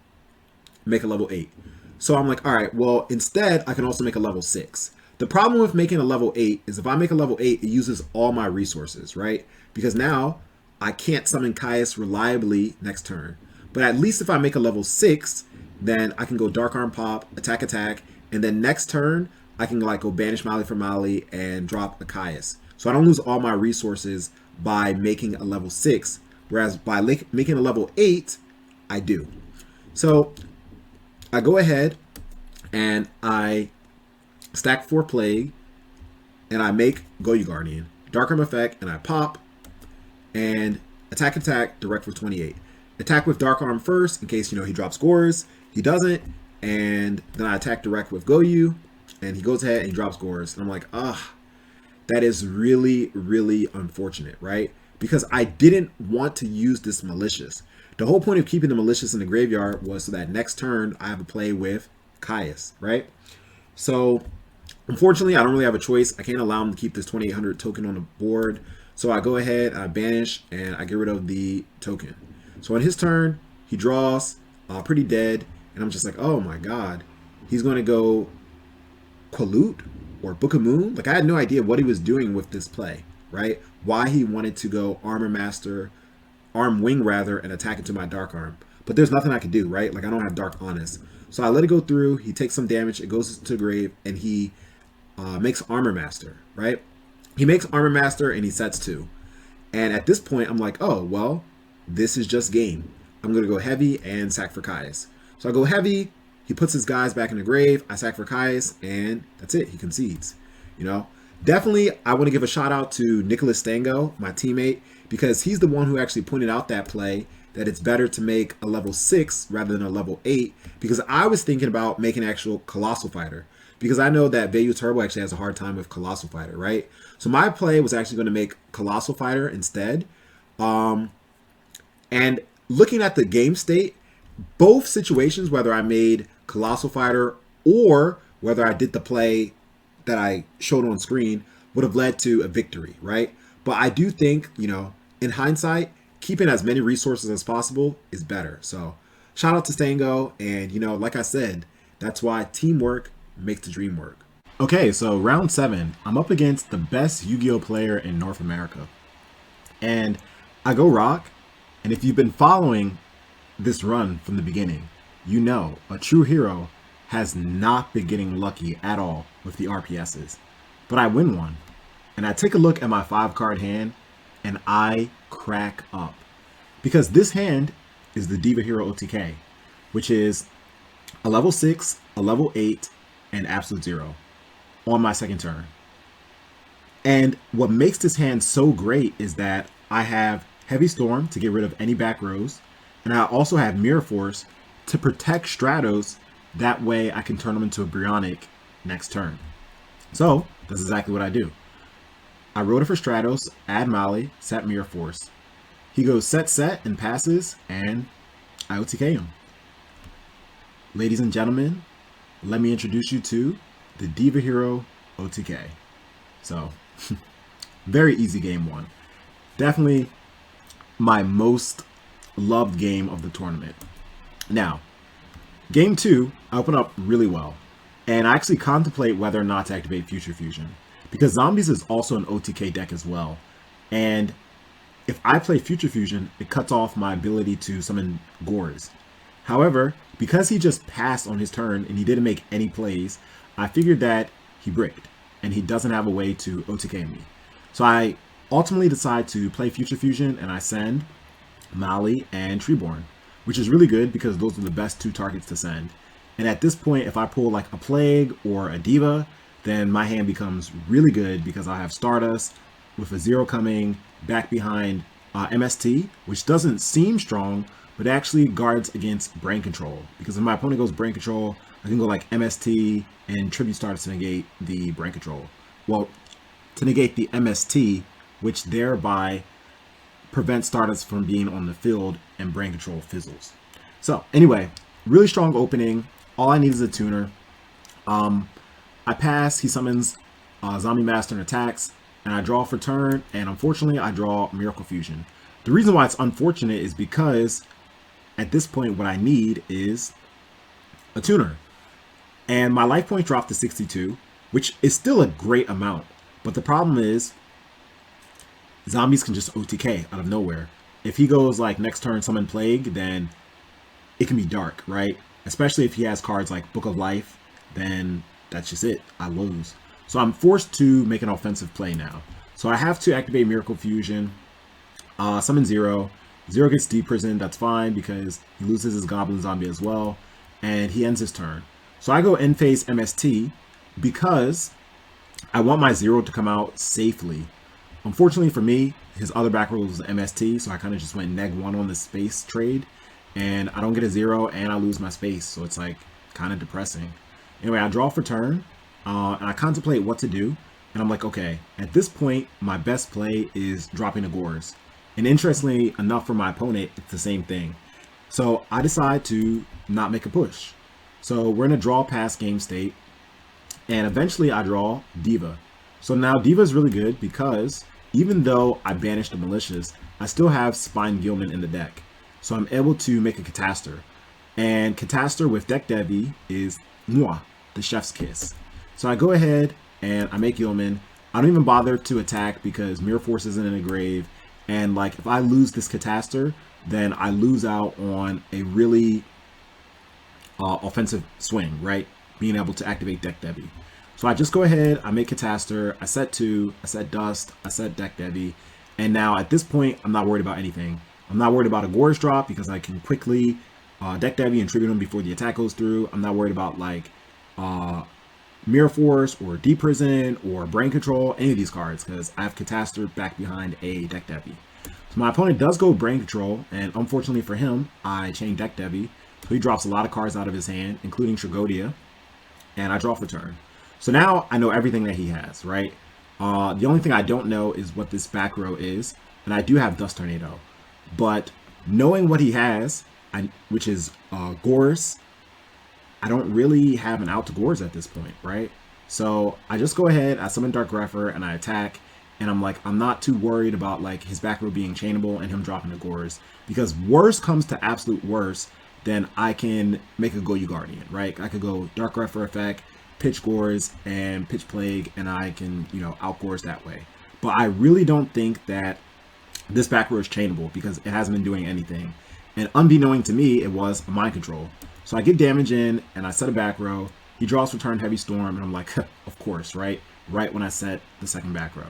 make a level 8. So I'm like, all right, well, instead, I can also make a level 6. The problem with making a level 8 is if I make a level 8, it uses all my resources, right? Because now I can't summon Caius reliably next turn. But at least if I make a level 6, then I can go Dark Arm Pop, attack, and then next turn, I can like go banish Mali for Mali and drop a Caius. So I don't lose all my resources by making a level 6, whereas by making a level 8, I do. So I go ahead and I stack 4 Plague, and I make Goyu Guardian, Dark Arm effect, and I pop, and attack, direct with 28. Attack with Dark Arm first, in case, he drops scores. He doesn't, and then I attack direct with Goyu, and he goes ahead and he drops scores. And I'm like, that is really, really unfortunate, right? Because I didn't want to use this Malicious. The whole point of keeping the Malicious in the graveyard was so that next turn I have a play with Caius, right? So unfortunately, I don't really have a choice. I can't allow him to keep this 2800 token on the board. So I go ahead, I banish, and I get rid of the token. So on his turn, he draws, pretty dead, and I'm just like, oh my god. He's going to go Qualut or Book of Moon? Like, I had no idea what he was doing with this play, right? Why he wanted to go arm wing rather, and attack into my dark arm. But there's nothing I can do, right? Like I don't have dark honest. So I let it go through. He takes some damage. It goes to the grave, and he makes Armor Master, right? He makes Armor Master, and he sets 2. And at this point, I'm like, oh, well, this is just game. I'm going to go heavy and sack for Caius. So I go heavy. He puts his guys back in the grave. I sack for Caius, and that's it. He concedes. You know, definitely, I want to give a shout out to Nicholas Stango, my teammate, because he's the one who actually pointed out that play, that it's better to make a level 6 rather than a level 8, because I was thinking about making an actual Colossal Fighter, because I know that Vayu Turbo actually has a hard time with Colossal Fighter, right? So my play was actually going to make Colossal Fighter instead. And looking at the game state, both situations, whether I made Colossal Fighter or whether I did the play that I showed on screen, would have led to a victory, right? But I do think, you know, in hindsight, keeping as many resources as possible is better. So shout out to Stango. And, you know, like I said, that's why teamwork makes the dream work. Okay, so round 7, I'm up against the best Yu-Gi-Oh player in North America. And I go rock. And if you've been following this run from the beginning, you know ATrueHero has not been getting lucky at all with the RPSs. But I win one. And I take a look at my 5-card hand, and I crack up. Because this hand is the Diva Hero OTK, which is a level 6, a level 8, and absolute 0 on my second turn. And what makes this hand so great is that I have Heavy Storm to get rid of any back rows, and I also have Mirror Force to protect Stratos. That way I can turn them into a Brionic next turn. So that's exactly what I do. I wrote it for Stratos, add Mali, set Mirror Force. He goes set and passes, and I OTK him. Ladies and gentlemen, let me introduce you to the Diva Hero OTK. So, very easy game 1. Definitely my most loved game of the tournament. Now, game 2, I open up really well. And I actually contemplate whether or not to activate Future Fusion, because Zombies is also an OTK deck as well. And if I play Future Fusion, it cuts off my ability to summon Gores. However, because he just passed on his turn and he didn't make any plays, I figured that he bricked and he doesn't have a way to OTK me. So I ultimately decide to play Future Fusion, and I send Mali and Treeborn, which is really good because those are the best 2 targets to send. And at this point, if I pull like a Plague or a Diva, then my hand becomes really good because I have Stardust with a 0 coming back behind MST, which doesn't seem strong, but actually guards against Brain Control. Because if my opponent goes Brain Control, I can go like MST and Tribute Stardust to negate the Brain Control. Well, to negate the MST, which thereby prevents Stardust from being on the field and Brain Control fizzles. So anyway, really strong opening. All I need is a tuner. I pass, he summons Zombie Master and attacks, and I draw for turn, and unfortunately I draw Miracle Fusion. The reason why it's unfortunate is because at this point what I need is a tuner. And my life points dropped to 62, which is still a great amount. But the problem is Zombies can just OTK out of nowhere. If he goes like next turn summon Plague, then it can be dark, right? Especially if he has cards like Book of Life, then that's just it. I lose. So I'm forced to make an offensive play now. So I have to activate Miracle Fusion, summon 0. 0 gets deprisoned, that's fine because he loses his Goblin Zombie as well, and he ends his turn. So I go end phase MST because I want my 0 to come out safely. Unfortunately for me, his other back row was MST, so I kind of just went neg 1 on the space trade, and I don't get a 0 and I lose my space, so it's like kind of depressing. Anyway, I draw for turn, and I contemplate what to do, and I'm like, okay, at this point, my best play is dropping the Gores. And interestingly enough for my opponent, it's the same thing. So I decide to not make a push. So we're in a draw pass game state, and eventually I draw Diva. So now Diva is really good because even though I banished the Malicious, I still have Spine Gilman in the deck. So I'm able to make a Catastor. And Catastor with Deck Devi is Mwah, the Chef's Kiss. So I go ahead and I make Gilman. I don't even bother to attack because Mirror Force isn't in a grave. And like if I lose this Catastor, then I lose out on a really offensive swing, right? Being able to activate Deck Debbie. So I just go ahead, I make Catastor, I set 2, I set Dust, I set Deck Debbie, and now at this point, I'm not worried about anything. I'm not worried about a Gorz drop because I can quickly Deck Debbie and tribute him before the attack goes through. I'm not worried about like Mirror Force or Deep Prison or Brain Control, any of these cards, because I have Catastor back behind a Deck Debbie. So my opponent does go Brain Control, and unfortunately for him, I chain Deck Debbie. So he drops a lot of cards out of his hand, including Tragodia, and I draw for turn. So now I know everything that he has, right? The only thing I don't know is what this back row is, and I do have Dust Tornado. But knowing what he has, which is Gorz, I don't really have an out to Gorz at this point, right? So I just go ahead, I summon Dark Grepher, and I attack, and I'm like, I'm not too worried about like his back row being chainable and him dropping the Gorz, because worst comes to absolute worst, then I can make a Goyu Guardian, right? I could go Dark Grepher effect, pitch Gorz, and pitch Plague, and I can, you know, out Gorz that way. But I really don't think that this back row is chainable because it hasn't been doing anything. And unbeknown to me, it was a Mind Control. So I get damage in, and I set a back row. He draws for turn Heavy Storm, and I'm like, of course, right? Right when I set the second back row.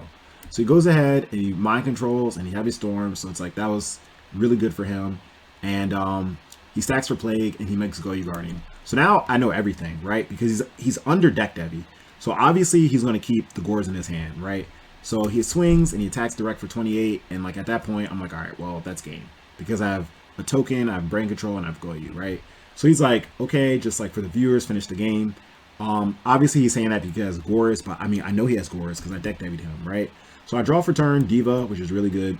So he goes ahead, and he Mind Controls, and he Heavy Storm, so it's like, that was really good for him. And he stacks for Plague, and he makes Goyu Guardian. So now I know everything, right? Because he's under Deck Debbie. So obviously he's going to keep the Gorz in his hand, right? So he swings and he attacks direct for 28. And like at that point, I'm like, all right, well, that's game. Because I have a token, I have Brain Control, and I have Goyu, right? So he's like, okay, just like for the viewers, finish the game. Obviously he's saying that because Gorz, but I mean, I know he has Gorz because I Deck Debbie'd him, right? So I draw for turn, Diva, which is really good.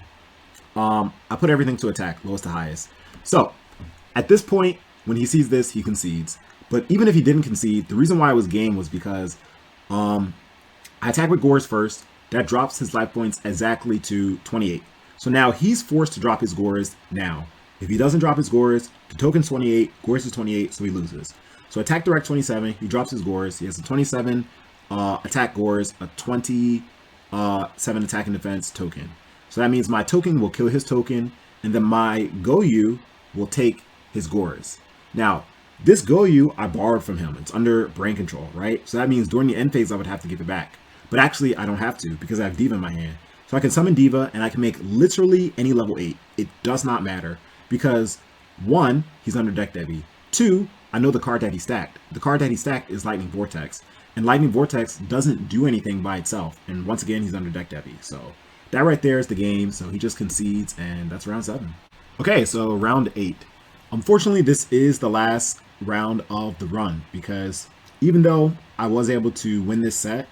I put everything to attack, lowest to highest. So at this point, when he sees this, he concedes. But even if he didn't concede, the reason why it was game was because I attack with Gorz first. That drops his life points exactly to 28. So now he's forced to drop his Gorz now. If he doesn't drop his Gorz, the token's 28, Gorz is 28, so he loses. So attack direct 27, he drops his Gorz. He has a 27 attack Gorz, a 27 attack and defense token. So that means my token will kill his token, and then my Goyu will take his Gorz. Now, this Goyu I borrowed from him. It's under Brain Control, right? So that means during the end phase, I would have to give it back. But actually, I don't have to because I have Diva in my hand. So I can summon Diva, and I can make literally any level 8. It does not matter because, 1, he's under Deck Debbie. 2, I know the card that he stacked. The card that he stacked is Lightning Vortex. And Lightning Vortex doesn't do anything by itself. And once again, he's under Deck Debbie. So that right there is the game. So he just concedes, and that's round 7. Okay, so round 8. Unfortunately, this is the last round of the run because even though I was able to win this set,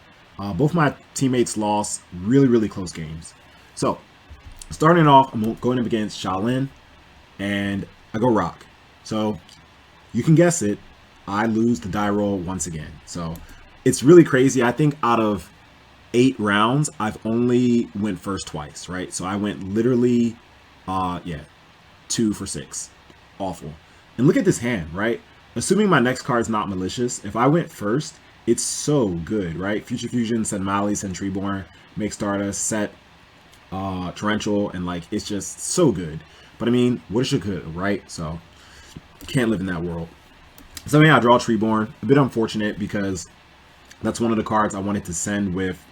both my teammates lost really close games. So starting off, I'm going up against xChaolin, and I go Rock. So you can guess it, I lose the die roll once again. So it's really crazy. I think out of 8 rounds, I've only went first twice, right? So I went literally, 2 for 6. Awful. And look at this hand, right? Assuming my next card is not malicious, if I went first, it's so good, right? Future Fusion, send Mali, send Treeborn, make Stardust, set Torrential, and like, it's just so good. But I mean, wish it could, right? So, can't live in that world. So yeah, I draw Treeborn. A bit unfortunate because that's one of the cards I wanted to send with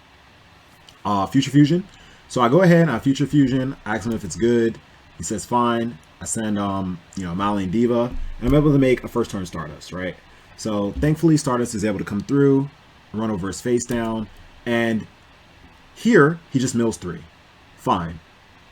Future Fusion. So I go ahead, I Future Fusion, I ask him if it's good. He says fine. I send Mali and Diva, and I'm able to make a first turn Stardust, right? So thankfully Stardust is able to come through, run over his face down, and here he just mills 3. Fine.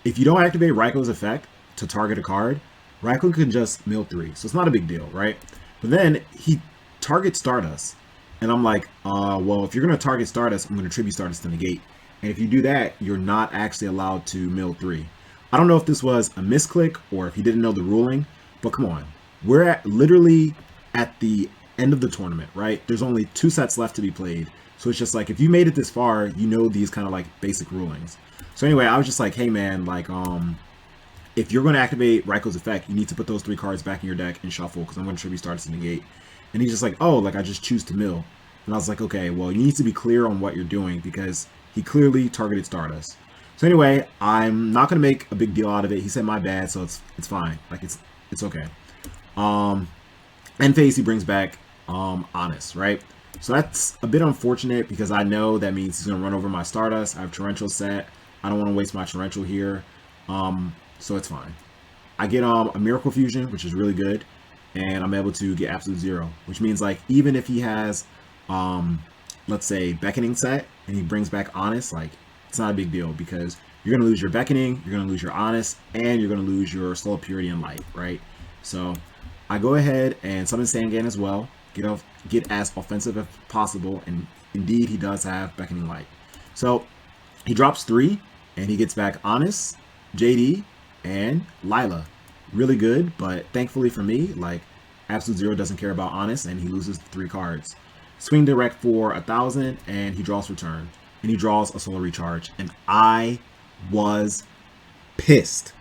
If you don't activate Raico's effect to target a card, Raikou can just mill 3, so it's not a big deal, right? But then he targets Stardust, and I'm like, well, if you're going to target Stardust, I'm going to tribute Stardust to negate. And if you do that, you're not actually allowed to mill 3. I don't know if this was a misclick or if he didn't know the ruling, but come on. We're literally at the end of the tournament, right? There's only 2 sets left to be played. So it's just like, if you made it this far, you know these kind of like basic rulings. So anyway, I was just like, hey man, like, if you're going to activate Raico's effect, you need to put those 3 cards back in your deck and shuffle because I'm going to tribute Stardust to negate. And he's just like, oh, like I just choose to mill. And I was like, okay, well, you need to be clear on what you're doing because he clearly targeted Stardust. So anyway, I'm not gonna make a big deal out of it. He said my bad, so it's fine. Like it's okay. End phase he brings back Honest, right? So that's a bit unfortunate because I know that means he's gonna run over my Stardust. I have Torrential set. I don't want to waste my Torrential here. So it's fine. I get a Miracle Fusion, which is really good, and I'm able to get Absolute Zero, which means like even if he has let's say Beckoning set and he brings back Honest, like it's not a big deal because you're gonna lose your Beckoning, you're gonna lose your Honest, and you're gonna lose your Soul of Purity and Light, right? So I go ahead and summon Sangan as well, get as offensive as possible, and indeed he does have Beckoning Light. So he drops 3 and he gets back Honest, JD, and Lila. Really good, but thankfully for me, like Absolute Zero doesn't care about Honest and he loses 3 cards. Swing Direct for 1,000 and he draws Return. And he draws a Solar Recharge. And I was pissed.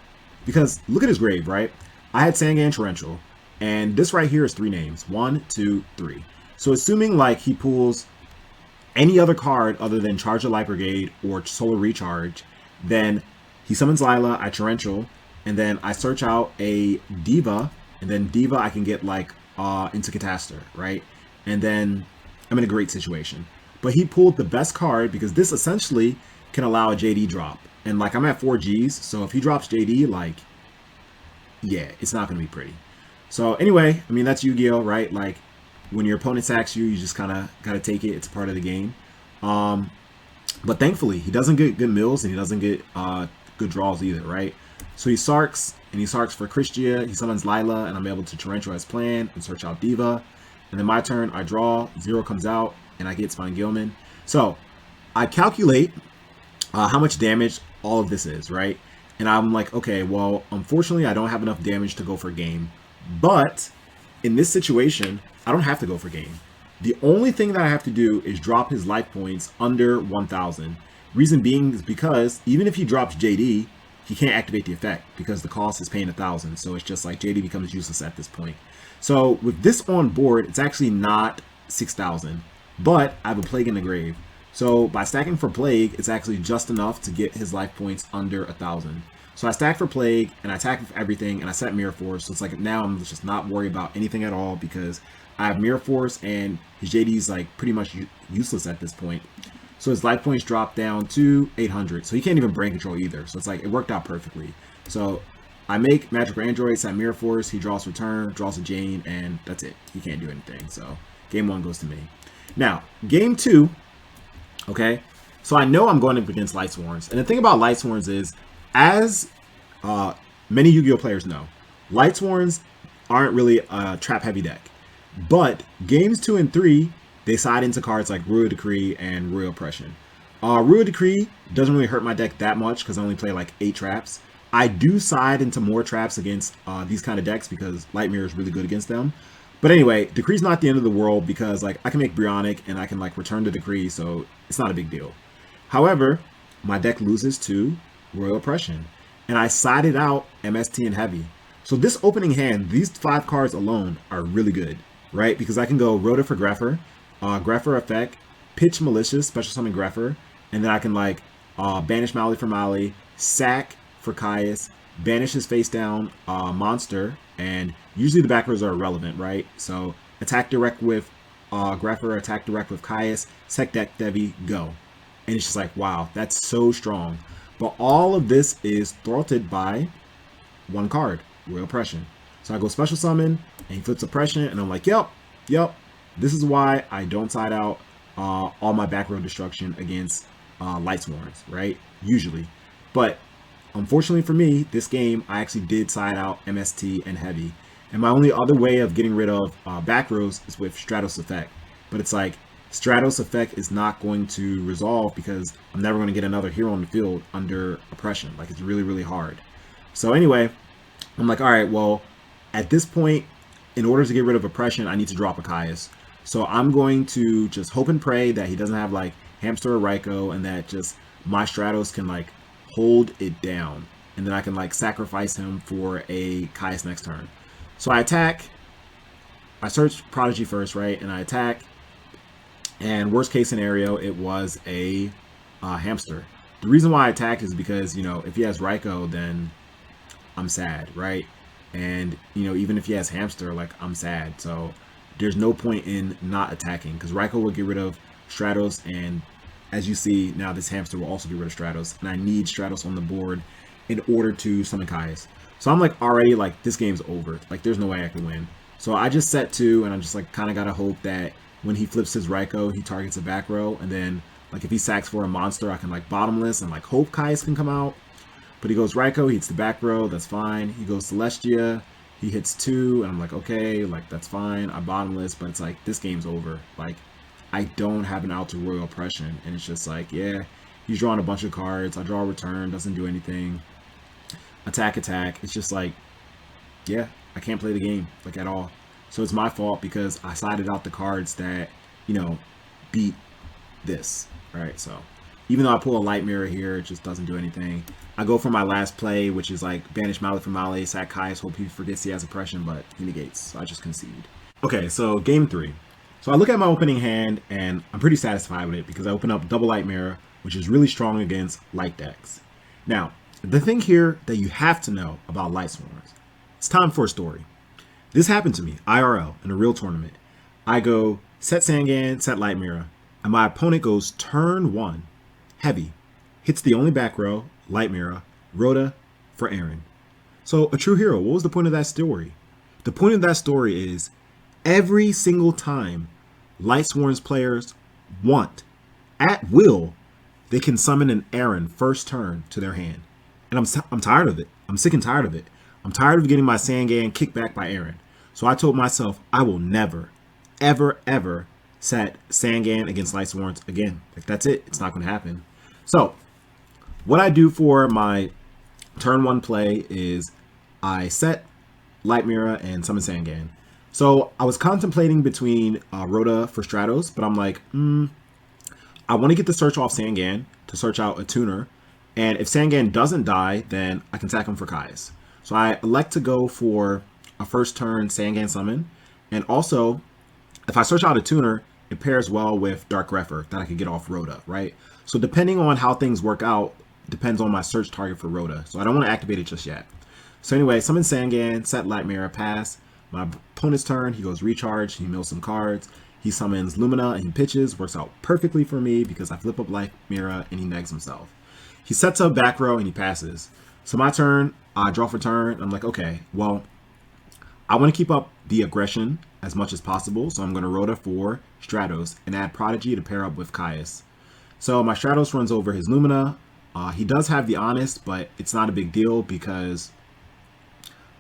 Because look at his grave, right? I had Sangan Torrential. And this right here is 3 names. 1, 2, 3. So assuming like he pulls any other card other than Charge the Light Brigade or Solar Recharge, then he summons Lila, I Torrential, and then I search out a Diva, and then Diva I can get like into Catastor, right? And then I'm in a great situation. But he pulled the best card because this essentially can allow a JD drop. And like I'm at 4 Gs, so if he drops JD, like, yeah, it's not going to be pretty. So anyway, I mean, that's Yu-Gi-Oh, right? Like when your opponent sacks you, you just kind of got to take it. It's part of the game. But thankfully, he doesn't get good mills and he doesn't get good draws either, right? So he Sarks, and he Sarks for Christia. He summons Lila, and I'm able to Torrential as planned and search out Diva. And then my turn, I draw, 0 comes out, and I get Spine Gilman. So I calculate how much damage all of this is, right? And I'm like, okay, well, unfortunately, I don't have enough damage to go for game. But in this situation, I don't have to go for game. The only thing that I have to do is drop his life points under 1,000. Reason being is because even if he drops JD, he can't activate the effect because the cost is paying 1,000. So it's just like JD becomes useless at this point. So with this on board, it's actually not 6,000, but I have a Plague in the Grave. So by stacking for Plague, it's actually just enough to get his life points under 1,000. So I stack for Plague and I attack with everything and I set Mirror Force. So it's like now I'm just not worried about anything at all because I have Mirror Force and his JD's like pretty much useless at this point. So his life points drop down to 800. So he can't even brain control either. So it's like it worked out perfectly. So I make Magical Android, set Mirror Force, he draws Return, draws a Jane, and that's it. He can't do anything. So game 1 goes to me. Now, game 2, okay? So I know I'm going up against Light Sworns. And the thing about Light Sworns is, as many Yu-Gi-Oh players know, Light Sworns aren't really a trap-heavy deck. But games 2 and 3, they side into cards like Royal Decree and Royal Oppression. Royal Decree doesn't really hurt my deck that much because I only play like 8 traps. I do side into more traps against these kind of decks because Light Mirror is really good against them. But anyway, Decree's not the end of the world because like I can make Brionic and I can like return the Decree, so it's not a big deal. However, my deck loses to Royal Oppression, and I sided out MST and Heavy. So this opening hand, these 5 cards alone are really good, right? Because I can go Rhoda for Greffer, Greffer effect, Pitch Malicious, Special Summon Greffer, and then I can like banish Mali for Mali, sack for Caius, banish his face down monster, and usually the back rows are irrelevant, right? So attack direct with Greffer, attack direct with Caius, sec deck Devi, go. And it's just like, wow, that's so strong. But all of this is thwarted by 1 card, Royal Oppression. So I go Special Summon, and he flips Oppression, and I'm like, yep. This is why I don't side out all my back row destruction against Light Sworns, right? Usually. But unfortunately for me, this game, I actually did side out MST and Heavy. And my only other way of getting rid of back rows is with Stratos Effect. But it's like, Stratos Effect is not going to resolve because I'm never going to get another hero on the field under Oppression. Like, it's really, really hard. So anyway, I'm like, all right, well, at this point, in order to get rid of Oppression, I need to drop a Caius. So I'm going to just hope and pray that he doesn't have like Hamster or Raikou and that just my Stratos can like hold it down. And then I can like sacrifice him for a Caius next turn. So I attack. I search Prodigy first, right? And I attack. And worst case scenario, it was a Hamster. The reason why I attacked is because, you know, if he has Raikou, then I'm sad, right? And, you know, even if he has Hamster, like, I'm sad. So there's no point in not attacking, because Raikou will get rid of Stratos, and as you see, now this Hamster will also get rid of Stratos, and I need Stratos on the board in order to summon Kai's. So I'm like, already, like, this game's over. Like, there's no way I can win. So I just set 2, and I'm just like, kind of gotta hope that when he flips his Raikou, he targets a back row, and then, like, if he sacks for a monster, I can, like, bottomless and, like, hope Kai's can come out. But he goes Raikou, he hits the back row, that's fine. He goes Celestia, he hits 2, and I'm like, okay, like, that's fine. I bottomless, but it's like, this game's over. Like, I don't have an out to Royal Oppression, and it's just like, yeah, he's drawing a bunch of cards. I draw a return, doesn't do anything. Attack. It's just like, yeah, I can't play the game, like, at all. So it's my fault because I sided out the cards that, you know, beat this. All right, so even though I pull a Light Mirror here, it just doesn't do anything. I go for my last play, which is like banish Malik from Male, sack Kai's, hope he forgets he has oppression, but he negates. So I just concede. Okay, so game 3. So I look at my opening hand, and I'm pretty satisfied with it because I open up double Light Mirror, which is really strong against light decks. Now, the thing here that you have to know about Light Swarms, it's time for a story. This happened to me, IRL, in a real tournament. I go set Sangan, set Light Mirror, and my opponent goes turn 1, heavy, hits the only back row, Light Mirror, Rhoda for Aaron. So ATrueHero, what was the point of that story? The point of that story is every single time Light Swarms players want, at will, they can summon an Aaron first turn to their hand. And I'm tired of it. I'm sick and tired of it. I'm tired of getting my Sangan kicked back by Aaron. So I told myself I will never, ever set Sangan against Light Swarms again. Like, that's it. It's not going to happen. So what I do for my turn 1 play is I set Light Mirror and summon Sangan. So I was contemplating between Rhoda for Stratos, but I'm like, I want to get the search off Sangan to search out a tuner. And if Sangan doesn't die, then I can sack him for Kai's. So I elect to go for a first turn Sangan summon. And also, if I search out a tuner, it pairs well with Dark Grepher that I could get off Rhoda, right? So depending on how things work out, depends on my search target for Rhoda. So I don't want to activate it just yet. So anyway, summon Sangan, set Light Mirror, pass. My opponent's turn, he goes recharge, he mills some cards. He summons Lumina and he pitches, works out perfectly for me because I flip up Light Mirror and he negs himself. He sets up back row and he passes. So my turn, I draw for turn. I'm like, okay, well, I want to keep up the aggression as much as possible. So I'm going to Rhoda for Stratos and add Prodigy to pair up with Caius. So my Stratos runs over his Lumina. He does have the Honest, but it's not a big deal because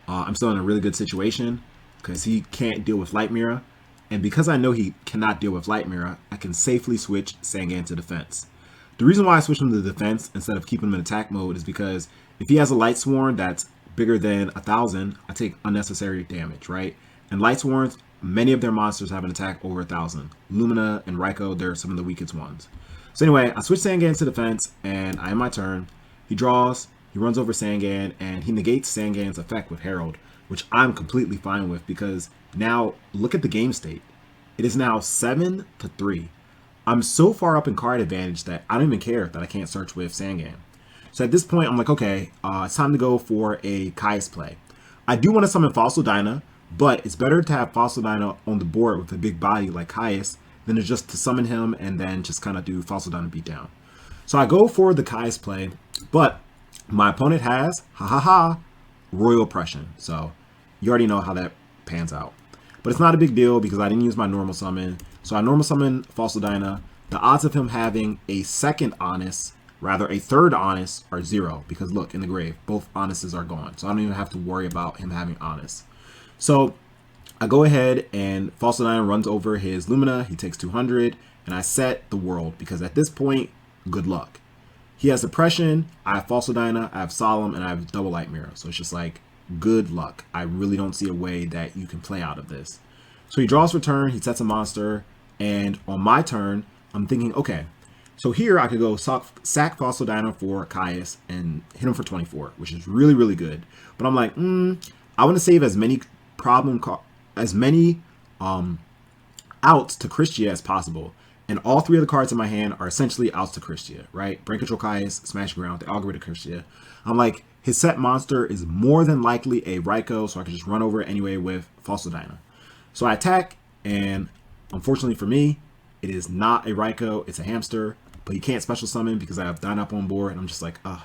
I'm still in a really good situation because he can't deal with Light Mirror. And because I know he cannot deal with Light Mirror, I can safely switch Sangan to defense. The reason why I switch him to defense instead of keeping him in attack mode is because if he has a Light Swarm that's bigger than 1,000, I take unnecessary damage, right? And Light Swarms, many of their monsters have an attack over 1,000. Lumina and Raikou, they're some of the weakest ones. So anyway, I switch Sangan to defense, and I end my turn. He draws, he runs over Sangan, and he negates Sangan's effect with Herald, which I'm completely fine with because now look at the game state. It is now 7-3. I'm so far up in card advantage that I don't even care that I can't search with Sangan. So at this point, I'm like, okay, it's time to go for a Caius play. I do want to summon Fossil Dyna, but it's better to have Fossil Dyna on the board with a big body like Caius than to just to summon him and then just kind of do Fossil Dyna beatdown. So I go for the Caius play, but my opponent has, Royal Oppression. So you already know how that pans out. But it's not a big deal because I didn't use my normal summon. So I normal summon Fossil Dyna. The odds of him having a second Honest, rather a third Honest, are 0 because look, in the grave, both Honests are gone. So I don't even have to worry about him having Honest. So I go ahead and Fossil Dyna runs over his Lumina. He takes 200 and I set the world because at this point, good luck. He has Oppression, I have Fossil Dyna, I have Solemn, and I have double Light Mirror. So it's just like, good luck. I really don't see a way that you can play out of this. So he draws for turn, he sets a monster, and on my turn, I'm thinking, okay, so here I could go sack Fossil Dyna for Caius and hit him for 24, which is really, really good. But I'm like, I want to save as many outs to Christia as possible. And all three of the cards in my hand are essentially outs to Christia, right? Brain Control Caius, Smash Ground, they all get rid of Christia. I'm like, his set monster is more than likely a Raikou, so I can just run over it anyway with Fossil Dyna. So I attack, and unfortunately for me, it is not a Raikou, it's a hamster, but he can't special summon because I have Dyna up on board, and I'm just like, ugh,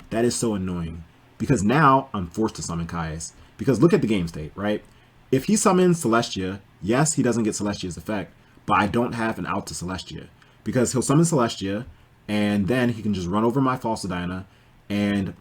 that is so annoying. Because now I'm forced to summon Caius. Because look at the game state, right? If he summons Celestia, yes, he doesn't get Celestia's effect, but I don't have an out to Celestia. Because he'll summon Celestia, and then he can just run over my Fossil Dyna, and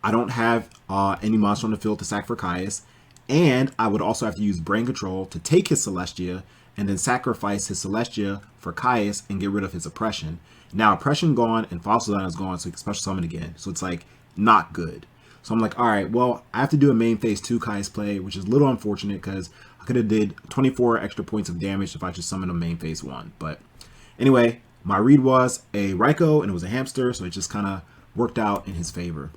I don't have any monster on the field to sack for Caius, and I would also have to use Brain Control to take his Celestia, and then sacrifice his Celestia for Caius and get rid of his Oppression. Now Oppression gone, and Fossil Dyna is gone, so he can special summon again. So it's like, not good. So I'm like, all right, well, I have to do a main phase 2 Caius play, which is a little unfortunate because I could have did 24 extra points of damage if I just summoned a main phase 1. But anyway, my read was a Raikou and it was a hamster, so it just kind of worked out in his favor.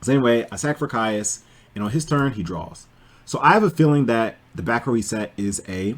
So anyway, I sack for Caius, and on his turn, he draws. So I have a feeling that the back row he set is a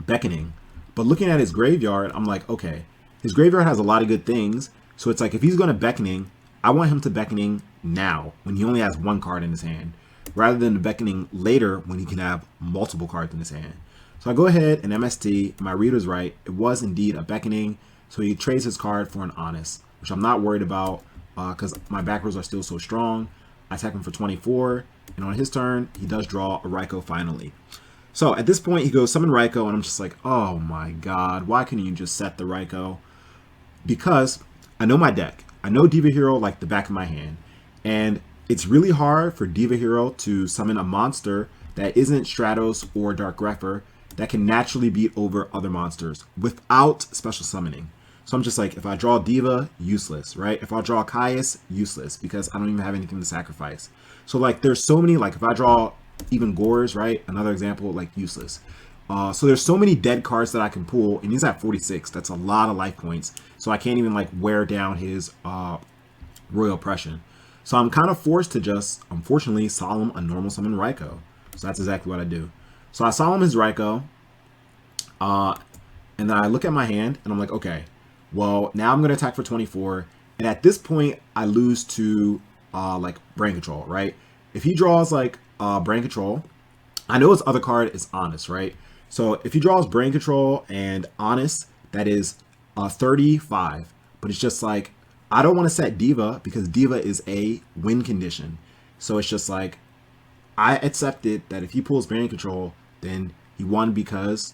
Beckoning. But looking at his graveyard, I'm like, okay, his graveyard has a lot of good things. So it's like, if he's going to Beckoning, I want him to Beckoning now when he only has one card in his hand, rather than Beckoning later when he can have multiple cards in his hand. So I go ahead and MST, my read was right. It was indeed a Beckoning. So he trades his card for an Honest, which I'm not worried about because my back rows are still so strong. I attack him for 24, and on his turn, he does draw a Raikou finally. So at this point, he goes summon Raikou, and I'm just like, oh my god, why couldn't you just set the Raikou? Because I know my deck. I know Diva Hero like the back of my hand, and it's really hard for Diva Hero to summon a monster that isn't Stratos or Dark Grepher that can naturally beat over other monsters without special summoning. So I'm just like, if I draw Diva, useless, right? If I draw Caius, useless, because I don't even have anything to sacrifice. So like, there's so many, like if I draw even Gores, right? Another example, like useless. So there's so many dead cards that I can pull, and he's at 46. That's a lot of life points. So I can't even like wear down his Royal Oppression. So I'm kind of forced to just, unfortunately, solemn a normal summon Raikou. So that's exactly what I do. So I solemn his Raikou, and then I look at my hand, and I'm like, okay, well, now I'm going to attack for 24. And at this point, I lose to like Brain Control, right? If he draws like Brain Control, I know his other card is Honest, right? So if he draws Brain Control and Honest, that is 35. But it's just like, I don't want to set Diva because Diva is a win condition. So it's just like, I accepted that if he pulls Brain Control, then he won because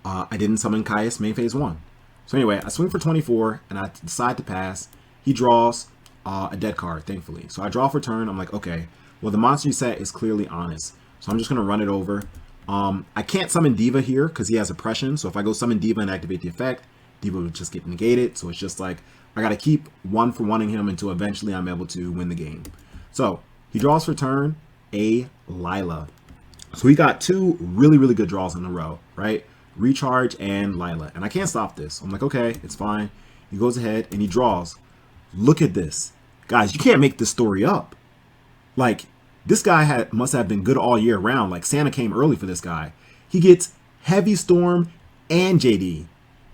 I didn't summon Caius main phase 1. So anyway, I swing for 24 and I decide to pass. He draws a dead card, thankfully. So I draw for turn. I'm like, okay, well, the monster you set is clearly Honest. So I'm just going to run it over. I can't summon Diva here because he has Oppression. So if I go summon Diva and activate the effect, Diva would just get negated. So it's just like, I got to keep 1-for-1ing him until eventually I'm able to win the game. So he draws for turn a Lila. So we got two really, really good draws in a row, right? Recharge and Lila. And I can't stop this. I'm like, okay, it's fine. He goes ahead and he draws. Look at this. Guys, you can't make this story up. Like, this guy must have been good all year round. Like, Santa came early for this guy. He gets Heavy Storm and JD.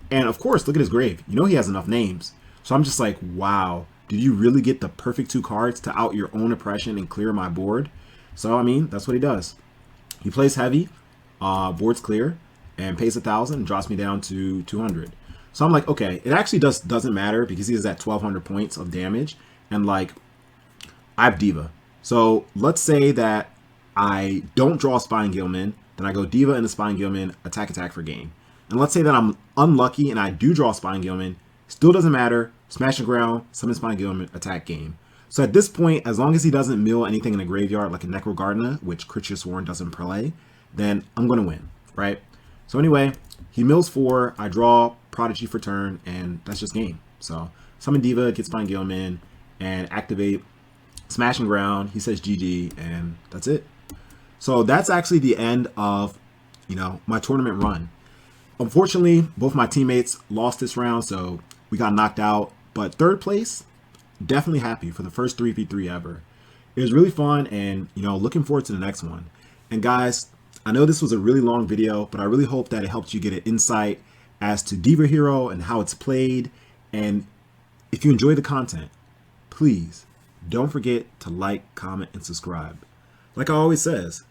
And of course, look at his grave. You know he has enough names. So I'm just like, wow. Did you really get the perfect 2 cards to out your own Oppression and clear my board? So, I mean, that's what he does. He plays Heavy, board's clear, and pays 1,000 and drops me down to 200. So I'm like, okay, it actually doesn't matter because he is at 1,200 points of damage, and like, I have Diva. So let's say that I don't draw Spine Gilman, then I go Diva into Spine Gilman, attack for game. And let's say that I'm unlucky and I do draw Spine Gilman, still doesn't matter, smash and ground, summon Spine Gilman, attack game. So at this point, as long as he doesn't mill anything in the graveyard like a Necro Gardener, which Creature Sworn doesn't play, then I'm going to win, right? So anyway, he mills 4, I draw Prodigy for turn, and that's just game. So summon Diva, get Spine Gilman, and activate Smash and Ground. He says GG, and that's it. So that's actually the end of, my tournament run. Unfortunately, both my teammates lost this round, so we got knocked out. But third place, definitely happy for the first 3v3 ever. It was really fun, and looking forward to the next one. And guys, I know this was a really long video, but I really hope that it helped you get an insight as to Diva Hero and how it's played. And if you enjoy the content, please don't forget to like, comment, and subscribe. Like I always says,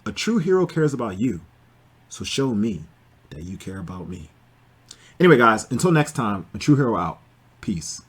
a true hero cares about you, so show me that you care about me. Anyway, guys, until next time, a true hero out. Peace.